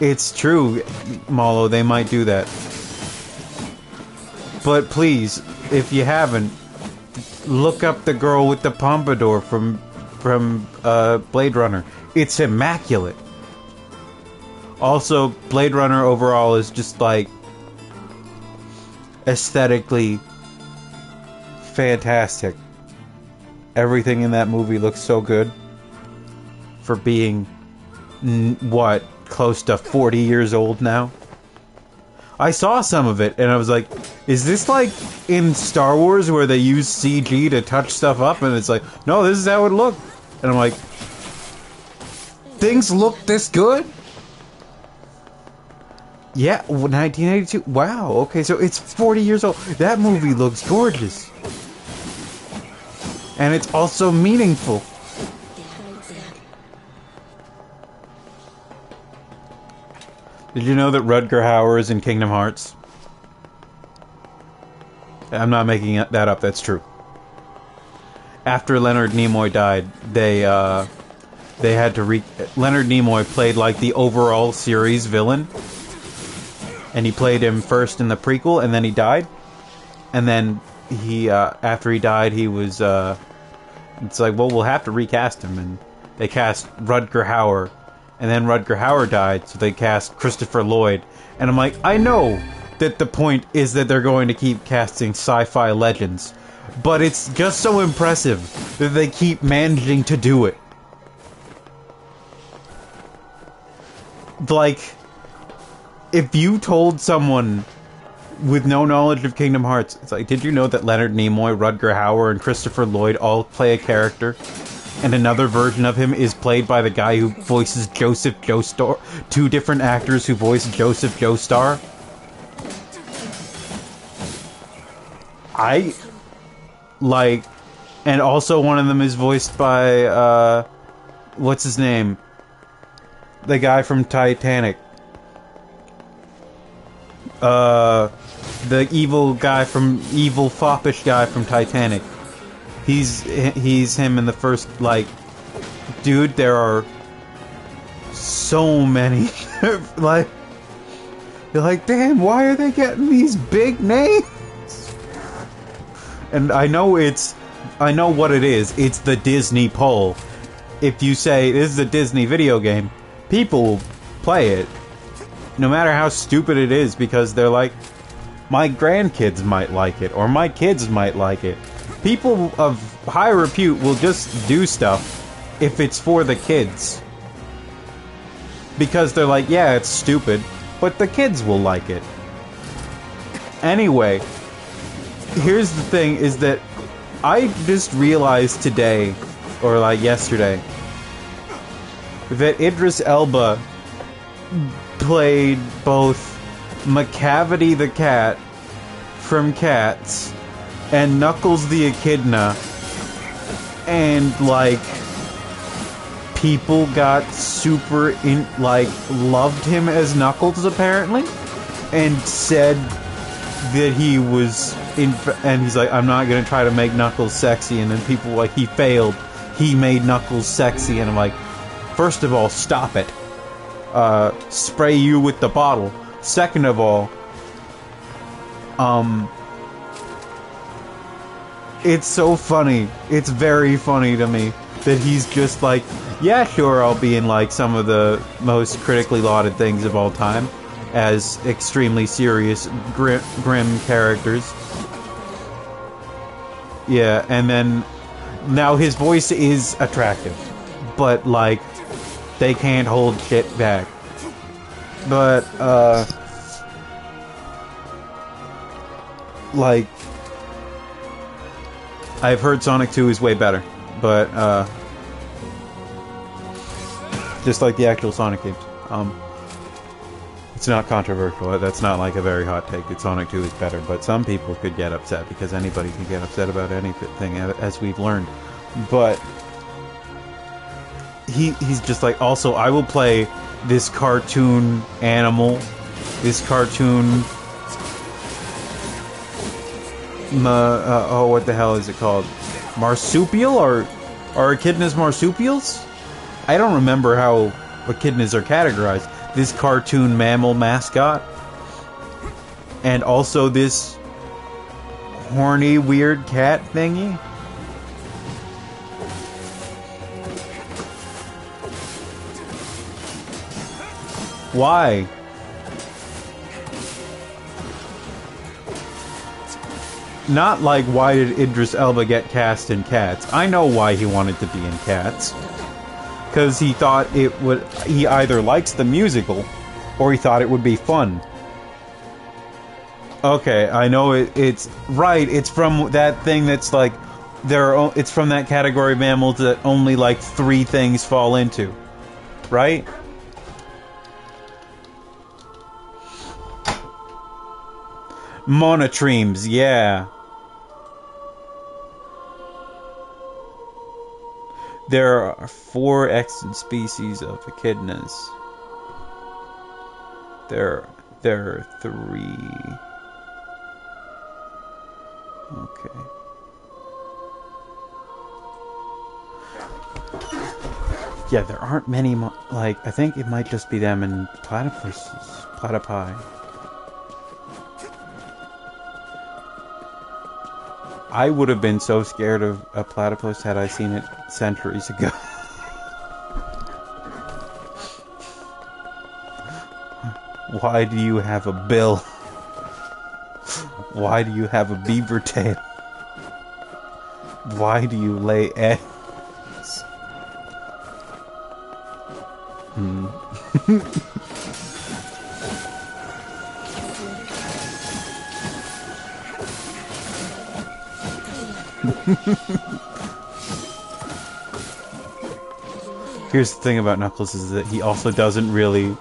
It's true, Malo, they might do that. But please, if you haven't, look up the girl with the pompadour from Blade Runner. It's immaculate. Also, Blade Runner overall is just like aesthetically fantastic. Everything in that movie looks so good for being close to 40 years old now. I saw some of it and I was like, is this like in Star Wars where they use CG to touch stuff up? And it's like, no, this is how it looked. And I'm like, things look this good? Yeah, 1982. Wow, okay, so it's 40 years old. That movie looks gorgeous. And it's also meaningful. Did you know that Rutger Hauer is in Kingdom Hearts? I'm not making that up, that's true. After Leonard Nimoy died, they had to Leonard Nimoy played like the overall series villain. And he played him first in the prequel, and then he died. And then he, after he died, he was, it's like, well, we'll have to recast him. And they cast Rutger Hauer. And then Rutger Hauer died, so they cast Christopher Lloyd. And I'm like, I know that the point is that they're going to keep casting sci-fi legends. But it's just so impressive that they keep managing to do it. Like, if you told someone with no knowledge of Kingdom Hearts. It's like, did you know that Leonard Nimoy, Rutger Hauer, and Christopher Lloyd all play a character? And another version of him is played by the guy who voices Joseph Joestar. 2 different actors who voice Joseph Joestar. And also one of them is voiced by, what's his name? The guy from Titanic. The evil foppish guy from Titanic. He's him in the first, like... Dude, there are so many. Like... You're like, damn, why are they getting these big names? And I know what it is. It's the Disney pull. If you say, this is a Disney video game, people will play it. No matter how stupid it is, because they're like, my grandkids might like it, or my kids might like it. People of high repute will just do stuff if it's for the kids. Because they're like, yeah, it's stupid, but the kids will like it. Anyway, here's the thing, is that I just realized today, or like yesterday, that Idris Elba played both Macavity the cat from Cats and Knuckles the Echidna, and like people got super loved him as Knuckles apparently, and said that he was and he's like, I'm not gonna try to make Knuckles sexy, and then people were like, he failed, he made Knuckles sexy, and I'm like, first of all, stop it. Spray you with the bottle. Second of all, it's so funny. It's very funny to me that he's just like, yeah, sure, I'll be in like some of the most critically lauded things of all time as extremely serious, grim characters. Yeah, and then now his voice is attractive, but like they can't hold shit back. But like I've heard Sonic 2 is way better, but just like the actual Sonic games. It's not controversial. That's not like a very hot take that Sonic 2 is better, but some people could get upset because anybody can get upset about anything, as we've learned. But he's just like, also, I will play this cartoon animal, this cartoon what the hell is it called? Marsupial? Or echidnas marsupials? I don't remember how echidnas are categorized. This cartoon mammal mascot, and also this horny weird cat thingy. Why? Not like, why did Idris Elba get cast in Cats? I know why he wanted to be in Cats. Because he thought he either likes the musical, or he thought it would be fun. Okay, I know it's right, it's from that thing that's like, it's from that category of mammals that only like 3 things fall into. Right? Monotremes, yeah. There are 4 extant species of echidnas. There are 3. Okay. Yeah, there aren't many, like, I think it might just be them and platypi. I would have been so scared of a platypus had I seen it centuries ago. Why do you have a bill? Why do you have a beaver tail? Why do you lay eggs? Here's the thing about Knuckles is that he also doesn't really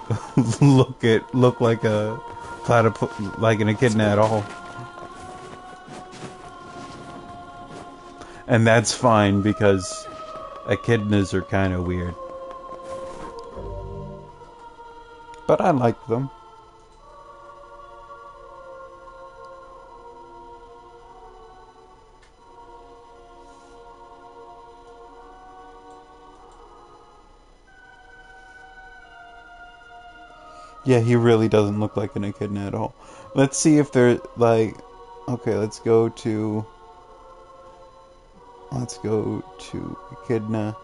look like a like an echidna at all. And that's fine because echidnas are kind of weird. But I like them. Yeah, he really doesn't look like an echidna at all. Let's see if they're like... Okay, let's go to echidna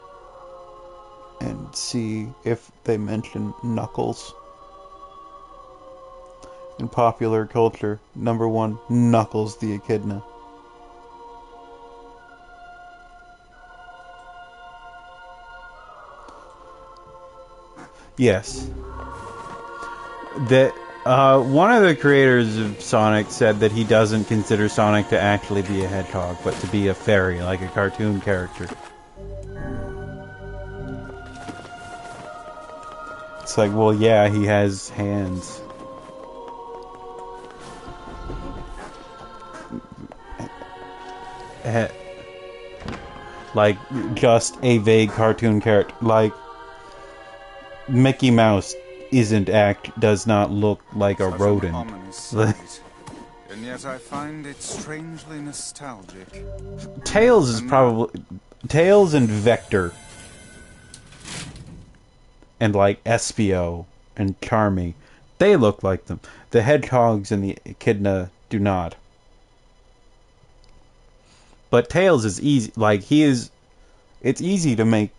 and see if they mention Knuckles. In popular culture, number 1, Knuckles the echidna. Yes. That one of the creators of Sonic said that he doesn't consider Sonic to actually be a hedgehog, but to be a fairy, like a cartoon character. It's like, well, yeah, he has hands. Like, just a vague cartoon character. Like, Mickey Mouse does not look like a rodent. And yet I find it strangely nostalgic. Tails is probably... Tails and Vector. And like Espio and Charmy. They look like them. The hedgehogs and the echidna do not. But Tails is easy. Like, he is... It's easy to make,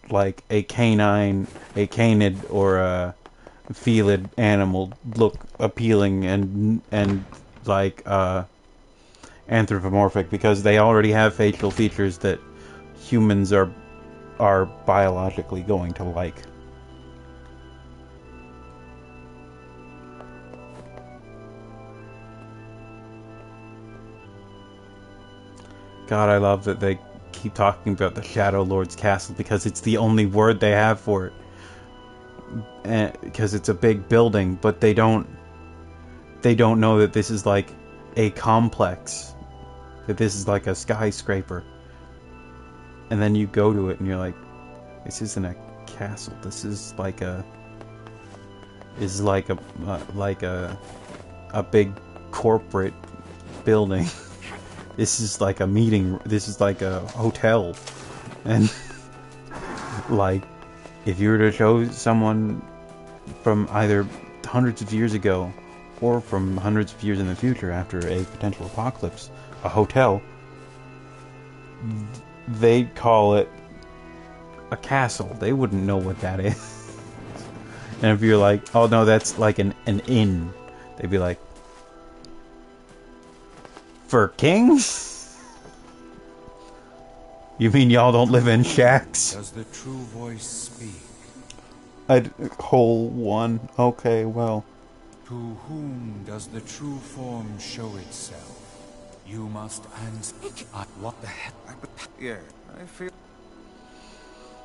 like, a canine, a canid, or a felid animal look appealing and like, anthropomorphic, because they already have facial features that humans are biologically going to like. God, I love that they keep talking about the Shadow Lord's castle, because it's the only word they have for it. Because it's a big building, but they don't know that this is like a complex, that this is like a skyscraper. And then you go to it and you're like, this isn't a castle. This is like a big corporate building. This is like a meeting. This is like a hotel. And like, if you were to show someone from either hundreds of years ago or from hundreds of years in the future after a potential apocalypse, a hotel, they'd call it a castle. They wouldn't know what that is. And if you're like, oh no, that's like an inn, they'd be like, for kings? You mean y'all don't live in shacks? Does the true voice speak? Hole one. Okay, well. To whom does the true form show itself? You must answer. What the heck? Yeah, I feel.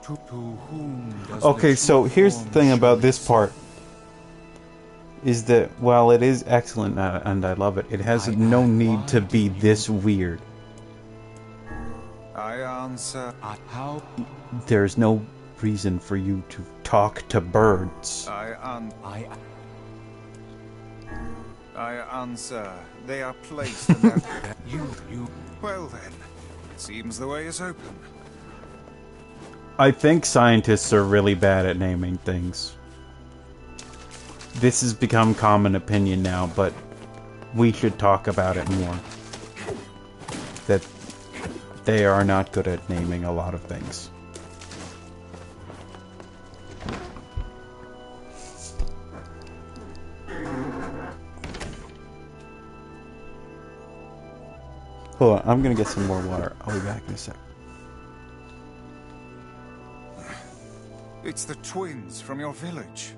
To whom does okay, so here's the thing about this part. Is that while it is excellent and I love it, it has no need to be this weird. I answer. How? There's no reason for you to talk to birds. I answer. They are placed in their... You. Well then, it seems the way is open. I think scientists are really bad at naming things. This has become common opinion now, but we should talk about it more. That they are not good at naming a lot of things. Hold on, I'm gonna get some more water. I'll be back in a sec. It's the twins from your village.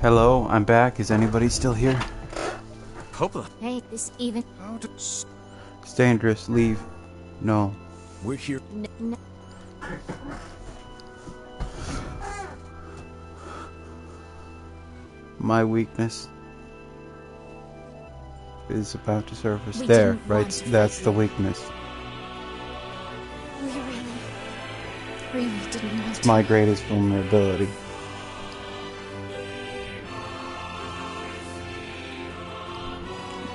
Hello, I'm back. Is anybody still here? Popola. Hey, this even... It's dangerous. Leave. No. We're here. My weakness is about to surface. We There, didn't right? want to That's fight the you. weakness. We really didn't want It's to. my greatest vulnerability.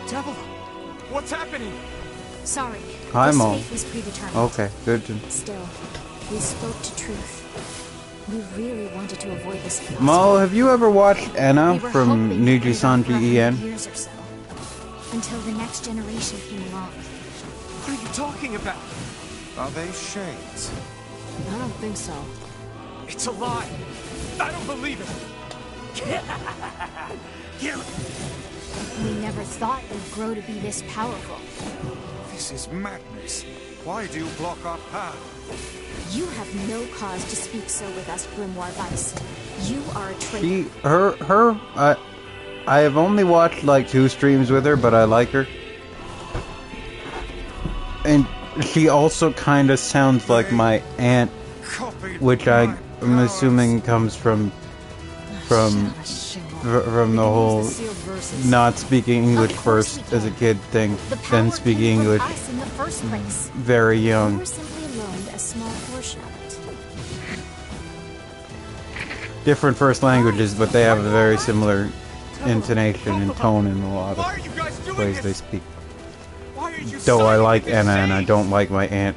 Devil, what's happening? Sorry. I'm this all- fate was predetermined. Okay, good to... Still, we spoke to truth. We really wanted to avoid this fiasco. Mo, have you ever watched Anna We were from hoping that we'd Niji-Sanji outgrow her En? years or so, until the next generation came along. What are you talking about? Are they shades? I don't think so. It's a lie. I don't believe it. We never thought we'd grow to be this powerful. This is madness. Why do you block our path? You have no cause to speak so with us, Grimoire Vice. You are a traitor. I have only watched like 2 streams with her, but I like her. And she also kind of sounds like my aunt, which I'm assuming comes from the whole not speaking English first as a kid thing, then speaking English Us in the first place. very We young. were simply loaned a small portion of it. Different first languages, but they have a very similar intonation and tone in a lot of ways they speak. Why are you Though I siding like with Anna this and I shade? don't like my aunt.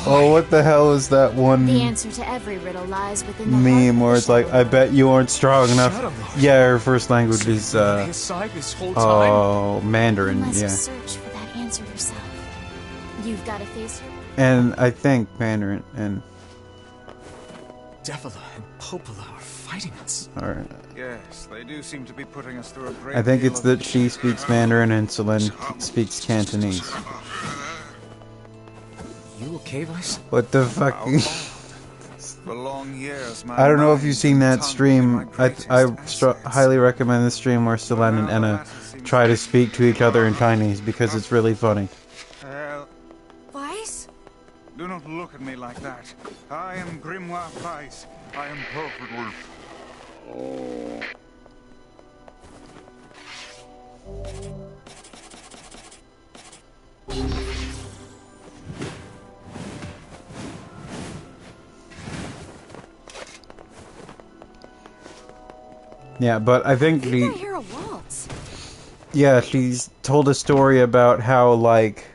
Oh, what the hell is that one The answer to every riddle lies within the meme heart where of it's the like, shadow. I bet you aren't strong enough. Shadow. Yeah, her first language is, On his side this whole time? oh, You Mandarin, must yeah. search for that answer yourself. You've got to face your... And I think Mandarin, and, Devila and Popola are fighting us. alright. Yes, they do seem to be putting us through a great I think deal it's of- that she speaks Mandarin and Selene speaks Cantonese. You okay, Vice? What the fuck? For long years, my I don't know if mind you've seen and that tongue stream. were my greatest I assets. highly recommend the stream where Selene and Anna try to speak to each other in Chinese because it's really funny. Vice? Do not look at me like that. I am Grimoire Vice. I am perfectly... Yeah, but I think I the... hear a waltz. Yeah, she's told a story about how, like,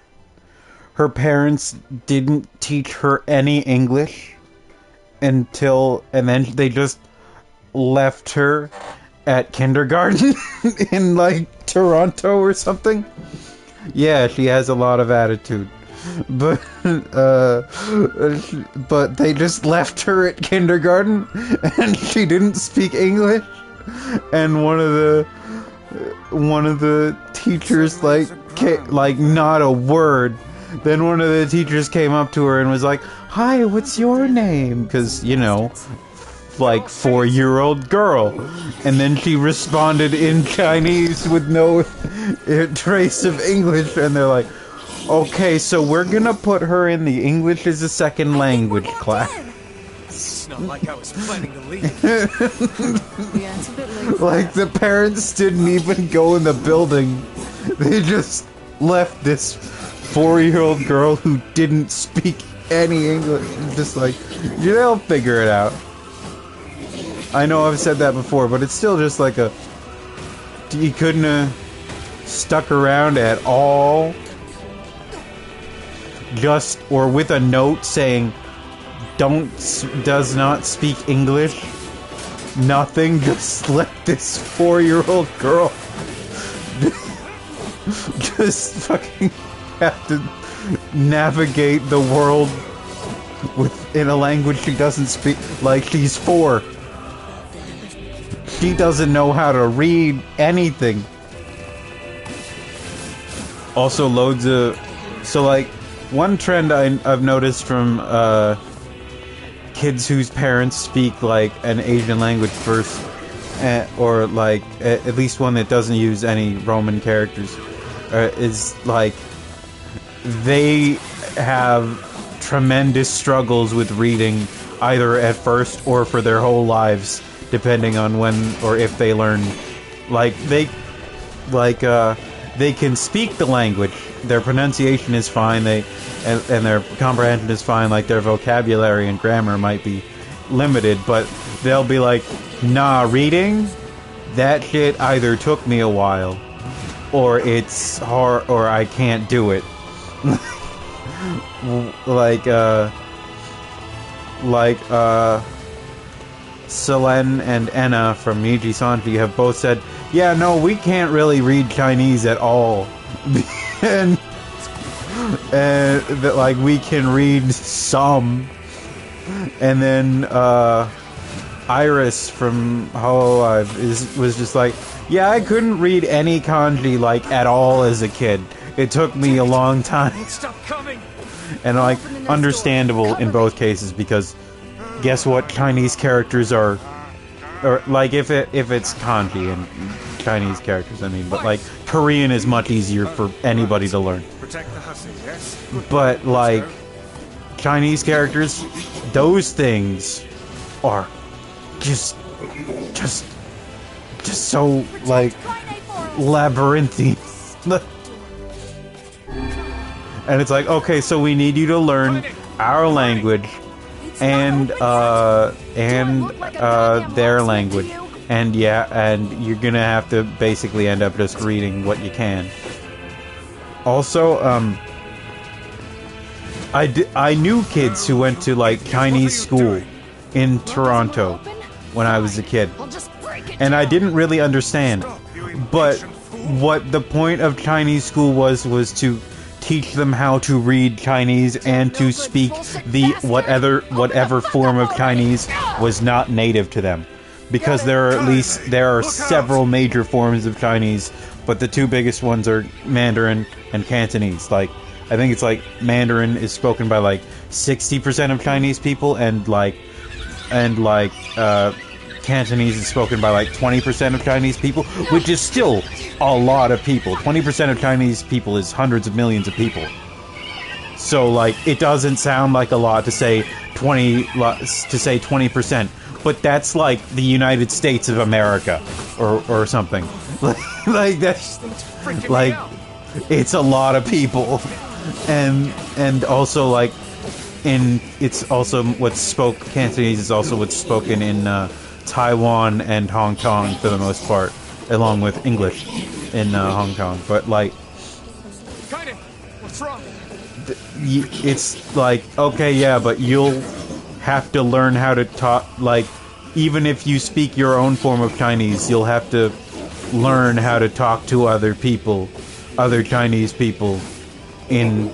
her parents didn't teach her any English until... And then they just left her at kindergarten in, like, Toronto or something. Yeah, she has a lot of attitude. But they just left her at kindergarten and she didn't speak English. And one of the teachers like not a word. Then one of the teachers came up to her and was like, "Hi, what's your name?" Because, you know, like 4-year-old girl. And then she responded in Chinese with no trace of English, and they're like, "Okay, so we're gonna put her in the English as a second language class." It's not like I was planning to leave. Yeah, it's a bit late. for Like, the parents didn't even go in the building. They just left this 4-year-old girl who didn't speak any English. Just like, they'll figure it out. I know I've said that before, but it's still just like a... You couldn't have stuck around at all. Just, or with a note saying, does not speak English. Nothing, just let this 4-year-old girl just fucking have to navigate the world in a language she doesn't speak. Like, she's 4. She doesn't know how to read anything. Also, loads of... So, like, one trend I've noticed from kids whose parents speak, like, an Asian language first, or, like, at least one that doesn't use any Roman characters, is, like, they have tremendous struggles with reading, either at first or for their whole lives, depending on when or if they learn. Like, they can speak the language, their pronunciation is fine, and their comprehension is fine, like their vocabulary and grammar might be limited, but they'll be like, nah, reading? That shit either took me a while, or it's hard, or I can't do it. Selene and Enna from Niji Sanji have both said, yeah, no, we can't really read Chinese at all. and that, like, we can read some. And then Iris from Hololive was just like, yeah, I couldn't read any kanji, like, at all as a kid. It took me a long time. Stop coming. And, like, understandable in both cases, because guess what Chinese characters are, or, like, if it's kanji and Chinese characters, I mean, but, like, Korean is much easier for anybody to learn. Protect the hussy, yes? But, like, Chinese characters, those things are just so, like, labyrinthine. And it's like, okay, so we need you to learn our language and their language, and yeah, and you're gonna have to basically end up just reading what you can. Also, I knew kids who went to, like, Chinese school in Toronto when I was a kid, and I didn't really understand, but what the point of Chinese school was to teach them how to read Chinese and to speak the whatever form of Chinese was not native to them, because there are several major forms of Chinese, but the two biggest ones are Mandarin and Cantonese. Like, I think it's like Mandarin is spoken by like 60% of Chinese people, and Cantonese is spoken by like 20% of Chinese people, which is still a lot of people. 20% of Chinese people is hundreds of millions of people. So, like, it doesn't sound like a lot to say 20%, but that's like the United States of America or something. Like that's like it's a lot of people, and also like it's also Cantonese is also what's spoken in Taiwan and Hong Kong for the most part, along with English in Hong Kong. But like, what's wrong? It's like, okay, yeah, but you'll have to learn how to talk. Like, even if you speak your own form of Chinese, you'll have to learn how to talk to other people, other Chinese people, in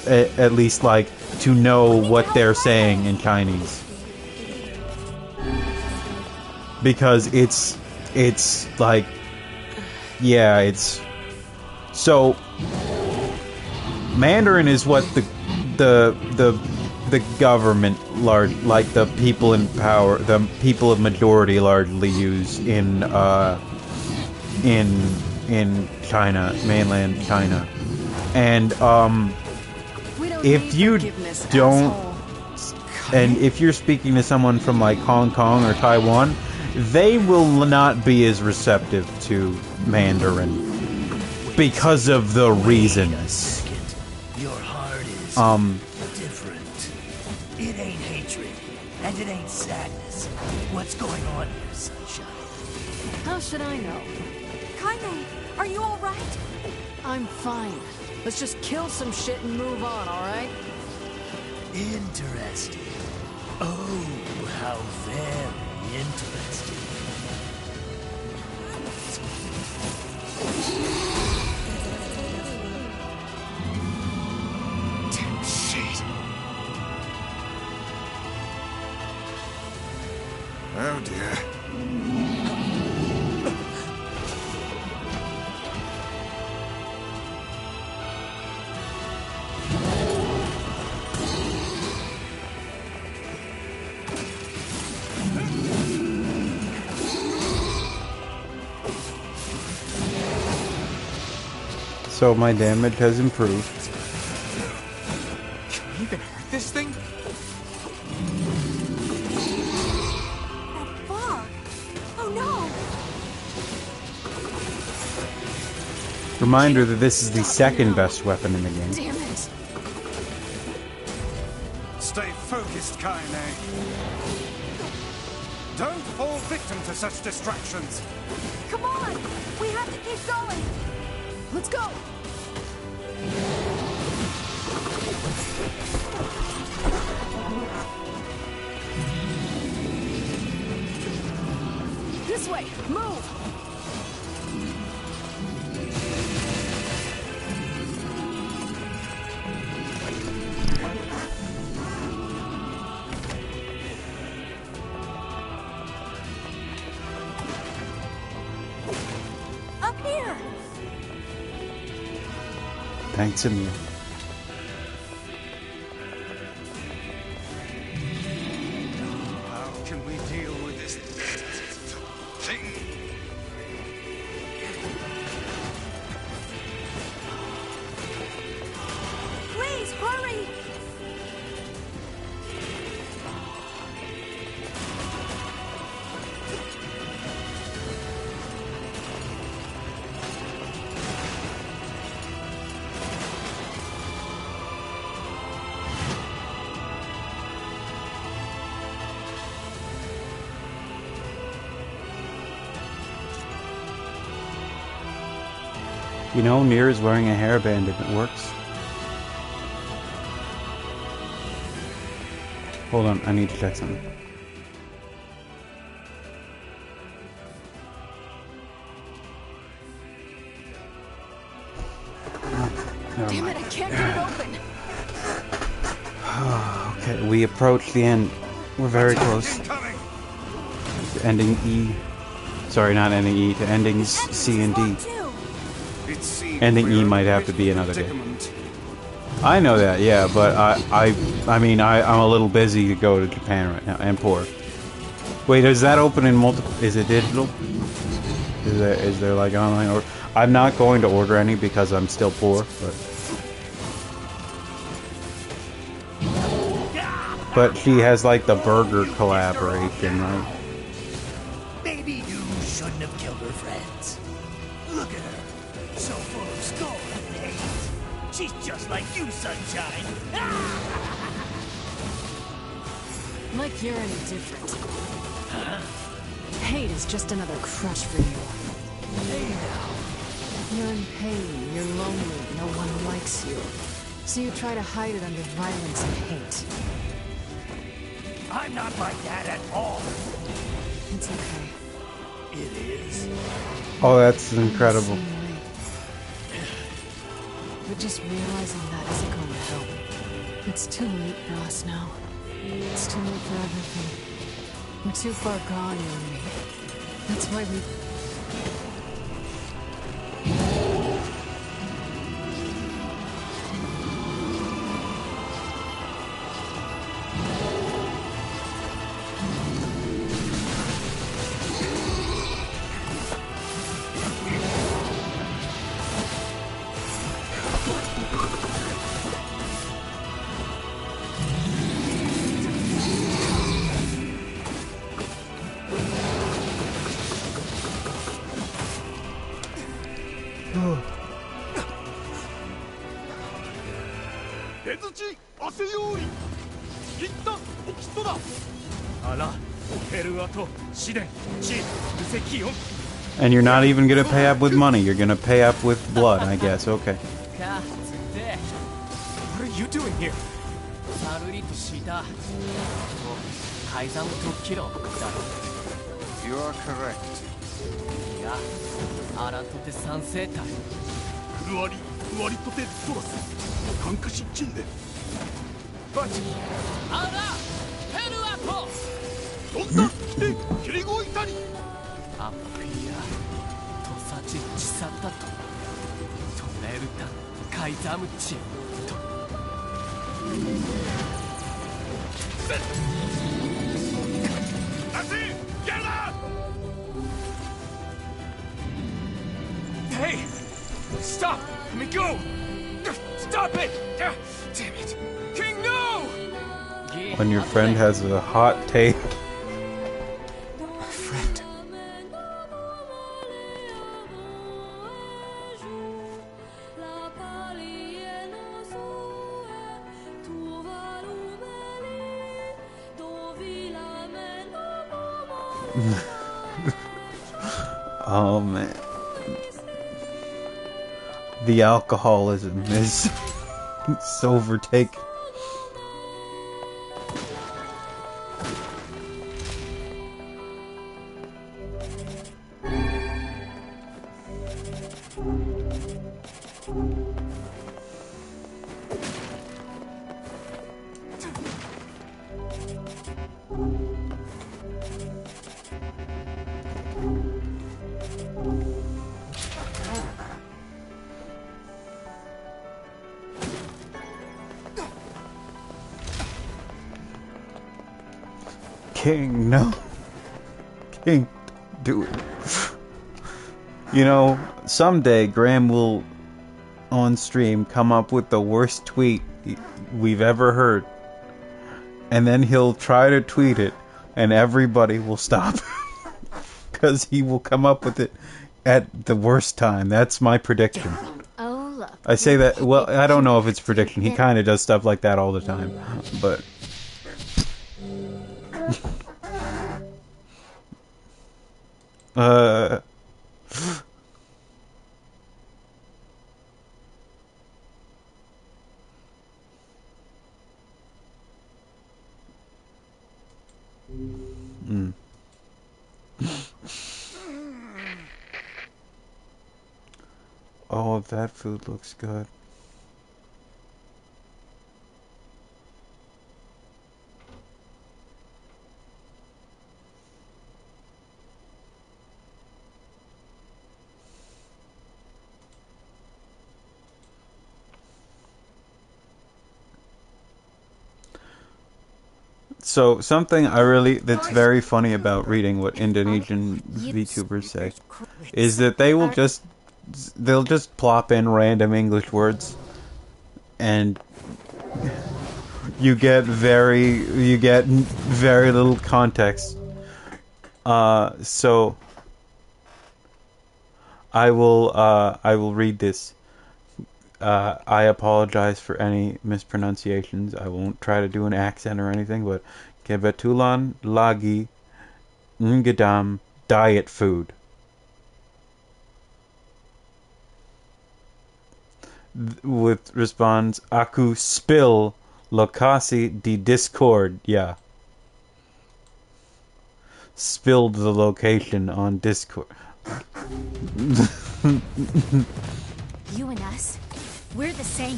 at least like to know what they're saying in Chinese. Because it's like, yeah, it's so Mandarin is what the government like the people in power, the people of majority largely use in China, mainland China. And if you don't, and if you're speaking to someone from like Hong Kong or Taiwan, they will not be as receptive to Mandarin because of the reasons. Your heart is different. It ain't hatred, and it ain't sadness. What's going on here, sunshine? How should I know? Kaine, are you all right? I'm fine. Let's just kill some shit and move on, alright? Interesting. Oh, how very interesting. Oh dear. So my damage has improved. Can we even hurt this thing? That fog! Oh no! Reminder that this is the second best weapon in the game. Damn it! Stay focused, Kaine. Don't fall victim to such distractions. Come on! We have to keep going! Let's go! This way! Move! Up here! Thanks, Emil. How can we deal with this thing? Please, hurry! You know, NieR is wearing a hairband and it works. Hold on, I need to check something. Damn it, I can't get it open. Okay, we approach the end. We're very close. To ending E. Sorry, not ending E, to ending C and D. Ending E might have to be another day. I know that, yeah, but I mean, I'm a little busy to go to Japan right now, and poor. Wait, does that open in multiple? Is it digital? Is there like online or? I'm not going to order any because I'm still poor, but she has like the burger collaboration, right? Maybe you shouldn't have killed her friends. Look at her, so full of scorn and hate. She's just like you, Sunshine. Like you're any different. Huh? Hate is just another crutch for you. Hey now. You're in pain, you're lonely, no one likes you. So you try to hide it under violence and hate. I'm not like that at all. It's okay. It is. Oh, that's incredible. But just realizing that isn't going to help. It's too late for us now. It's too late for everything. We're too far gone, you and me. That's why we... And you're not even gonna pay up with money, you're gonna pay up with blood, I guess, okay. What are you doing here? You are correct. Hey! Stop! Let me go! Stop it! Damn it! King, no! When your friend has a hot take. Friend. Oh man. The alcoholism is it's overtaken. King, no. King, do it. You know, someday Graham will, on stream, come up with the worst tweet we've ever heard. And then he'll try to tweet it, and everybody will stop. Because he will come up with it at the worst time. That's my prediction. Oh, look. I say that, well, I don't know if it's prediction. He kind of does stuff like that all the time. But... Oh, that food looks good. So, something that's very funny about reading what Indonesian VTubers say is that they'll just plop in random English words and you get very little context. So I will read this. I apologize for any mispronunciations. I won't try to do an accent or anything, but kebetulan lagi ngedam diet food. With response, aku spill lokasi di Discord. Yeah. Spilled the location on Discord. You and us, we're the same.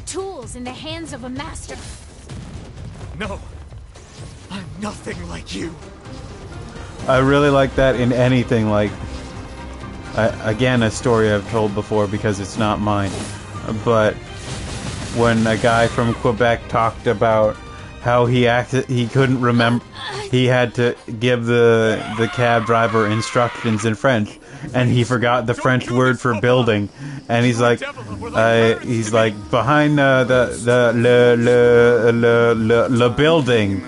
Tools in the hands of a master. No. I'm nothing like you. I really like that in anything, like... again, a story I've told before because it's not mine. But when a guy from Quebec talked about how he couldn't remember... He had to give the cab driver instructions in French, and he forgot the French word for building. And he's like behind the building,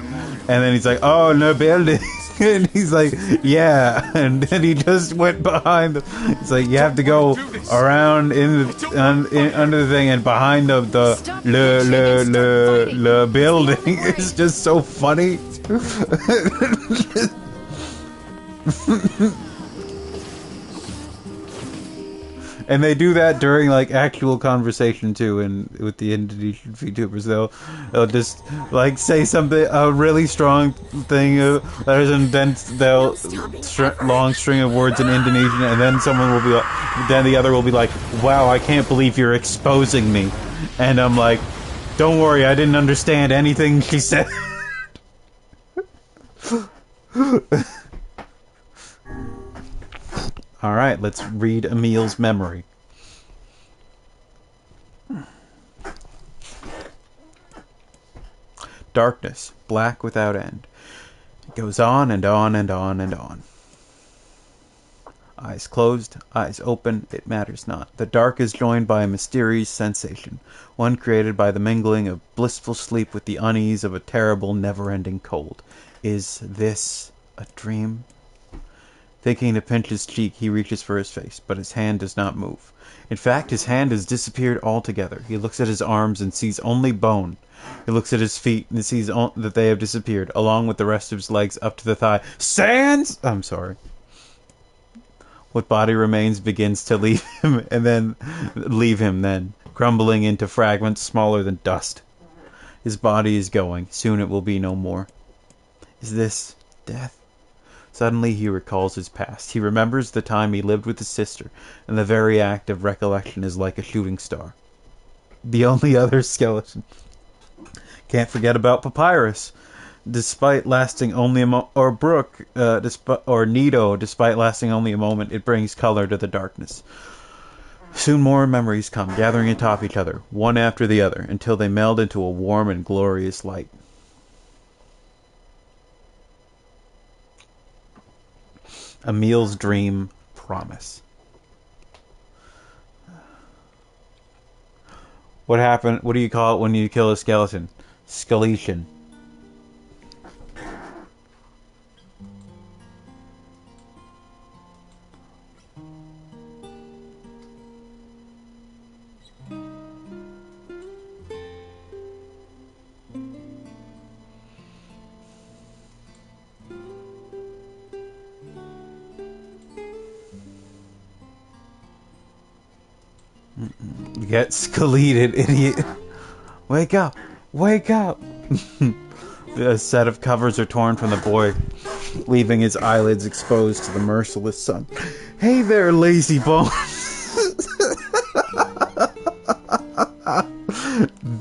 and then he's like, oh, le building. And he's like, yeah, and then he just went behind the... It's like, you have to go around under the thing and behind the building. It's just so funny. And they do that during like actual conversation too, and with the Indonesian VTubers, they'll just like say something, a really strong thing, and then they'll long string of words in Indonesian, and then someone will be like, then the other will be like, wow, I can't believe you're exposing me, and I'm like, don't worry, I didn't understand anything she said. Alright, let's read Emil's memory. Darkness, black without end. It goes on and on and on and on. Eyes closed, eyes open, it matters not. The dark is joined by a mysterious sensation, one created by the mingling of blissful sleep with the unease of a terrible, never-ending cold. Is this a dream? Thinking to pinch his cheek, he reaches for his face, but his hand does not move. In fact, his hand has disappeared altogether. He looks at his arms and sees only bone. He looks at his feet and sees that they have disappeared, along with the rest of his legs up to the thigh. Sans! I'm sorry. What body remains begins to leave him, then, crumbling into fragments smaller than dust. His body is going. Soon it will be no more. Is this death? Suddenly he recalls his past. He remembers the time he lived with his sister, and the very act of recollection is like a shooting star. The only other skeleton. Can't forget about Papyrus. Despite lasting only or Brooke, or Nito, despite lasting only a moment, it brings color to the darkness. Soon more memories come, gathering atop each other, one after the other, until they meld into a warm and glorious light. Emil's dream promise. What happened? What do you call it when you kill a skeleton? Skeleton. Get skeleted, idiot. Wake up! Wake up! A set of covers are torn from the boy, leaving his eyelids exposed to the merciless sun. Hey there, lazy bones!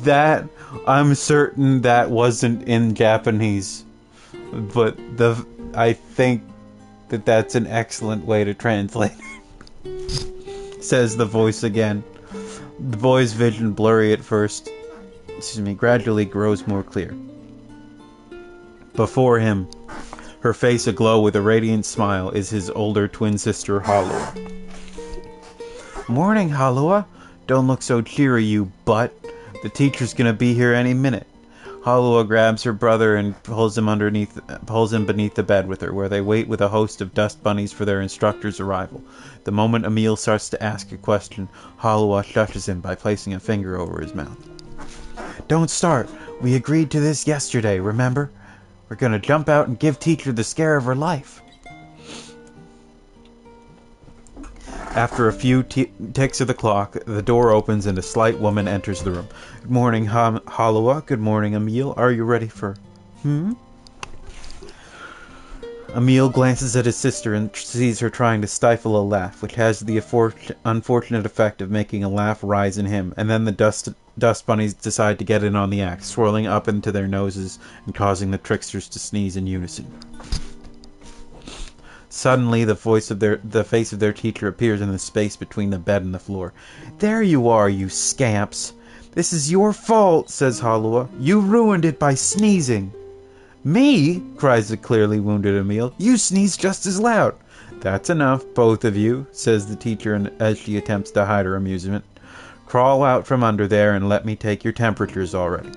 That, I'm certain that wasn't in Japanese. But I think that that's an excellent way to translate it. Says the voice again. The boy's vision, blurry at first, gradually grows more clear. Before him, her face aglow with a radiant smile, is his older twin sister, Halua. Morning, Halua. Don't look so cheery, you butt. The teacher's gonna be here any minute. Halua grabs her brother and pulls him beneath the bed with her, where they wait with a host of dust bunnies for their instructor's arrival. The moment Emil starts to ask a question, Halua shushes him by placing a finger over his mouth. Don't start. We agreed to this yesterday, remember? We're gonna jump out and give teacher the scare of her life. After a few ticks of the clock, the door opens and a slight woman enters the room. Good morning, Halua. Good morning, Emil. Are you ready for... Emil glances at his sister and sees her trying to stifle a laugh, which has the unfortunate effect of making a laugh rise in him, and then the dust bunnies decide to get in on the act, swirling up into their noses and causing the tricksters to sneeze in unison. Suddenly, the face of their teacher appears in the space between the bed and the floor. There you are, you scamps. This is your fault, says Halua. You ruined it by sneezing. Me? Cries the clearly wounded Emil. You sneeze just as loud. That's enough, both of you, says the teacher as she attempts to hide her amusement. Crawl out from under there and let me take your temperatures already.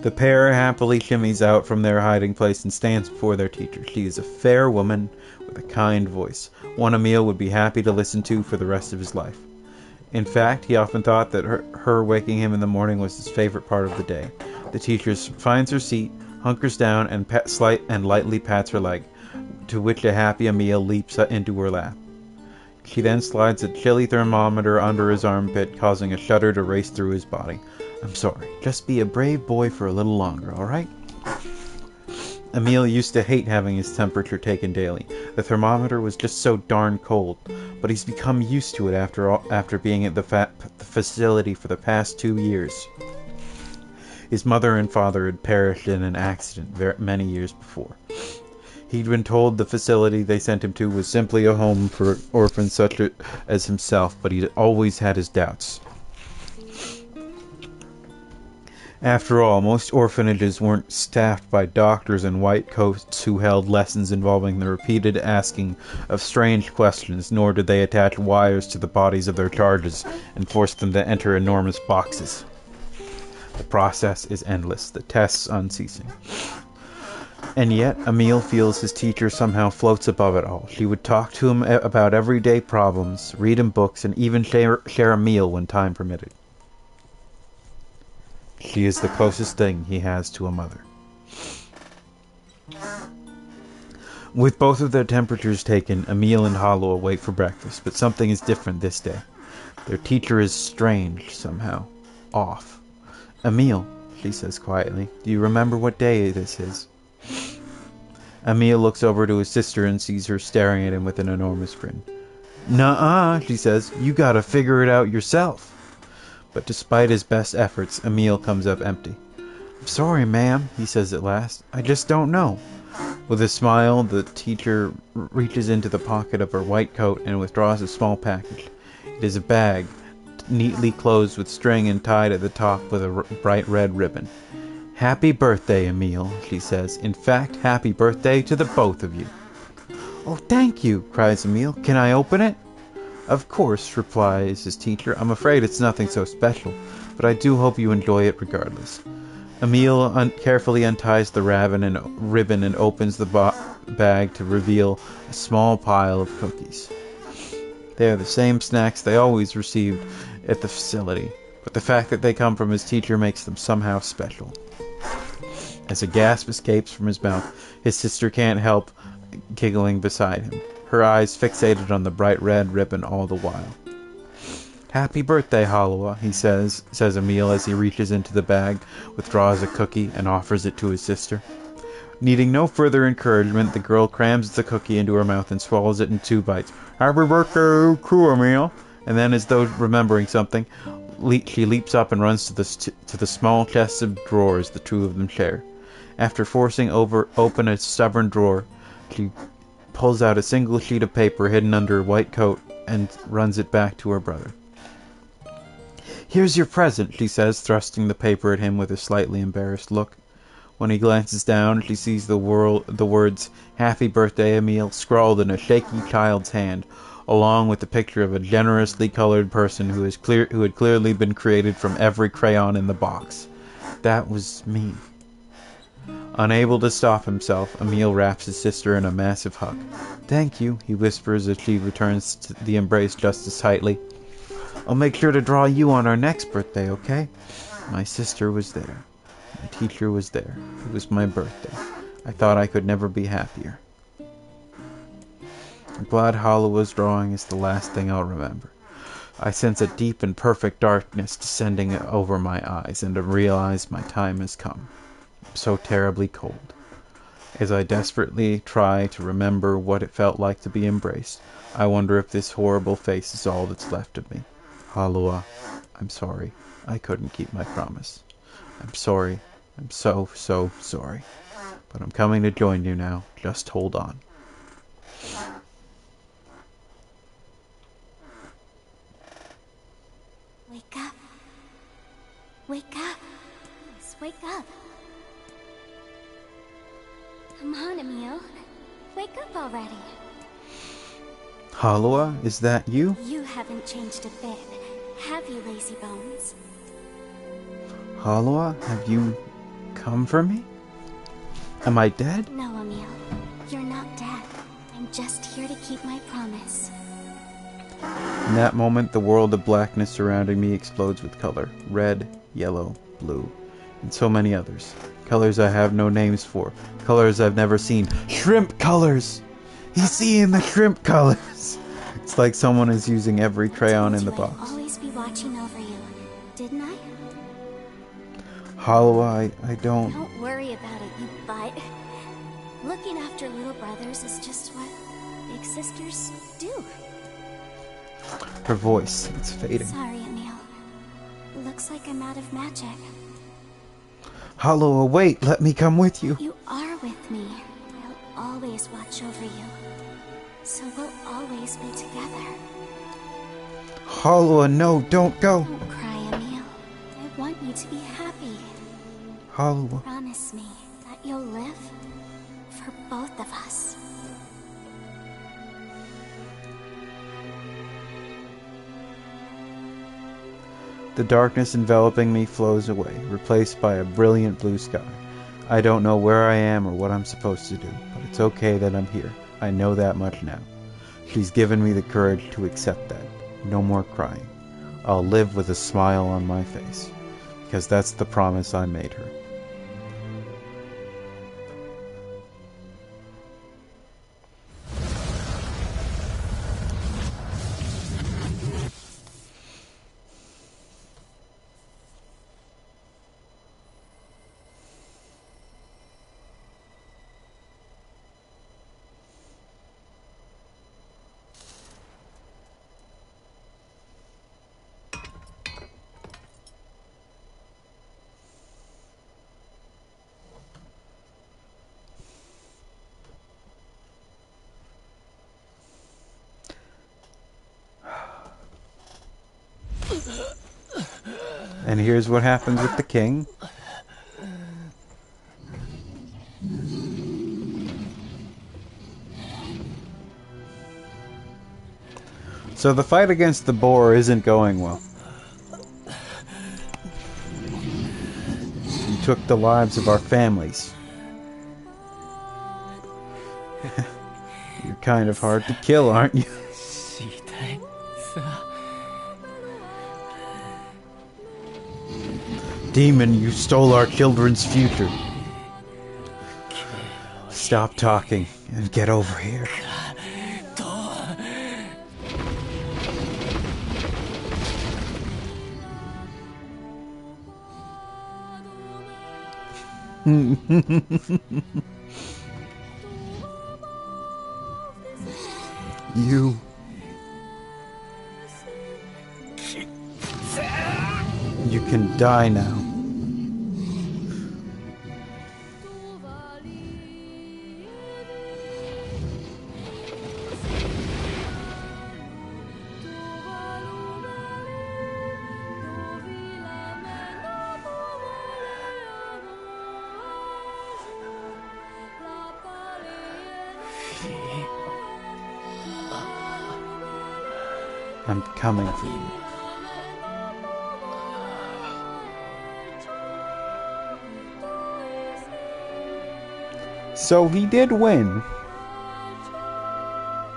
The pair happily shimmies out from their hiding place and stands before their teacher. She is a fair woman with a kind voice, one Emil would be happy to listen to for the rest of his life. In fact, he often thought that her waking him in the morning was his favorite part of the day. The teacher finds her seat, hunkers down, and lightly pats her leg, to which a happy Emil leaps into her lap. She then slides a chilly thermometer under his armpit, causing a shudder to race through his body. I'm sorry. Just be a brave boy for a little longer, all right? Emil used to hate having his temperature taken daily. The thermometer was just so darn cold, but he's become used to it after being at the facility for the past 2 years. His mother and father had perished in an accident many years before. He'd been told the facility they sent him to was simply a home for orphans such as himself, but he'd always had his doubts. After all, most orphanages weren't staffed by doctors in white coats who held lessons involving the repeated asking of strange questions, nor did they attach wires to the bodies of their charges and force them to enter enormous boxes. The process is endless, the tests unceasing. And yet, Emil feels his teacher somehow floats above it all. She would talk to him about everyday problems, read him books, and even share a meal when time permitted. She is the closest thing he has to a mother. With both of their temperatures taken, Emil and Hollow wait for breakfast, but something is different this day. Their teacher is strange, somehow. Off. Emil, she says quietly, do you remember what day this is? Emil looks over to his sister and sees her staring at him with an enormous grin. Nuh-uh, she says, you gotta figure it out yourself. But despite his best efforts, Emil comes up empty. I'm sorry, ma'am, he says at last. I just don't know. With a smile, the teacher reaches into the pocket of her white coat and withdraws a small package. It is a bag, neatly closed with string and tied at the top with a bright red ribbon. Happy birthday, Emil, she says. In fact, happy birthday to the both of you. Oh, thank you, cries Emil. Can I open it? Of course, replies his teacher. I'm afraid it's nothing so special, but I do hope you enjoy it regardless. Emil carefully unties the ribbon and opens the bag to reveal a small pile of cookies. They are the same snacks they always received at the facility, but the fact that they come from his teacher makes them somehow special. As a gasp escapes from his mouth, his sister can't help giggling beside him, her eyes fixated on the bright red ribbon all the while. Happy birthday, Hollowa, he says Emil as he reaches into the bag, withdraws a cookie, and offers it to his sister. Needing no further encouragement, the girl crams the cookie into her mouth and swallows it in 2 bites. Happy birthday, cool, Emil! And then, as though remembering something, she leaps up and runs to the small chest of drawers the two of them share. After forcing open a stubborn drawer, she pulls out a single sheet of paper hidden under her white coat and runs it back to her brother. Here's your present, she says, thrusting the paper at him with a slightly embarrassed look. When he glances down, she sees the words, Happy Birthday, Emil, scrawled in a shaky child's hand, along with the picture of a generously colored person who had clearly been created from every crayon in the box. That was me. Unable to stop himself, Emil wraps his sister in a massive hug. Thank you, he whispers as she returns to the embrace just as tightly. I'll make sure to draw you on our next birthday, okay? My sister was there. My teacher was there. It was my birthday. I thought I could never be happier. I'm glad Hollowa's drawing is the last thing I'll remember. I sense a deep and perfect darkness descending over my eyes, and I realize my time has come. I'm so terribly cold. As I desperately try to remember what it felt like to be embraced, I wonder if this horrible face is all that's left of me. Hollowa, I'm sorry. I couldn't keep my promise. I'm sorry. I'm so sorry. But I'm coming to join you now. Just hold on. Wake up. Wake up. Please, wake up. Come on, Emil. Wake up already. Hollowa, is that you? You haven't changed a bit, have you, lazy bones? Hollowa, have you come for me? Am I dead? No, Emil. You're not dead. I'm just here to keep my promise. In that moment, the world of blackness surrounding me explodes with color. Red, yellow, blue, and so many others. Colors I have no names for. Colors I've never seen. Shrimp colors! He's seeing the shrimp colors! It's like someone is using every crayon in the box. I'd always be watching over you, didn't I? Hollowa, I don't... Don't worry about it, you butt. Looking after little brothers is just what big sisters do. Her voice, it's fading. Sorry, Emil. Looks like I'm out of magic. Hollow, wait, let me come with you. You are with me. I'll always watch over you. So we'll always be together. Hollow, no, don't go. Don't cry, Emil. I want you to be happy. Hollow. Promise me that you'll live for both of us. The darkness enveloping me flows away, replaced by a brilliant blue sky. I don't know where I am or what I'm supposed to do, but it's okay that I'm here. I know that much now. She's given me the courage to accept that. No more crying. I'll live with a smile on my face, because that's the promise I made her. And here's what happens with the king. So the fight against the boar isn't going well. You took the lives of our families. You're kind of hard to kill, aren't you? Demon, you stole our children's future. Stop talking and get over here. You can die now. I'm coming for you. So he did win.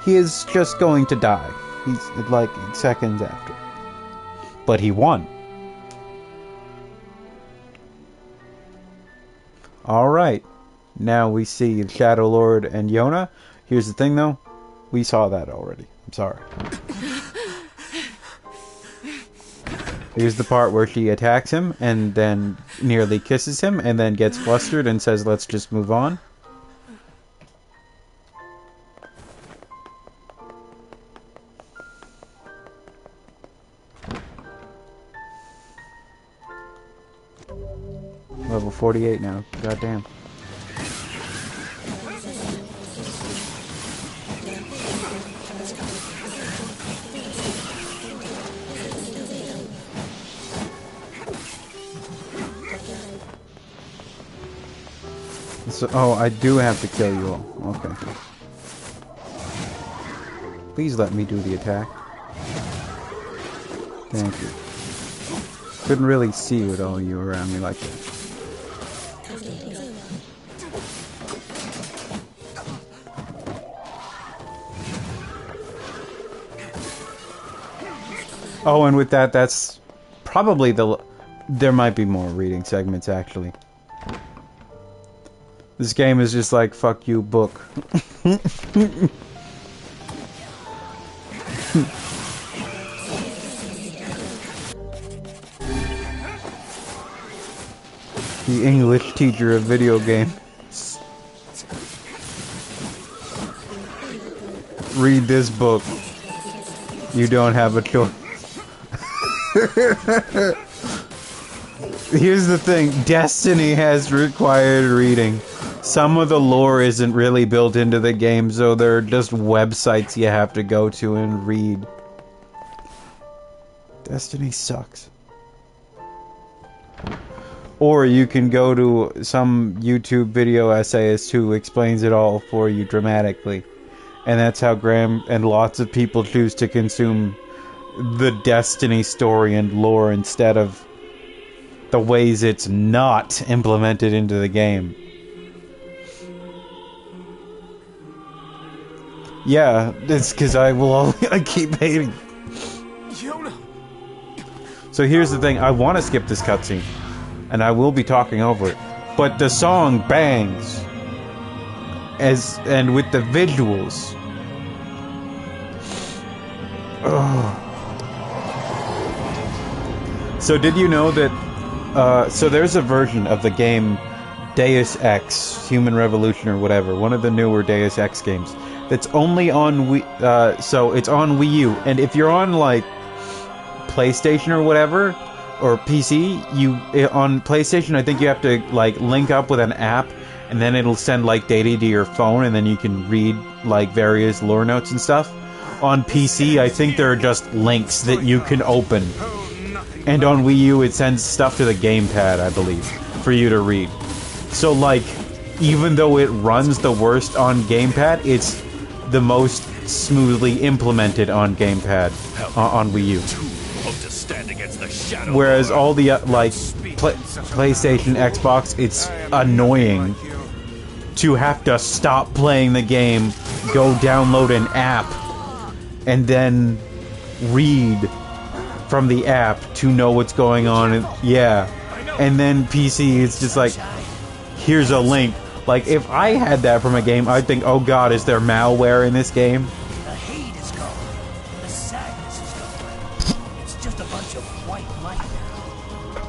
He is just going to die. He's like seconds after. But he won. Alright. Now we see Shadow Lord and Yona. Here's the thing though. We saw that already. I'm sorry. Here's the part where she attacks him and then nearly kisses him and then gets flustered and says, let's just move on. Level 48 now. Goddamn. So, oh, I do have to kill you all. Okay. Please let me do the attack. Thank you. Couldn't really see with all you around me like that. Oh, and with that, that's probably the... There might be more reading segments, actually. This game is just like, fuck you, book. The English teacher of video games. Read this book. You don't have a choice. Here's the thing, Destiny has required reading. Some of the lore isn't really built into the game, so there are just websites you have to go to and read. Destiny sucks. Or you can go to some YouTube video essayist who explains it all for you dramatically. And that's how Graham and lots of people choose to consume the Destiny story and lore instead of the ways it's not implemented into the game. Yeah, it's because I keep hating. So here's the thing, I want to skip this cutscene, and I will be talking over it, but the song bangs, and with the visuals. Ugh. So did you know that so there's a version of the game Deus Ex, Human Revolution or whatever, one of the newer Deus Ex games, that's only on Wii, so it's on Wii U, and if you're on, like, PlayStation or whatever, or PC, on PlayStation, I think you have to, like, link up with an app, and then it'll send, like, data to your phone, and then you can read, like, various lore notes and stuff. On PC, I think there are just links that you can open. And on Wii U, it sends stuff to the gamepad, I believe, for you to read. So, like, even though it runs the worst on gamepad, it's the most smoothly implemented on gamepad, on Wii U. Whereas all the, like, PlayStation, Xbox, it's annoying to have to stop playing the game, go download an app, and then read from the app to know what's going on. And, yeah. And then PC, it's just like, here's a link. Like, if I had that from a game, I'd think, oh god, is there malware in this game? The hate is gone. The sadness is gone. It's just a bunch of white light now.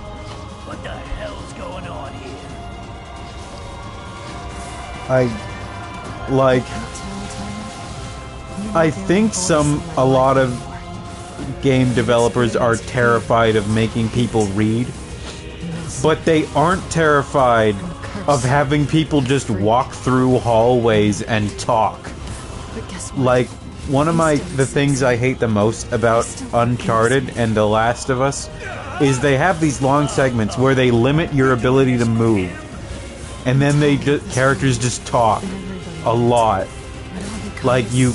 What the hell's going on here? I think a lot of game developers are terrified of making people read, but they aren't terrified of having people just walk through hallways and talk. Like, one of the things I hate the most about Uncharted and The Last of Us is they have these long segments where they limit your ability to move, and then characters just talk a lot. Like, you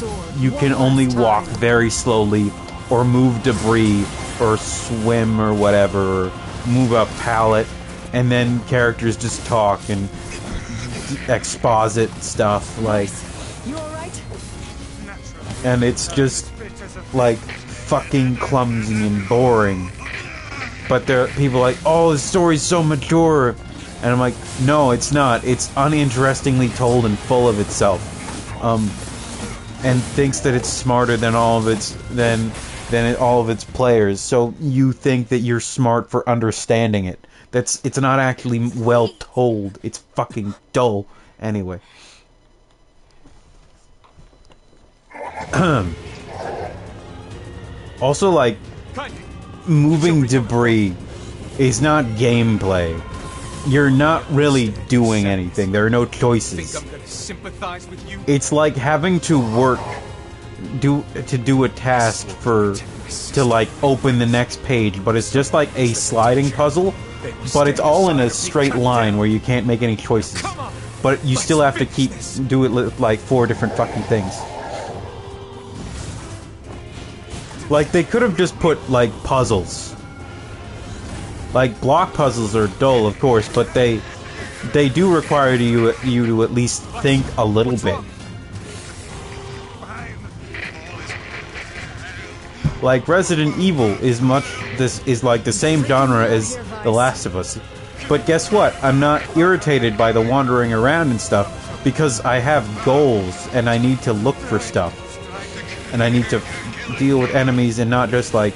can only walk very slowly, or move debris, or swim, or whatever, or move a pallet, and then characters just talk and exposit stuff, like... And it's just, like, fucking clumsy and boring. But there are people like, oh, the story's so mature! And I'm like, no, it's not. It's uninterestingly told and full of itself. And thinks that it's smarter than all of its all of its players. So you think that you're smart for understanding it. It's not actually well told. It's fucking dull. Anyway. Also, like, moving debris is not gameplay. You're not really doing anything. There are no choices. It's like having to work do a task to like open the next page, but it's just like a sliding puzzle, but it's all in a straight line where you can't make any choices. But you still have to do it like 4 different fucking things. Like, they could have just put like puzzles. Like, block puzzles are dull, of course, but they do require you to at least think a little bit. Like, Resident Evil is like the same genre as The Last of Us. But guess what? I'm not irritated by the wandering around and stuff, because I have goals, and I need to look for stuff. And I need to deal with enemies and not just, like,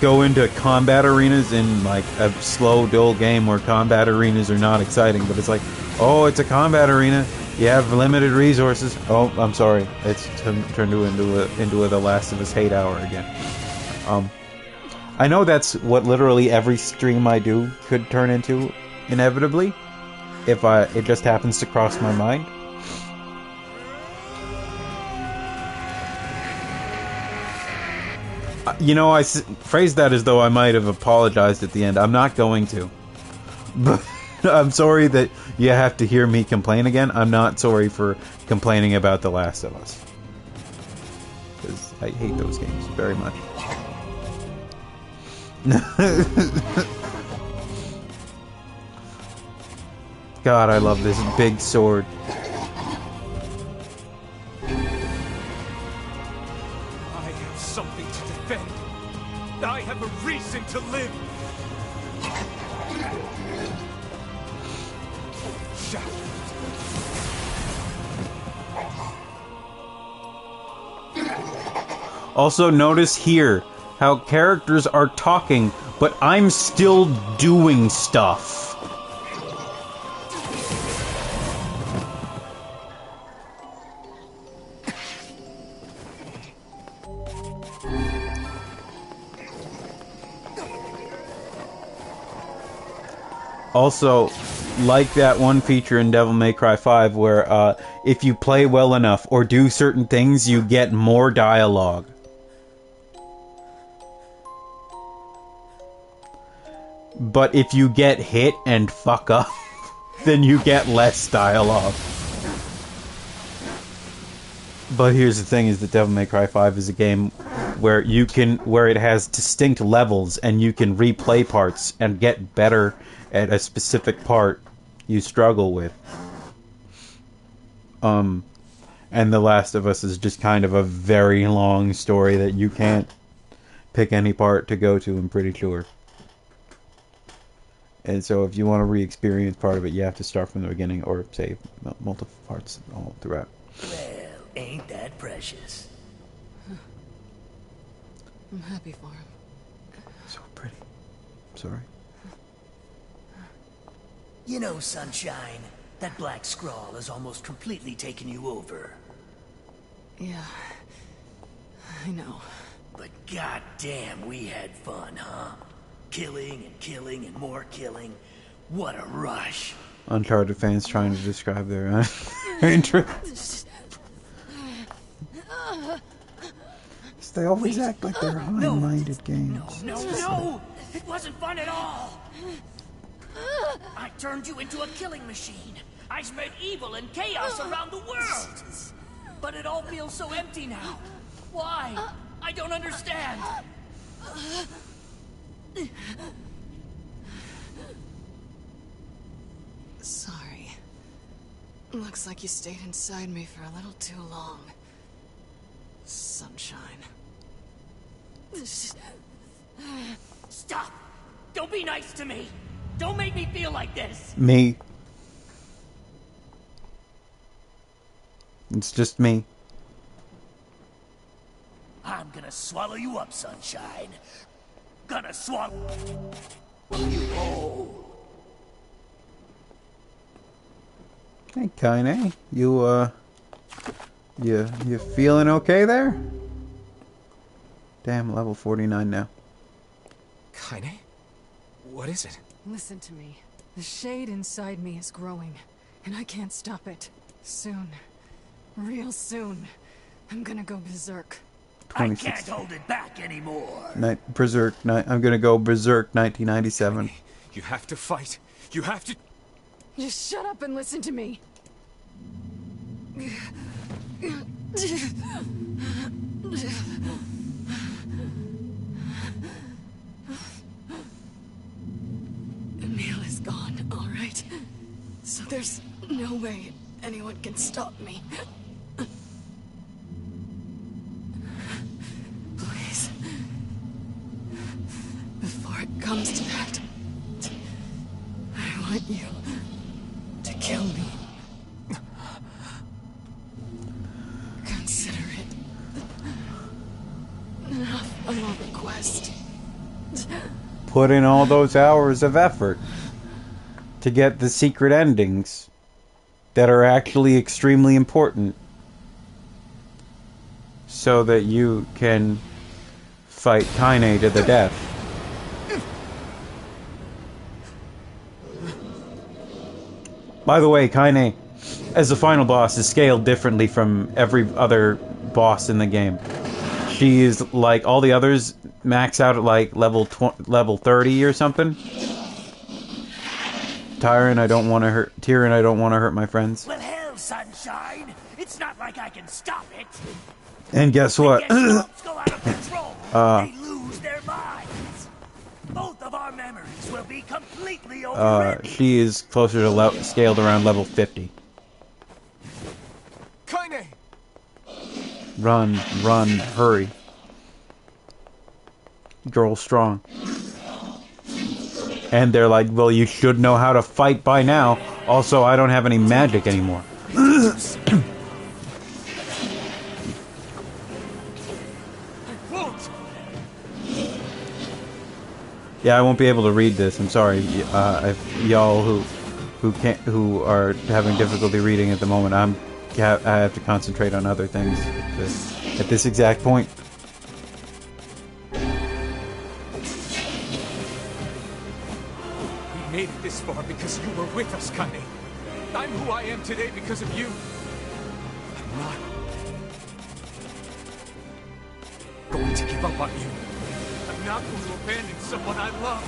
go into combat arenas in, like, a slow, dull game where combat arenas are not exciting. But it's like, oh, it's a combat arena. You have limited resources. Oh, I'm sorry. It's turned into a The Last of Us hate hour again. I know that's what literally every stream I do could turn into, inevitably, if it just happens to cross my mind. You know, I phrased that as though I might have apologized at the end. I'm not going to. But I'm sorry that you have to hear me complain again. I'm not sorry for complaining about The Last of Us. Because I hate those games very much. God, I love this big sword. I have something to defend. I have a reason to live. Also, notice here how characters are talking, but I'm still doing stuff. Also, like that one feature in Devil May Cry 5 where if you play well enough or do certain things, you get more dialogue. But if you get hit and fuck up, then you get less dialogue. But here's the thing, is that Devil May Cry 5 is a game where it has distinct levels and you can replay parts and get better at a specific part you struggle with. And The Last of Us is just kind of a very long story that you can't pick any part to go to, I'm pretty sure. And so if you want to re-experience part of it, you have to start from the beginning or save multiple parts all throughout. Well, ain't that precious? I'm happy for him. So pretty. Sorry. You know, Sunshine, that black scrawl has almost completely taken you over. Yeah, I know. But goddamn, we had fun, huh? Killing and killing and more killing. What a rush. Uncharted fans trying to describe their interest. They always act like they're high-minded games. No! It wasn't fun at all! I turned you into a killing machine. I spread evil and chaos around the world. But it all feels so empty now. Why? I don't understand. Sorry. Looks like you stayed inside me for a little too long. Sunshine. Stop! Don't be nice to me! Don't make me feel like this! Me. It's just me. I'm gonna swallow you up, Sunshine. Gonna swallow you whole. Hey, Kaine. You feeling okay there? Damn, level 49 now. Kaine? What is it? Listen to me. The shade inside me is growing, and I can't stop it. Soon. Real soon. I'm gonna go berserk. I can't hold it back anymore. I'm gonna go berserk 1997. Kaine, you have to fight. You have to... Just shut up and listen to me. Emil is gone, all right? So there's no way anyone can stop me. Please. Before it comes to that, I want you to kill me. Consider it an off request. Put in all those hours of effort to get the secret endings that are actually extremely important so that you can fight Kaine to the death. By the way, Kaine, as the final boss, is scaled differently from every other boss in the game. She is like all the others, max out at like level 30 or something. Tyrion, I don't want to hurt my friends. Well, hell, sunshine. It's not like I can stop it. And guess what? Go out of control. They lose their minds. Both of our memories will be completely overridden. She is closer to scaled around level 50. Kaine! Run, hurry. Girl strong. And they're like, well, you should know how to fight by now. Also, I don't have any magic anymore. Yeah, I won't be able to read this. I'm sorry, y'all who are having difficulty reading at the moment. I have to concentrate on other things at this exact point. We made it this far because you were with us, Kaine. I'm who I am today because of you. I'm not going to give up on you. I'm not going to abandon someone I love.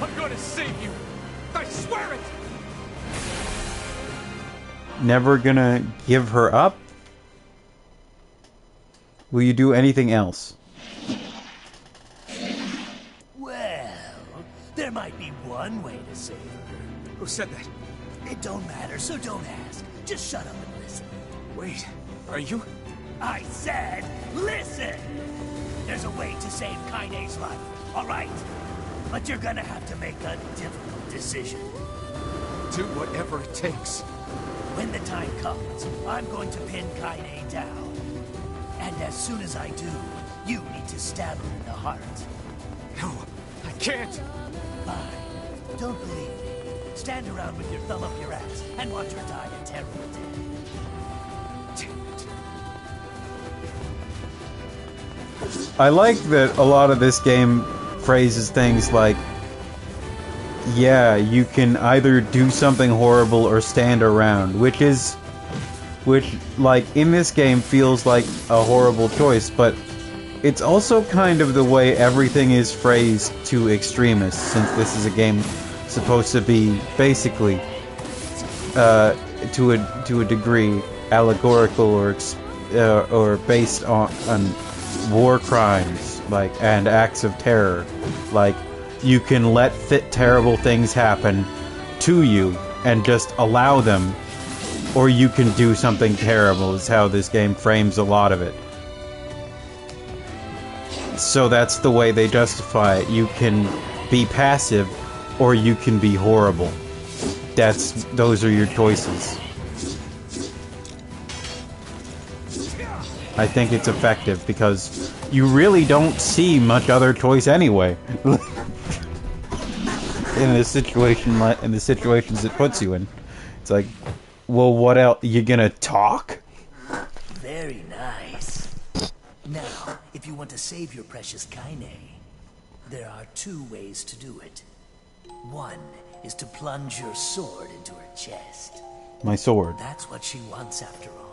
I'm going to save you. I swear it! Never gonna give her up? Will you do anything else? Well, there might be one way to save her. Who said that? It don't matter, so don't ask. Just shut up and listen. Wait, are you? I said, listen! There's a way to save Kaine's life, all right? But you're gonna have to make a difficult decision. Do whatever it takes. When the time comes, I'm going to pin Kaine down. And as soon as I do, you need to stab her in the heart. No, I can't. Fine. Don't believe me. Stand around with your thumb up your ass and watch her die a terrible death. Damn it. I like that a lot of this game phrases things like, yeah, you can either do something horrible or stand around, which like in this game feels like a horrible choice, but it's also kind of the way everything is phrased to extremists, since this is a game supposed to be basically to a degree allegorical or based on war crimes, like, and acts of terror. Like, you can let terrible things happen to you and just allow them, or you can do something terrible, is how this game frames a lot of it. So that's the way they justify it. You can be passive, or you can be horrible. Those are your choices. I think it's effective because you really don't see much other choice anyway. in the situations it puts you in. It's like, well, what else? You gonna talk? Very nice. Now, if you want to save your precious Kaine, there are two ways to do it. One is to plunge your sword into her chest. My sword. That's what she wants after all.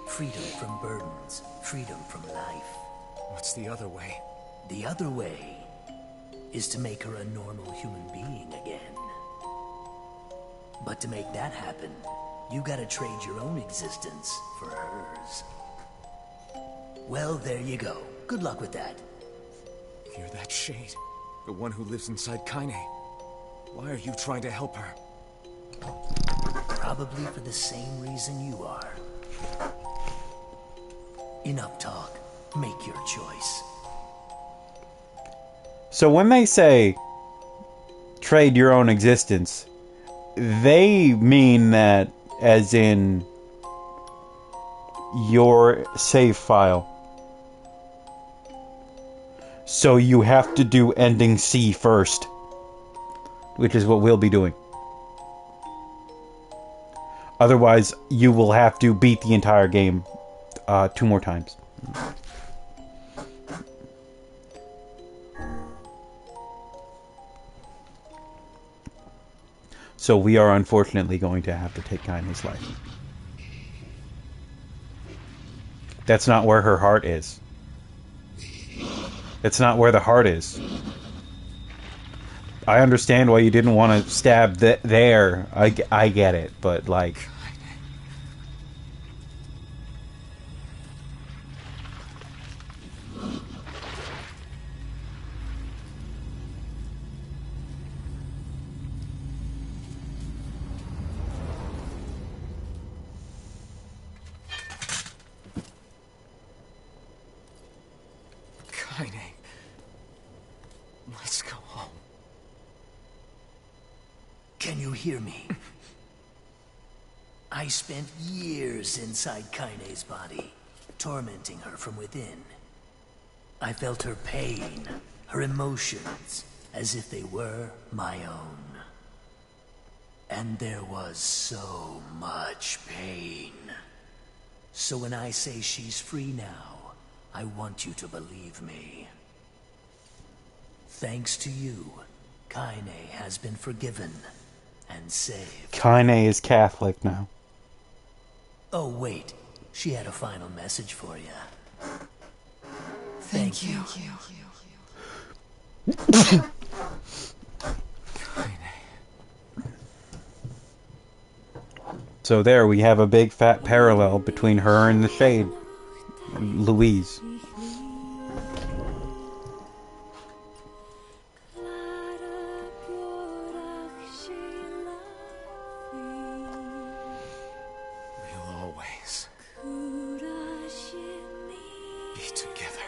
Freedom from burdens, freedom from life. What's the other way? The other way is to make her a normal human being again. But to make that happen, you gotta trade your own existence for hers. Well, there you go. Good luck with that. You're that shade. The one who lives inside Kaine. Why are you trying to help her? Probably for the same reason you are. Enough talk. Make your choice. So when they say trade your own existence, they mean that as in your save file. So you have to do ending C first, which is what we'll be doing. Otherwise, you will have to beat the entire game 2 more times. So we are unfortunately going to have to take Kaine's life. That's not where her heart is. That's not where the heart is. I understand why you didn't want to stab there. I get it, but like... Kaine. Let's go home. Can you hear me? I spent years inside Kaine's body, tormenting her from within. I felt her pain, her emotions, as if they were my own. And there was so much pain. So when I say she's free now, I want you to believe me. Thanks to you, Kaine has been forgiven and saved. Kaine is Catholic now. Oh, wait. She had a final message for you. Thank you. So there we have a big fat parallel between her and the Shade, Louise. We'll always be together.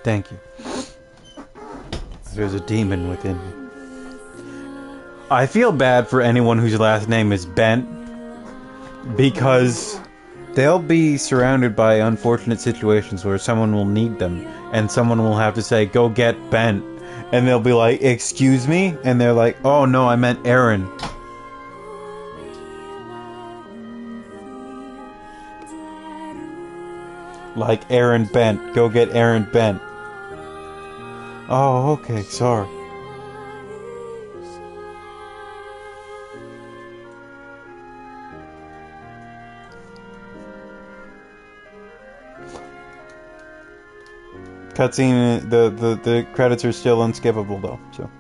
Thank you. There's a demon within me. I feel bad for anyone whose last name is Bent, because they'll be surrounded by unfortunate situations where someone will need them, and someone will have to say, go get Bent, and they'll be like, excuse me? And they're like, oh no, I meant Aaron. Like Aaron Bent, go get Aaron Bent. Oh, okay, sorry. Cutscene, the credits are still unskippable though, so.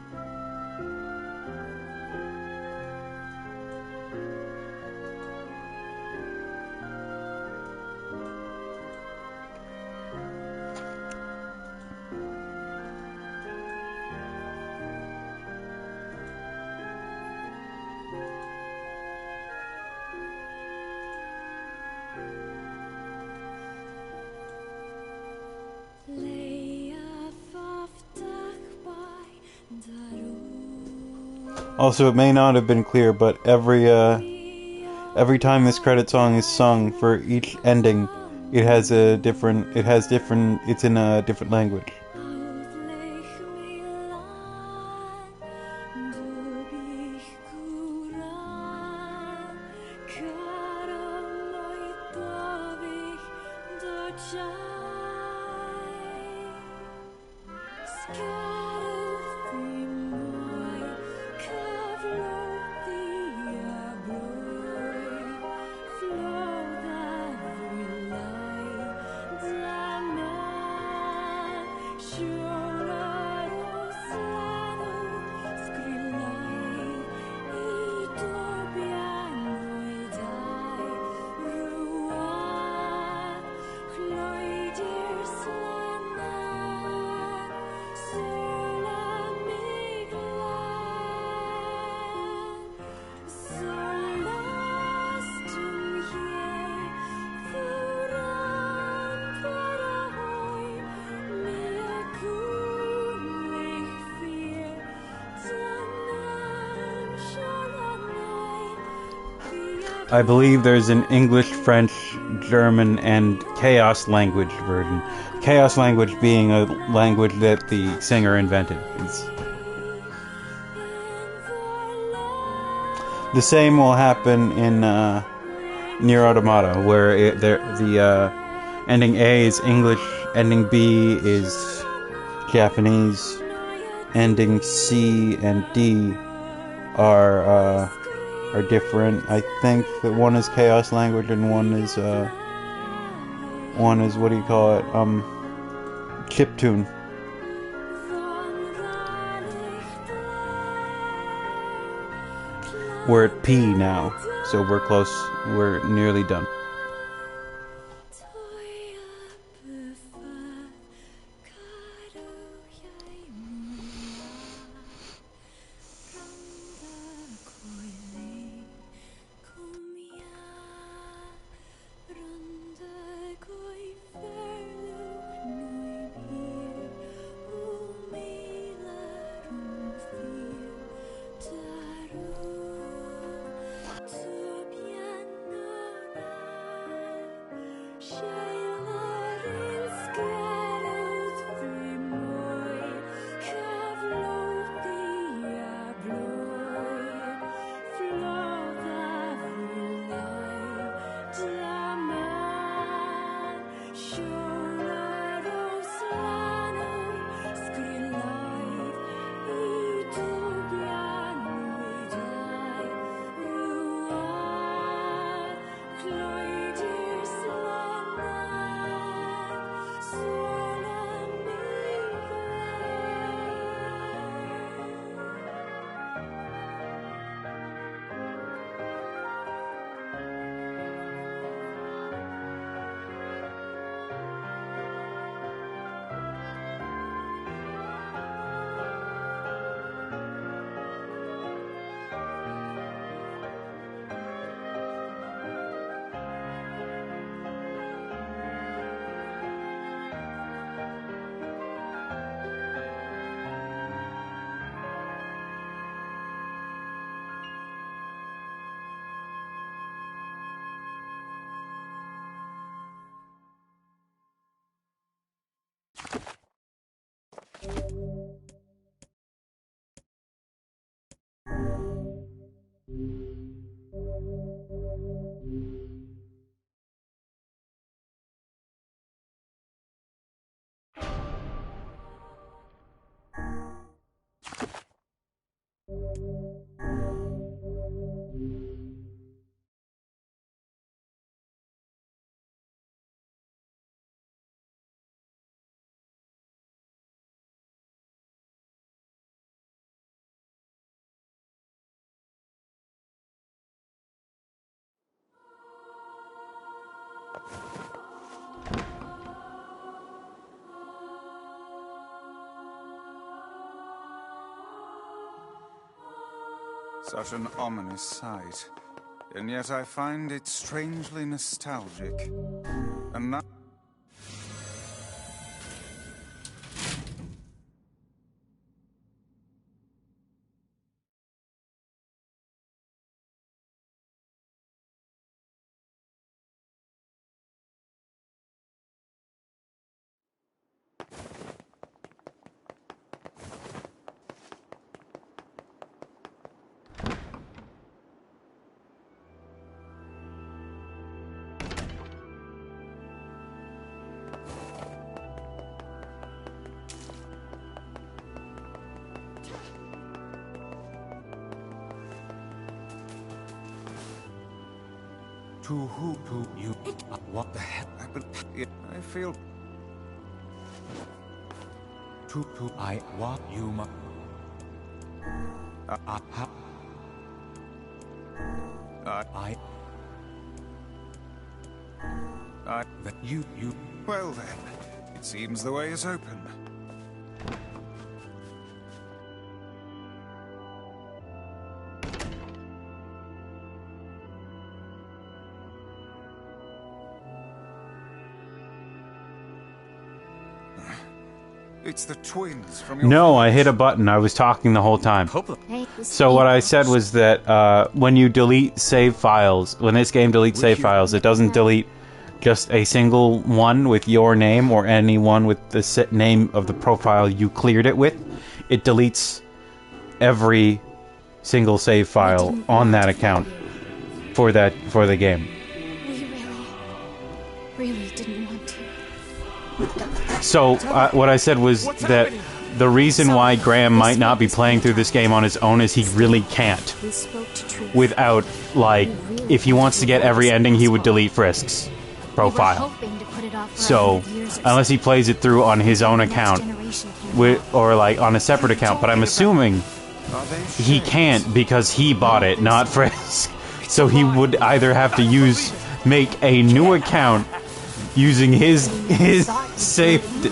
Also, it may not have been clear, but every time this credit song is sung for each ending, it's in a different language. I believe there's an English, French, German, and Chaos language version. Chaos language being a language that the singer invented. The same will happen in NieR Automata, where Ending A is English, ending B is Japanese, ending C and D are different. I think that one is Chaos language and one is what do you call it? Chiptune. We're at P now, so we're close. We're nearly done. Such an ominous sight, and yet I find it strangely nostalgic. And now... To who to you? What the heck? I feel... To I what you must. That you. Well then, it seems the way is open. It's the twins from your... No, I hit a button. I was talking the whole time. So what I said was that when you delete save files, when this game deletes save files, it doesn't delete just a single one with your name or any one with the name of the profile you cleared it with. It deletes every single save file on that account for the game. really didn't want to. So, what I said was that the reason why Graham might not be playing through this game on his own is he really can't. Without, like, if he wants to get every ending, he would delete Frisk's profile. So, unless he plays it through on his own account, or, like, on a separate account, but I'm assuming he can't because he bought it, not Frisk. So he would either have to make a new account using his saved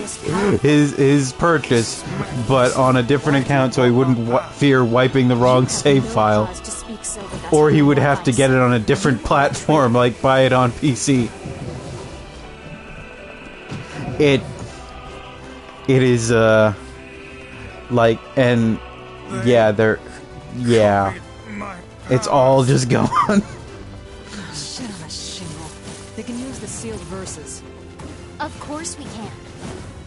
his purchase, but on a different account, so he wouldn't fear wiping the wrong save file, or he would have to get it on a different platform, like buy it on PC. It is like, and yeah, it's all just gone. Shit on a shingle. They can use the sealed verses. Of course we can.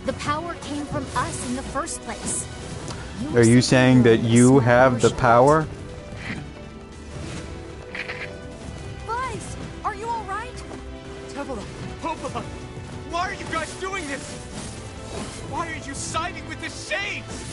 The power came from us in the first place. Are you saying that you have the power? Vice, are you all right? Tevela, Popola, why are you guys doing this? Why are you siding with the Shades?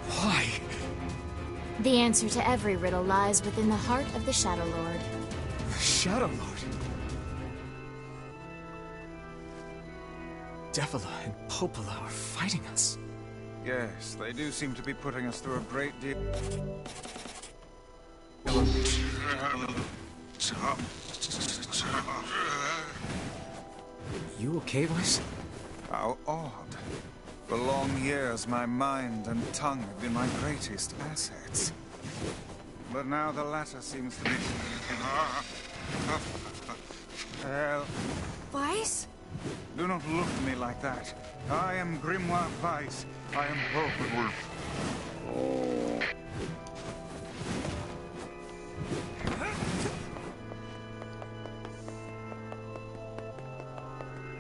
Why? The answer to every riddle lies within the heart of the Shadow Lord. The Shadow Lord? Tevela and Popola are fighting us. Yes, they do seem to be putting us through a great deal. You okay, Vice? How odd. For long years, my mind and tongue have been my greatest assets. But now the latter seems to be... Hell. Vice? Do not look at me like that. I am Grimoire Vice. I am Popola.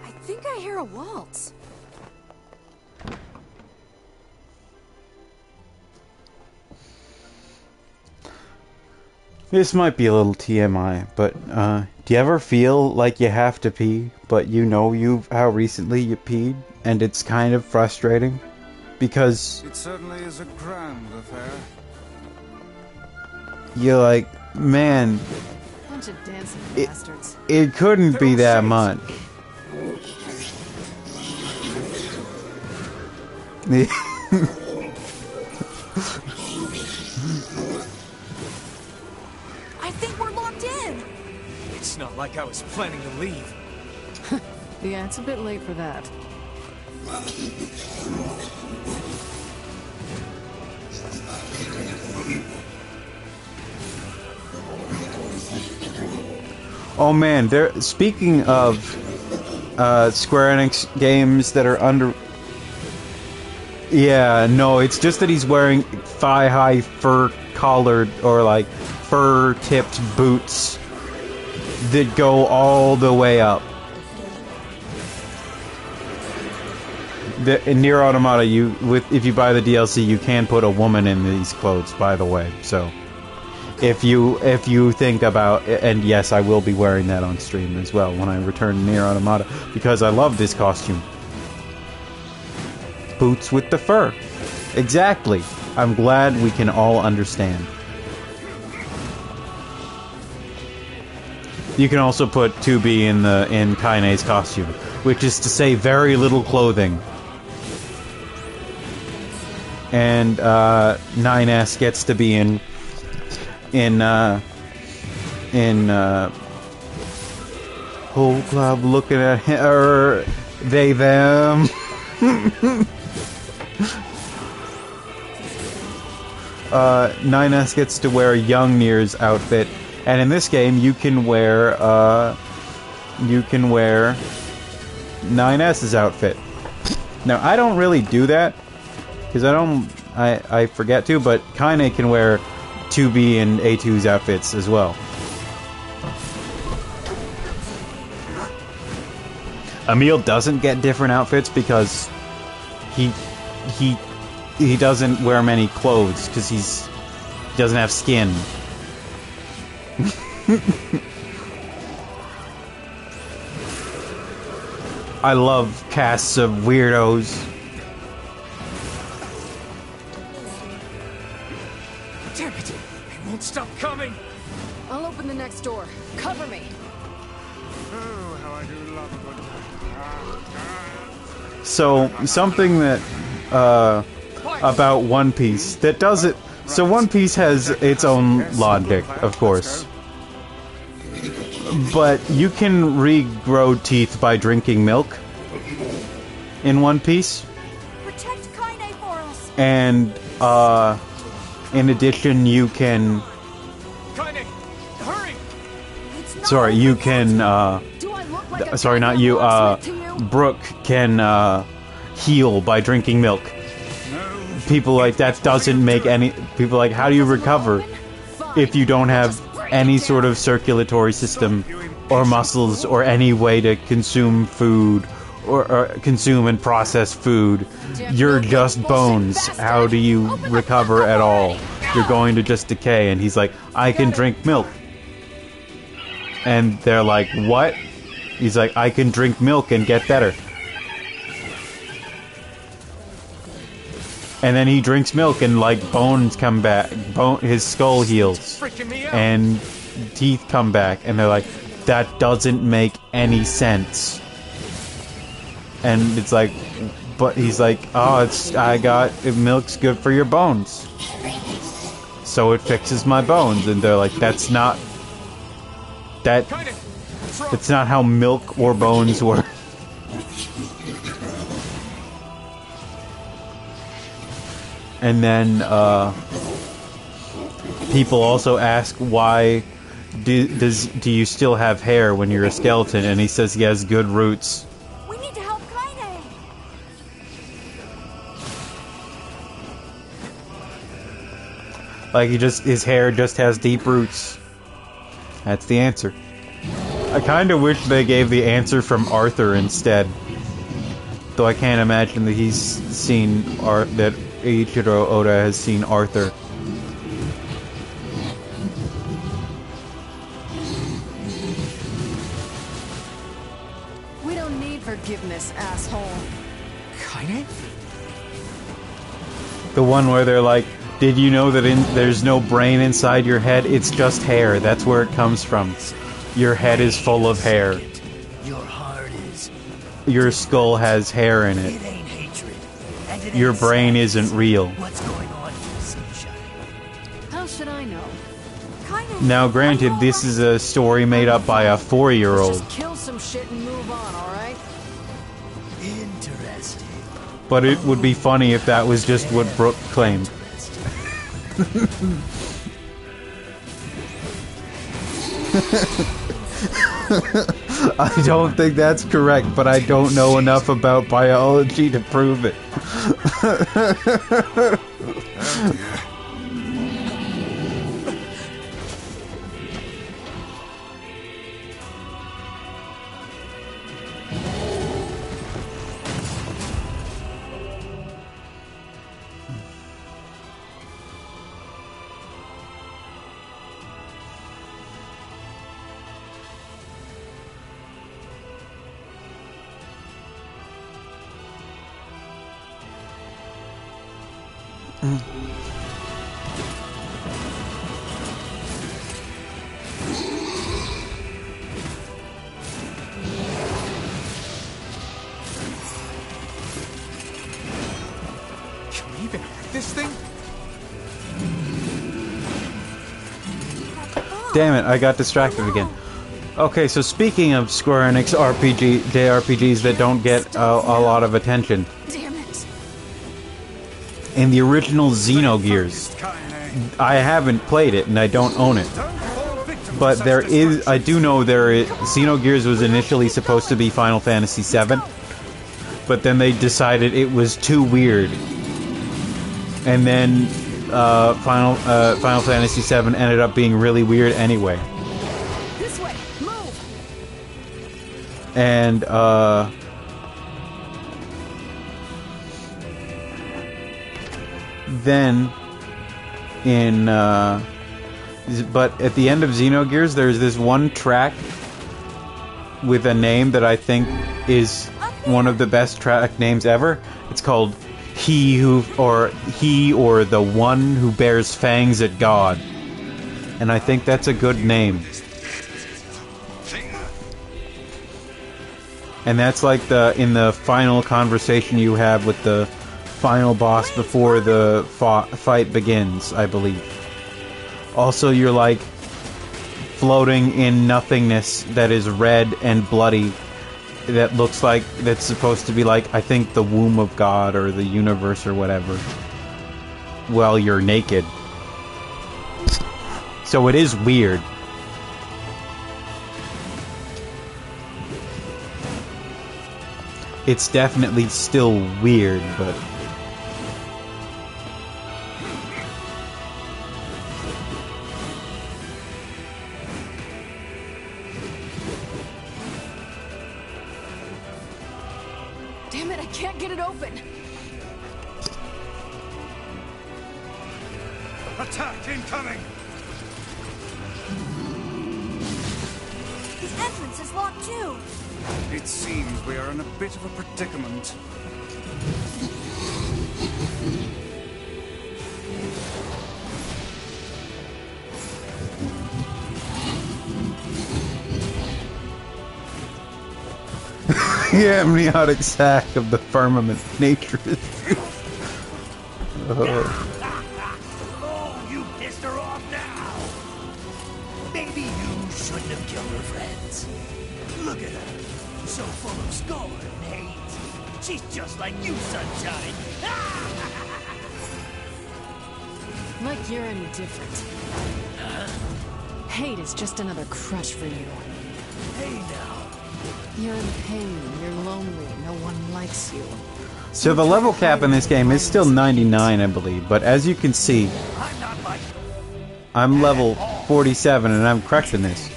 I think I hear a waltz. This might be a little TMI, but do you ever feel like you have to pee, but you know how recently you peed, and it's kind of frustrating? Because it certainly is a grand affair. You're like, man, Bunch of dancing bastards. It couldn't be that much. I think we're locked in. It's not like I was planning to leave. Yeah, it's a bit late for that. Oh man, speaking of Square Enix games that are under... Yeah, no, it's just that he's wearing thigh-high fur-collared, or like fur-tipped boots that go all the way up. In NieR Automata, if you buy the DLC, you can put a woman in these clothes, by the way, so... If you think about, and yes, I will be wearing that on stream as well when I return to NieR Automata, because I love this costume. Boots with the fur. Exactly. I'm glad we can all understand. You can also put 2B in Kaine's costume, which is to say very little clothing. And 9S gets to be in whole club looking at her, they them. 9S gets to wear young NieR's outfit, and in this game you can wear 9S's outfit. Now I don't really do that because I forget to, but Kaine can wear 2B and A2's outfits as well. Emil doesn't get different outfits because he doesn't wear many clothes because he doesn't have skin. I love casts of weirdos. Damn it! They won't stop coming! I'll open the next door. Cover me. Oh, how I do love a good So, something that, about One Piece, that does it... So One Piece has its own logic, of course. But you can regrow teeth by drinking milk in One Piece. Protect Kaine for us. And, in addition, you can... Kaine, hurry! Sorry, you can, sorry, not you, Brooke can, heal by drinking milk. People like, that doesn't make any... People like, how do you recover if you don't have any sort of circulatory system or muscles or any way to consume food or consume and process food? You're just bones. How do you recover at all? You're going to just decay. And he's like, I can drink milk. And they're like, what? He's like, I can drink milk and get better. And then he drinks milk and, like, bones come back. His skull heals. And teeth come back. And they're like, that doesn't make any sense. And it's like, but he's like, oh, milk's good for your bones. So it fixes my bones. And they're like, that's not how milk or bones work. And then, people also ask, why do you still have hair when you're a skeleton? And he says he has good roots. We need to help Kaine. Like, his hair just has deep roots. That's the answer. I kinda wish they gave the answer from Arthur instead. Though I can't imagine that he's seen that Eiichiro Oda has seen Arthur. We don't need forgiveness, asshole. Kaine? The one where they're like, did you know that there's no brain inside your head? It's just hair. That's where it comes from. Your head is full of hair. Your heart is. Your skull has hair in it. It ain't hatred. And it Your ain't brain sadness. isn't real. What's going on here, Sunshine? How should I know? Kaine. Now, granted, this is a story made up by a 4-year-old. Just kill some shit and move on, alright? Interesting. But it would be funny if that was just what Brooke claimed. I don't think that's correct, but I don't know enough about biology to prove it. Oh dear. Can we even hack this thing? Damn it, I got distracted again. Okay, so speaking of Square Enix JRPGs that don't get a lot of attention. Damn it. In the original Xenogears, I haven't played it and I don't own it. But I do know Xenogears was initially supposed to be Final Fantasy VII, but then they decided it was too weird. And then Final Fantasy VII ended up being really weird anyway. This way, move. And then in but at the end of Xenogears, there's this one track with a name that I think is one of the best track names ever. It's called He or the One Who Bears Fangs at God. And I think that's a good name. And that's like in the final conversation you have with the final boss before the fight begins, I believe. Also, you're like floating in nothingness that is red and bloody. That looks like that's supposed to be like, I think, the womb of God or the universe or whatever. Well, you're naked. So it is weird. It's definitely still weird, but... Damn it, I can't get it open. Attack incoming! The entrance is locked too. It seems we are in a bit of a predicament. The amniotic sac of the firmament. Nature is... Oh, you pissed her off now. Maybe you shouldn't have killed her friends. Look at her, so full of scorn and hate. She's just like you, Sunshine. Like you're any different. Hate is just another crutch for you. Hey now. You're in pain, you're lonely, no one likes you. So the level cap in this game is still 99, I believe, but as you can see, I'm level 47 and I'm crushing this.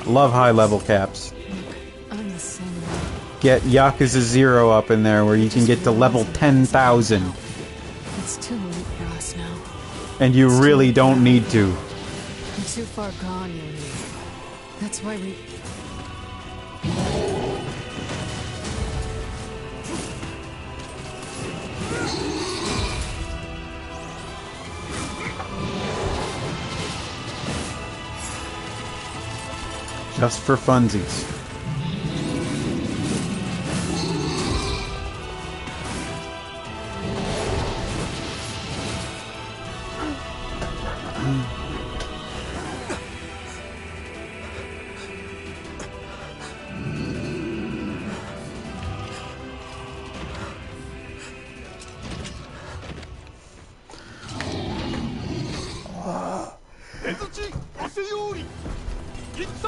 Love high level caps. I'm the same way. Get Yakuza 0 up in there where you can get to level 10,000. It's too late for us now. And you really don't need to. We're too far gone, you and me. That's why we... Just for funsies.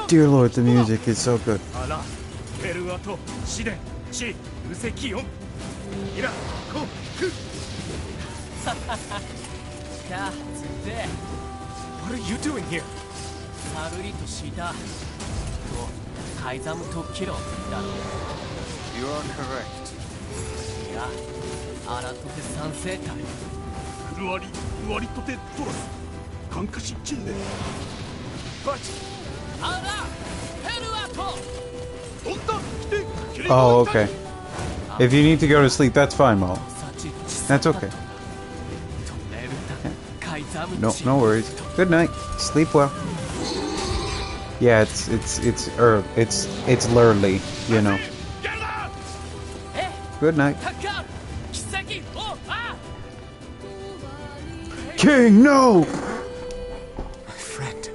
Dear Lord, the music is so good. What are you doing here? You are correct. But Oh, okay. If you need to go to sleep, that's fine, Mo. That's okay. No worries. Good night. Sleep well. Yeah, it's lurly, you know. Good night. King, no! My friend.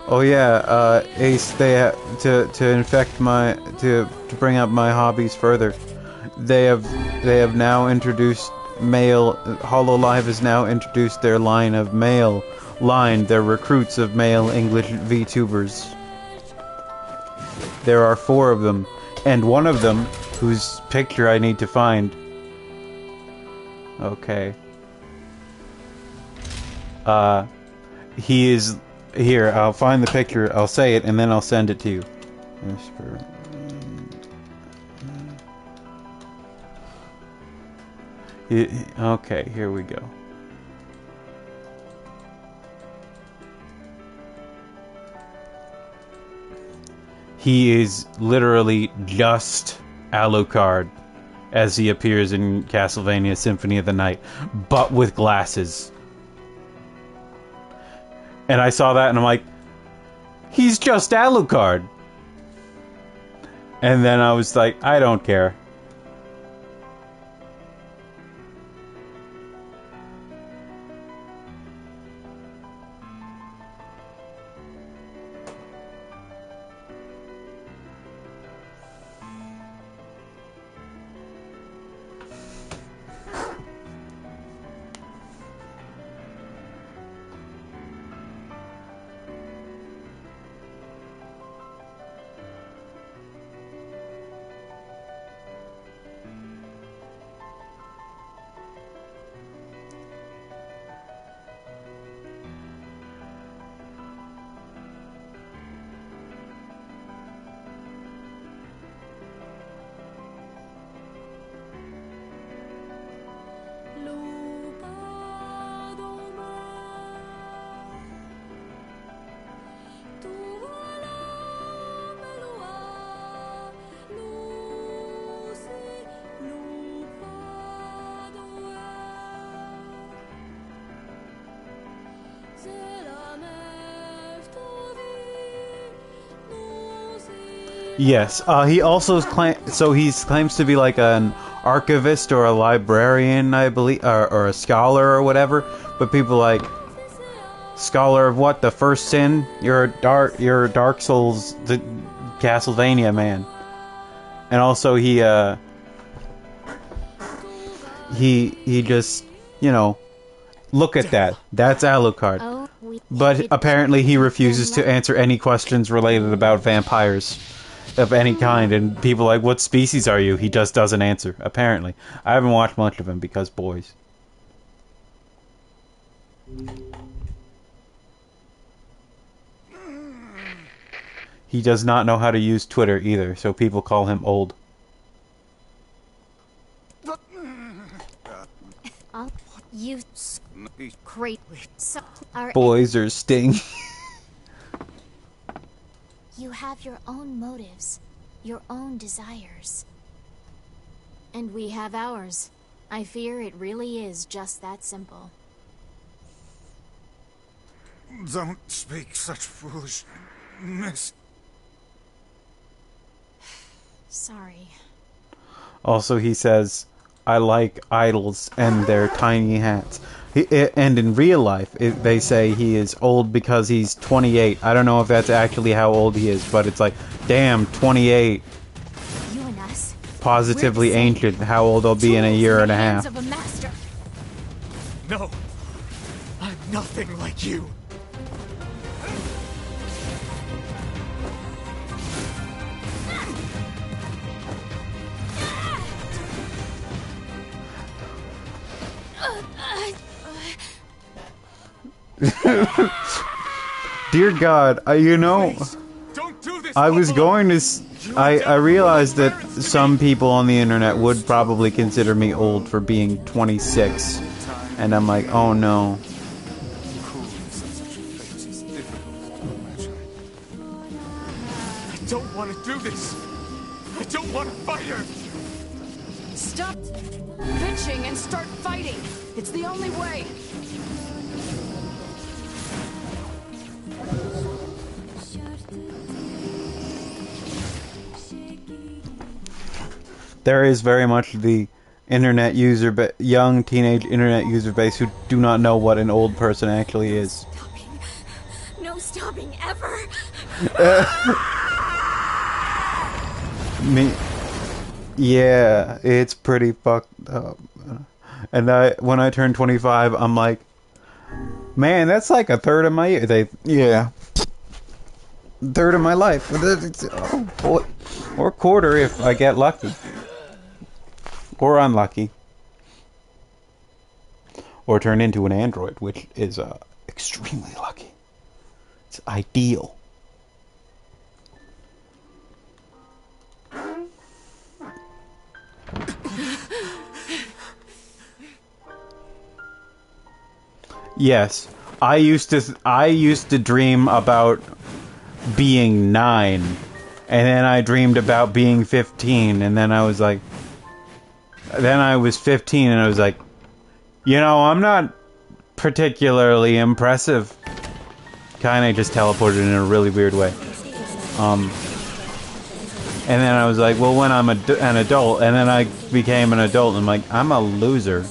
Oh yeah, Ace. They to infect my to bring up my hobbies further. They have now introduced male. HoloLive has now introduced their line of male line. Their recruits of male English VTubers. There are 4 of them, and one of them, whose picture I need to find, Okay. He is here. I'll find the picture. I'll say it and then I'll send it to you. Okay, here we go. He is literally just Alucard as he appears in Castlevania Symphony of the Night, but with glasses. And I saw that and I'm like, he's just Alucard. And then I was like, I don't care. Yes, he also claims to be like an archivist or a librarian, I believe, or a scholar or whatever. But people like, scholar of what? The first sin? You're a Dark Souls, the Castlevania man. And also he just, you know, look at that. That's Alucard. But apparently he refuses to answer any questions related about vampires of any kind, and people are like, what species are you? He just doesn't answer, apparently. I haven't watched much of him because boys. He does not know how to use Twitter either, so people call him old. You great. Boys are sting. You have your own motives, your own desires. And we have ours. I fear it really is just that simple. Don't speak such foolishness. Sorry. Also, he says, I like idols and their tiny hats. And in real life, they say he is old because he's 28. I don't know if that's actually how old he is, but it's like, damn, 28. You and us. Positively ancient. How old I'll be in a year and a half. No, I'm nothing like you. Dear God, you know, I was going to... I realized that some people on the internet would probably consider me old for being 26. And I'm like, oh no. I don't want to do this. I don't want to fight her. Stop bitching and start fighting. It's the only way. There is very much the internet user, but young teenage internet user base who do not know what an old person actually is. No stopping ever. Yeah, it's pretty fucked up. And when I turned 25, I'm like, man, that's like a third of my year. Third of my life. Or quarter if I get lucky. Or unlucky. or turn into an android, which is extremely lucky. It's ideal. Yes, I used to dream about being 9, and then I dreamed about being 15, and then I was 15, and I was like, you know, I'm not particularly impressive. Kinda just teleported in a really weird way. And then I was like, well, when I'm an adult, and then I became an adult, and I'm like, I'm a loser.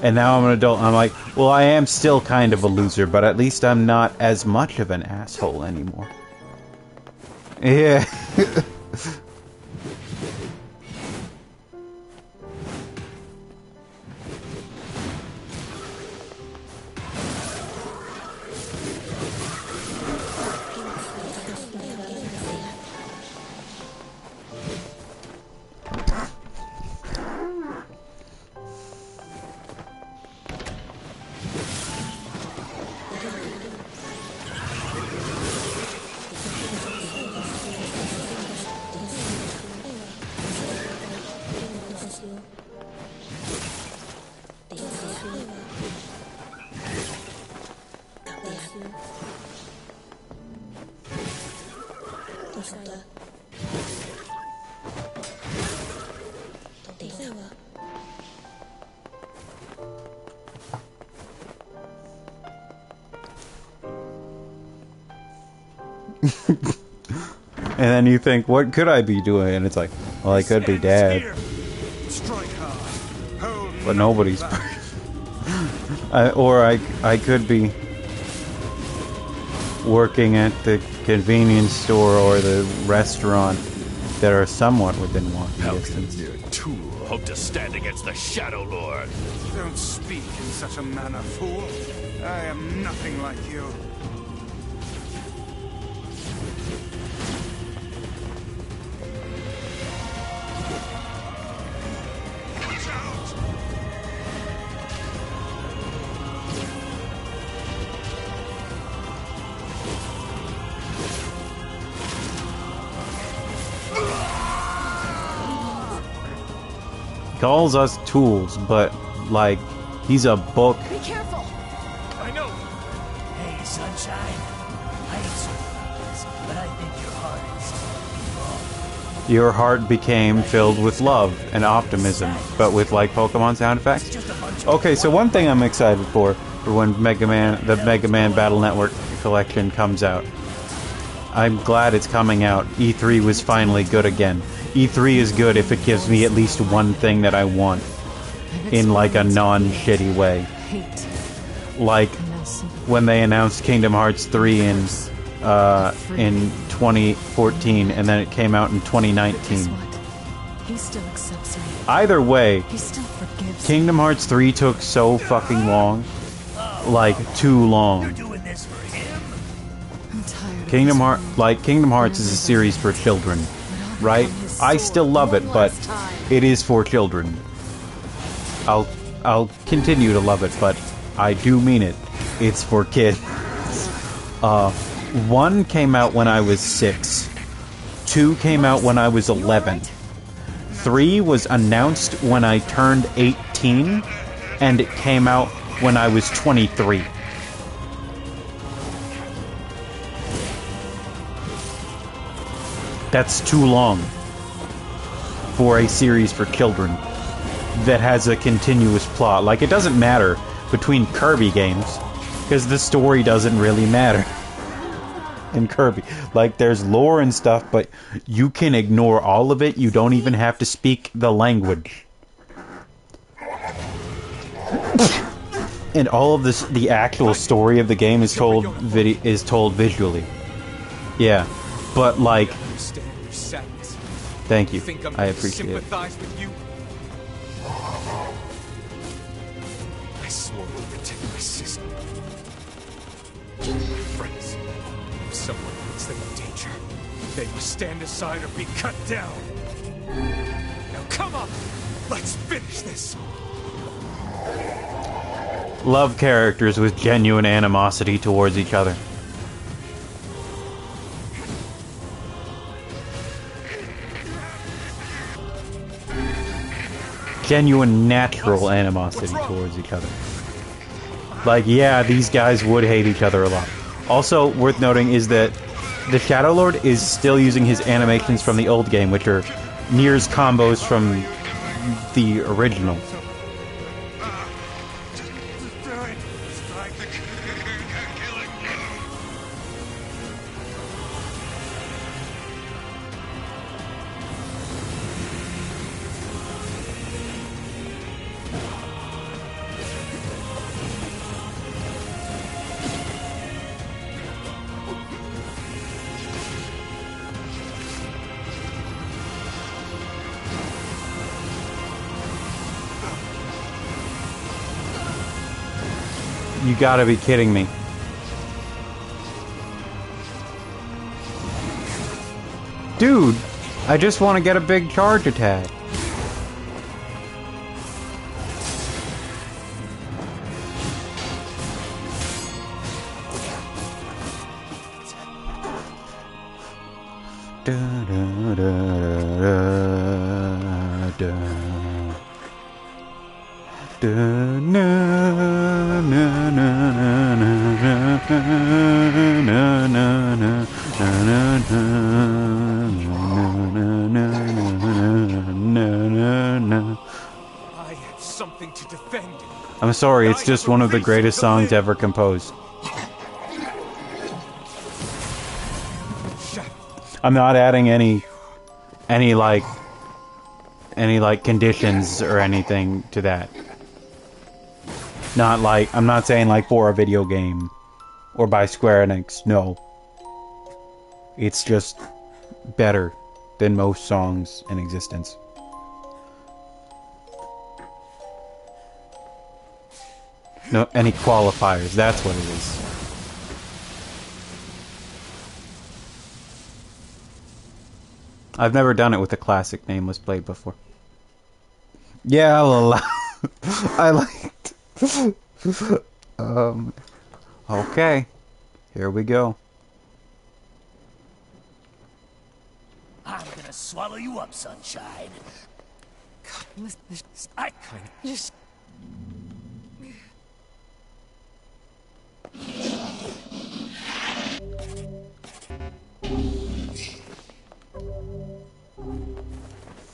And now I'm an adult, and I'm like, well, I am still kind of a loser, but at least I'm not as much of an asshole anymore. Yeah. And then you think, what could I be doing? And it's like, well, I could be dad. But nobody's. Or I could be working at the convenience store or the restaurant that are somewhat within walking distance. Your tool hope to stand against the Shadow Lord. Don't speak in such a manner, fool. I am nothing like you. Calls us tools, but like he's a book. Be careful. I know. Hey, Sunshine. I ain't surprised, but I think your heart is wrong. Your heart became filled with love and optimism, but with like Pokemon sound effects. Okay, so one thing I'm excited for when the Mega Man Battle Network collection comes out. I'm glad it's coming out. E3 was finally good again. E3 is good if it gives me at least one thing that I want in like a non-shitty way. Like when they announced Kingdom Hearts 3 in 2014 and then it came out in 2019. He still accepts me. Either way, He still forgives Kingdom Hearts 3 took so fucking long. Like too long. Kingdom Hearts is a series for children, right? I still love it, but it is for children. I'll continue to love it, but I do mean it. It's for kids. 1 came out when I was 6. 2 came out when I was 11. 3 was announced when I turned 18, and it came out when I was 23. That's too long for a series for children that has a continuous plot. Like, it doesn't matter between Kirby games, because the story doesn't really matter in Kirby. Like, there's lore and stuff, but you can ignore all of it. You don't even have to speak the language. And all of this, the actual story of the game is told visually. Yeah, but like, thank you. I appreciate it. With you? I swore to protect my sister. Friends, if someone puts them in danger, they must stand aside or be cut down. Now come on! Let's finish this! Love characters with genuine animosity towards each other. Genuine, natural animosity towards each other. Like, yeah, these guys would hate each other a lot. Also, worth noting is that the Shadow Lord is still using his animations from the old game, which are NieR's combos from the original. You gotta be kidding me. Dude, I just want to get a big charge attack. Da, da, da, da, da. Da, na, na, na, na, na, na, na, na, na. I have something to defend. I'm sorry, it's just one of the greatest songs ever composed. I'm not adding any conditions or anything to that. Not like, I'm not saying like for a video game or by Square Enix, no. It's just better than most songs in existence. No, any qualifiers, that's what it is. I've never done it with a classic Nameless Blade before. Yeah, I'll allow. I liked. Okay. Here we go. I'm gonna swallow you up, sunshine. I just.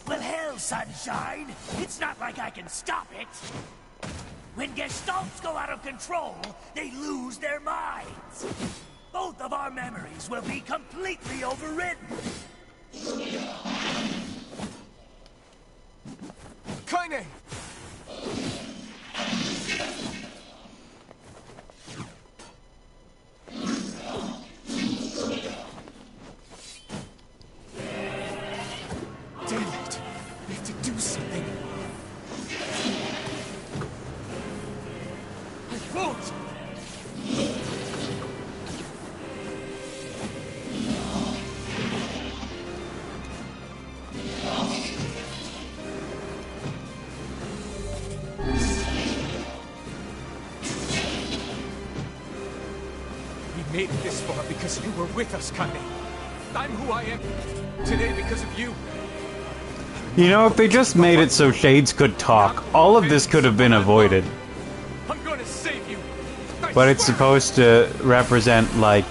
Well, hell, sunshine. It's not like I can stop it. When Gestalts go out of control, they lose their minds. Both of our memories will be completely overridden. Kaine! Damn it! We have to do something. I won't! We made it this far because you were with us, Kaine. I'm who I am today because of you. You know, if they just made it so Shades could talk, all of this could have been avoided. I'm gonna save you. But it's supposed to represent, like,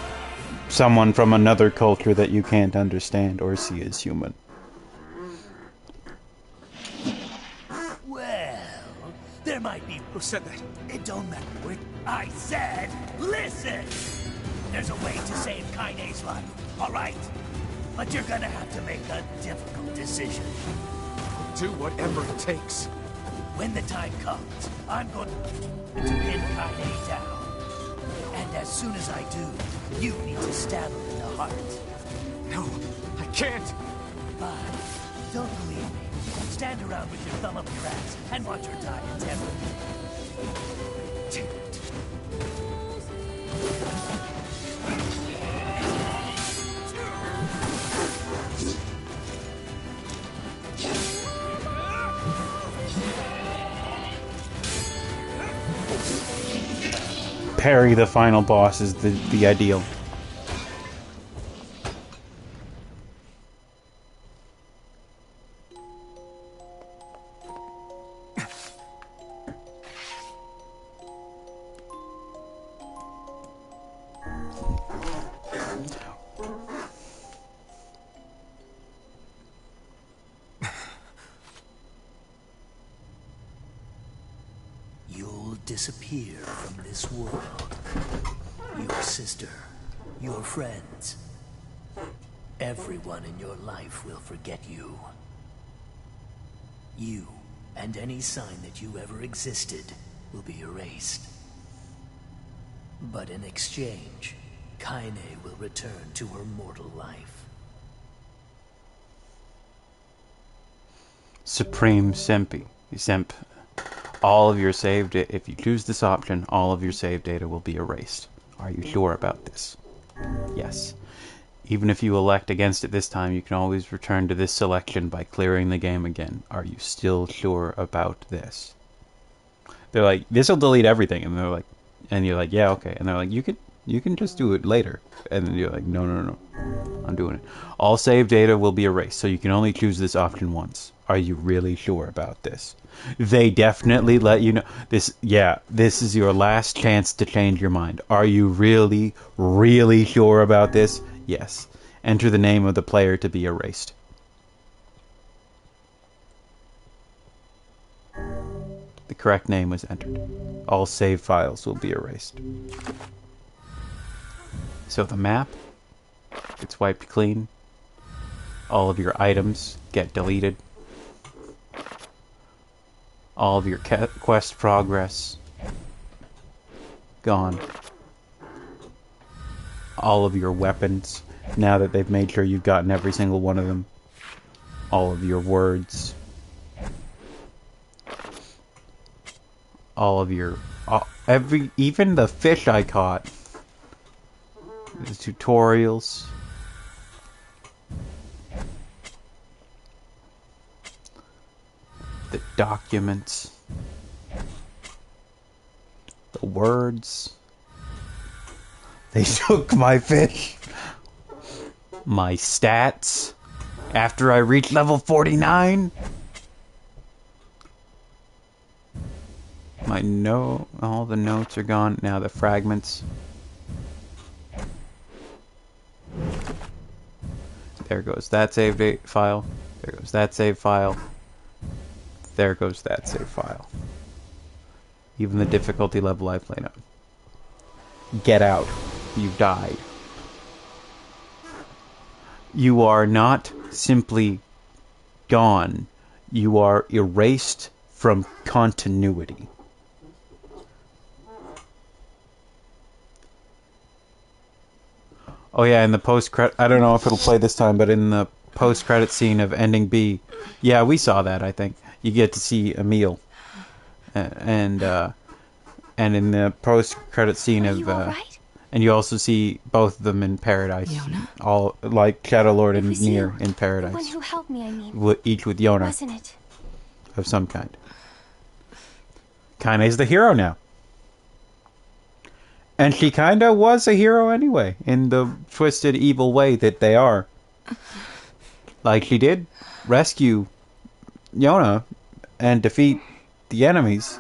someone from another culture that you can't understand or see as human. Well, there might be... Who said that? It don't matter. I said, listen! There's a way to save Kaine's life, all right? But you're gonna have to make a difficult decision. I'll do whatever it takes. When the time comes, I'm going to pin Kaine down. And as soon as I do, you need to stab him in the heart. No, I can't. Fine. Don't believe me. Stand around with your thumb up your ass and watch her die in terror. Damn it. parry the final boss is the ideal. You'll disappear from this world. Your sister, your friends, everyone in your life will forget you. You and any sign that you ever existed will be erased. But in exchange, Kaine will return to her mortal life. Supreme Semp. All of your saved data, if you choose this option, all of your save data will be erased. Are you sure about this? Yes. Even if you elect against it this time, you can always return to this selection by clearing the game again. Are you still sure about this? They're like, this will delete everything, and they're like, and you're like, yeah, okay. And they're like, you can just do it later. And then you're like, no, I'm doing it. All save data will be erased, so you can only choose this option once. Are you really sure about this? They definitely let you know this. Yeah, this is your last chance to change your mind. Are you really, really sure about this? Yes. Enter the name of the player to be erased. The correct name was entered. All save files will be erased. So the map gets wiped clean. All of your items get deleted. All of your quest progress gone. All of your weapons, now that they've made sure you've gotten every single one of them. All of your words. All of your... even the fish I caught. The tutorials. The documents. The words. They took my fish. My stats. After I reached level 49. All the notes are gone. Now the fragments. There goes that save file. There goes that save file. There goes that save file. Even the difficulty level I played on. Get out. You died. You are not simply gone. You are erased from continuity. Oh yeah, in the post-credit... I don't know if it'll play this time, but in the post-credit scene of Ending B... Yeah, we saw that, I think. You get to see Emil. And in the post-credit scene of... Right? And you also see both of them in paradise. Yona? All like Shadow Lord and NieR in paradise. The one who helped me, I mean. Each with Yona. Wasn't it? Of some kind. Kaine's the hero now. And she kinda was a hero anyway, in the twisted, evil way that they are. Like, she did rescue Yona and defeat the enemies.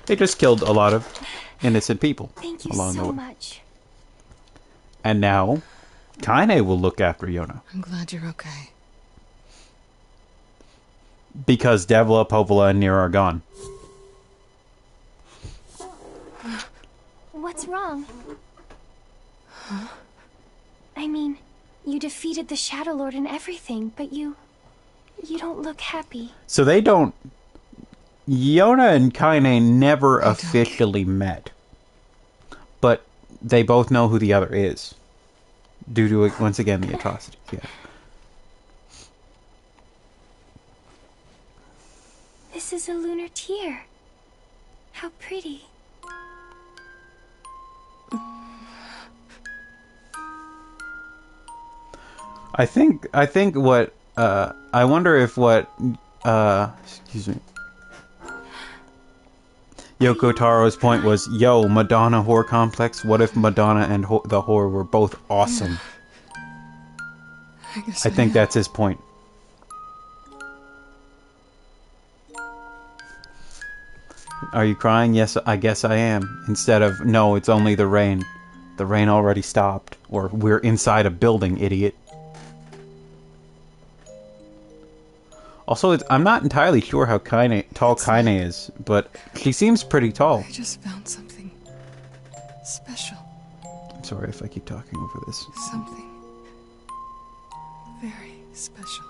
They just killed a lot of innocent people along the way. Thank you so much. And now, Kaine will look after Yona. I'm glad you're okay. Because Devla, Popola, and NieR are gone. What's wrong? Huh? I mean, you defeated the Shadow Lord and everything, but you don't look happy. So they don't... Yona and Kaine never officially met. But they both know who the other is. Due to, once again, the atrocities. Yeah. This is a lunar tear. How pretty. I think what I wonder if what excuse me. Yoko Taro's point was, yo, Madonna whore complex? What if Madonna and the whore were both awesome? I think that's his point. Are you crying? Yes, I guess I am. Instead of, no, it's only the rain. The rain already stopped. Or, we're inside a building, idiot. Also, I'm not entirely sure how tall Kaine is, but she seems pretty tall. I just found something special. I'm sorry if I keep talking over this. Something very special.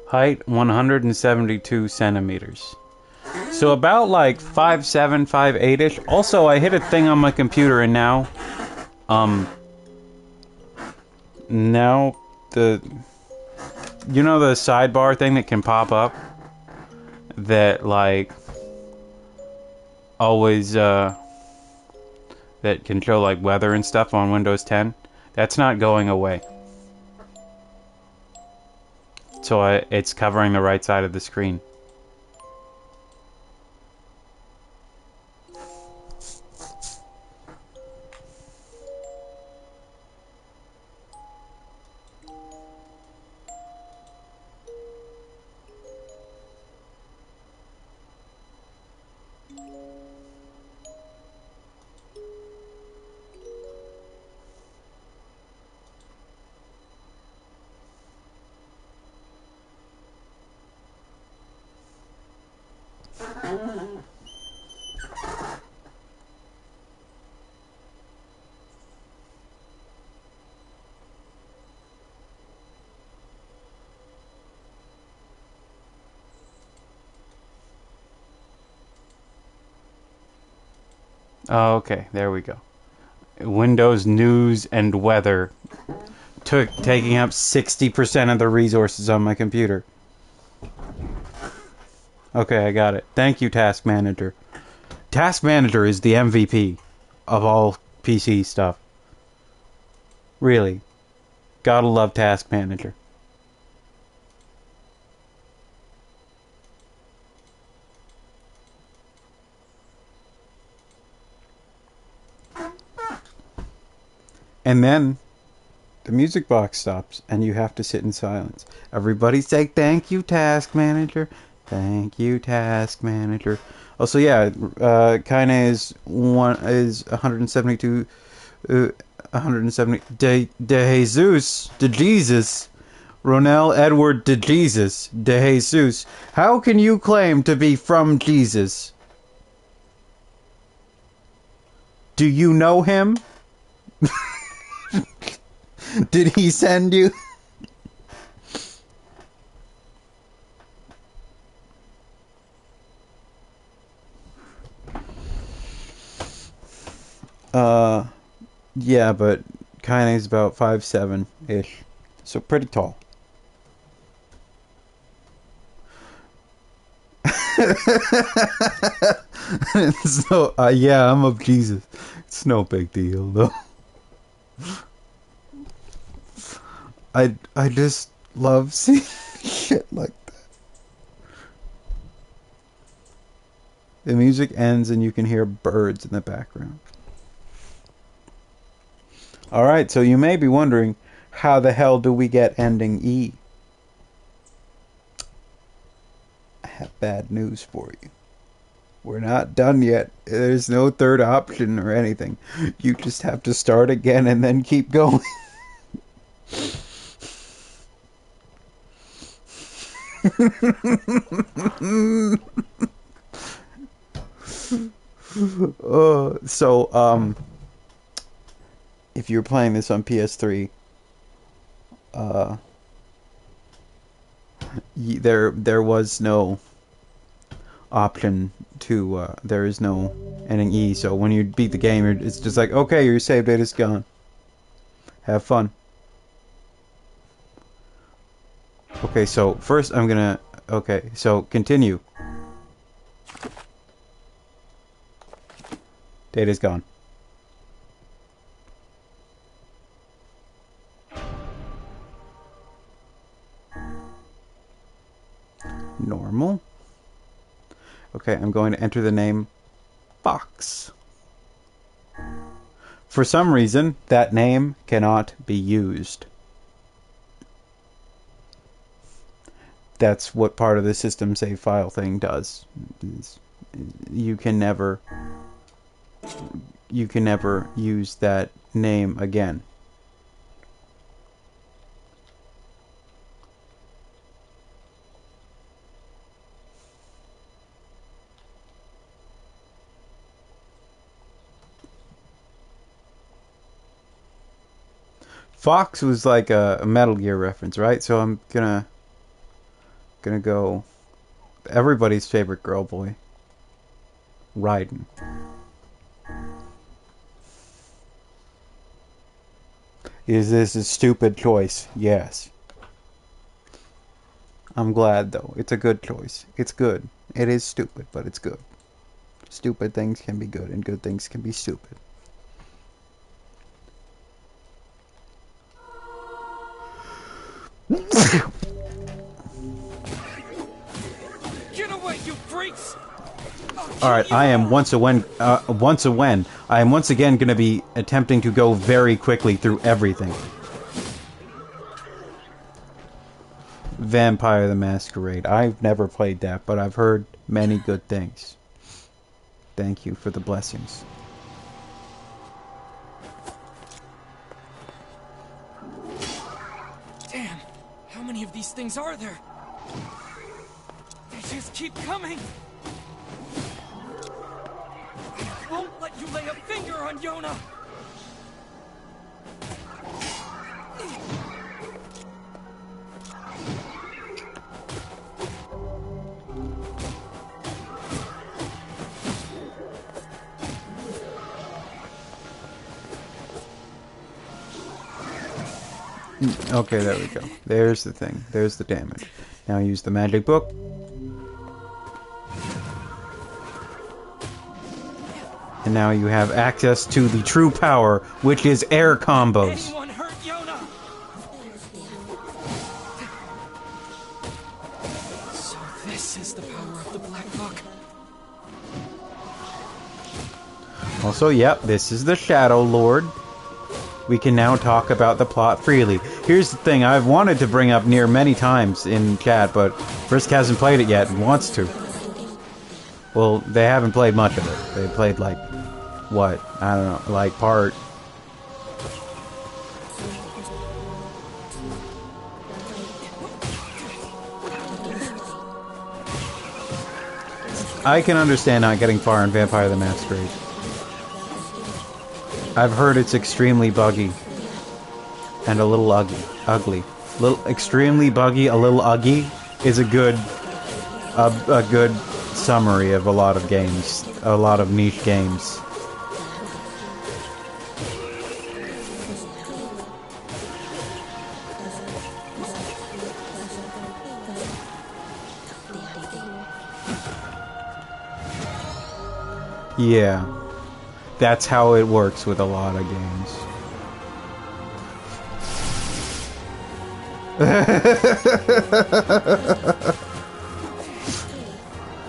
Height 172 centimeters. So about like 5'7", 5'8"-ish. Also, I hit a thing on my computer and now the, you know the sidebar thing that can pop up? That like always that can show like weather and stuff on Windows 10? That's not going away. So it's covering the right side of the screen. Oh, okay, there we go. Windows News and Weather taking up 60% of the resources on my computer. Okay, I got it. Thank you, Task Manager. Task Manager is the MVP of all PC stuff. Really. Gotta love Task Manager. And then the music box stops and you have to sit in silence. Everybody say thank you, Task Manager. Thank you, Task Manager. Also, yeah, Kaine is 172, 170. De Jesus, de Jesus, Ronell Edward de Jesus, de Jesus. How can you claim to be from Jesus? Do you know him? Did he send you? Yeah, but Kaine's about 5'7"-ish. So pretty tall. So, yeah, I'm of Jesus. It's no big deal, though. I just love seeing shit like that. The music ends and you can hear birds in the background. Alright, so you may be wondering, how the hell do we get ending E? I have bad news for you. We're not done yet. There's no third option or anything. You just have to start again and then keep going. If you're playing this on PS3, there was no option to there is no ending E, so when you beat the game, it's just like, okay, your save data is gone. Have fun. Okay, so first I'm gonna... Okay, so continue. Data's gone. Normal. Okay, I'm going to enter the name Fox. For some reason, that name cannot be used. That's what part of the system save file thing does. You can never use that name again. Fox was like a Metal Gear reference, right? So I'm gonna go everybody's favorite girl boy, Raiden. Is this a stupid choice? Yes. I'm glad though. It's a good choice. It's good. It is stupid, but it's good. Stupid things can be good and good things can be stupid. Get away, you freaks! Alright, I am once again going to be attempting to go very quickly through everything. Vampire the Masquerade. I've never played that, but I've heard many good things. Thank you for the blessings. Damn, how many of these things are there? They just keep coming! I won't let you lay a finger on Yona! Okay, there we go. There's the thing. There's the damage. Now use the magic book. And now you have access to the true power, which is air combos. Anyone hurt Yona? So this is the power of the Black Book. Also, yep, this is the Shadow Lord. We can now talk about the plot freely. Here's the thing, I've wanted to bring up NieR many times in chat, but Frisk hasn't played it yet and wants to. Well, they haven't played much of it. They played like, what? I don't know, like part... I can understand not getting far in Vampire the Masquerade. I've heard it's extremely buggy. And a little ugly. Extremely buggy, a little uggy is a good summary of a lot of games. A lot of niche games. Yeah. That's how it works with a lot of games.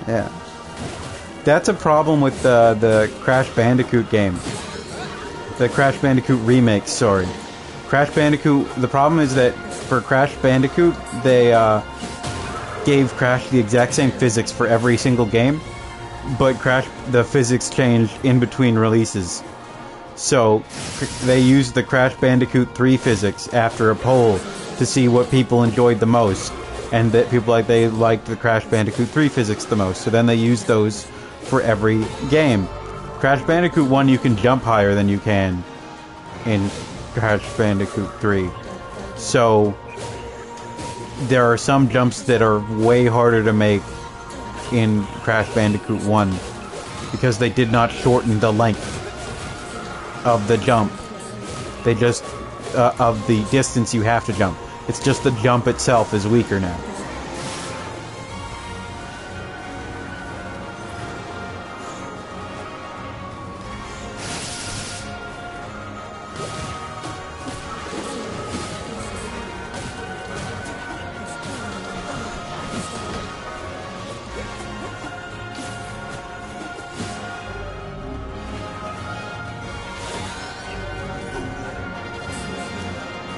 Yeah. That's a problem with the Crash Bandicoot game. The Crash Bandicoot remake, sorry. Crash Bandicoot, the problem is that for Crash Bandicoot, they gave Crash the exact same physics for every single game, but the physics changed in between releases. So, they used the Crash Bandicoot 3 physics after a poll to see what people enjoyed the most, and that people they liked the Crash Bandicoot 3 physics the most, so then they used those for every game. Crash Bandicoot 1 you can jump higher than you can in Crash Bandicoot 3. So, there are some jumps that are way harder to make in Crash Bandicoot 1 because they did not shorten the length of the jump. They just of the distance you have to jump. It's just the jump itself is weaker now.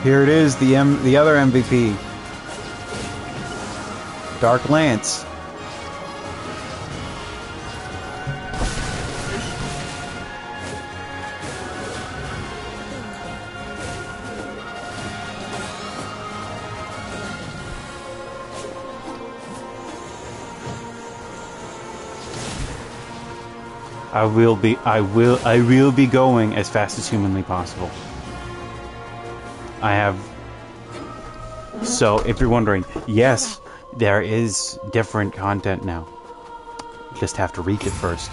Here it is, the other MVP. Dark Lance. I will be going as fast as humanly possible. I have... So, if you're wondering, yes, there is different content now. Just have to reach it first.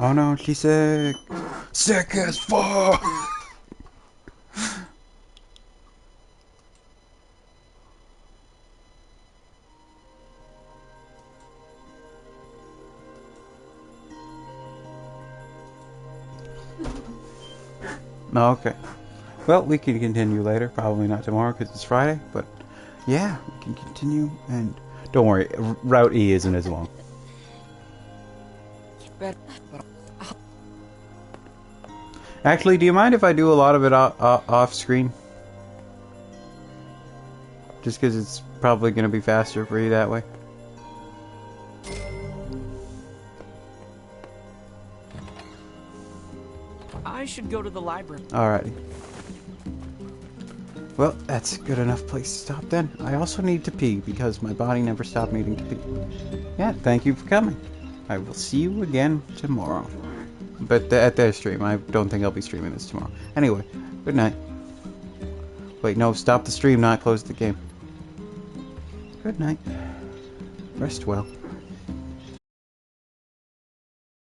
Oh no, she's sick. Sick as fuck! Okay. Well, we can continue later. Probably not tomorrow because it's Friday, but yeah, we can continue. And don't worry, Route E isn't as long. Actually, do you mind if I do a lot of it off screen? Just because it's probably going to be faster for you that way. I should go to the library. Alrighty. Well, that's a good enough place to stop then. I also need to pee because my body never stopped needing to pee. Yeah, thank you for coming. I will see you again tomorrow. But at their stream. I don't think I'll be streaming this tomorrow. Anyway, good night. Wait, no, stop the stream, not close the game. Good night. Rest well.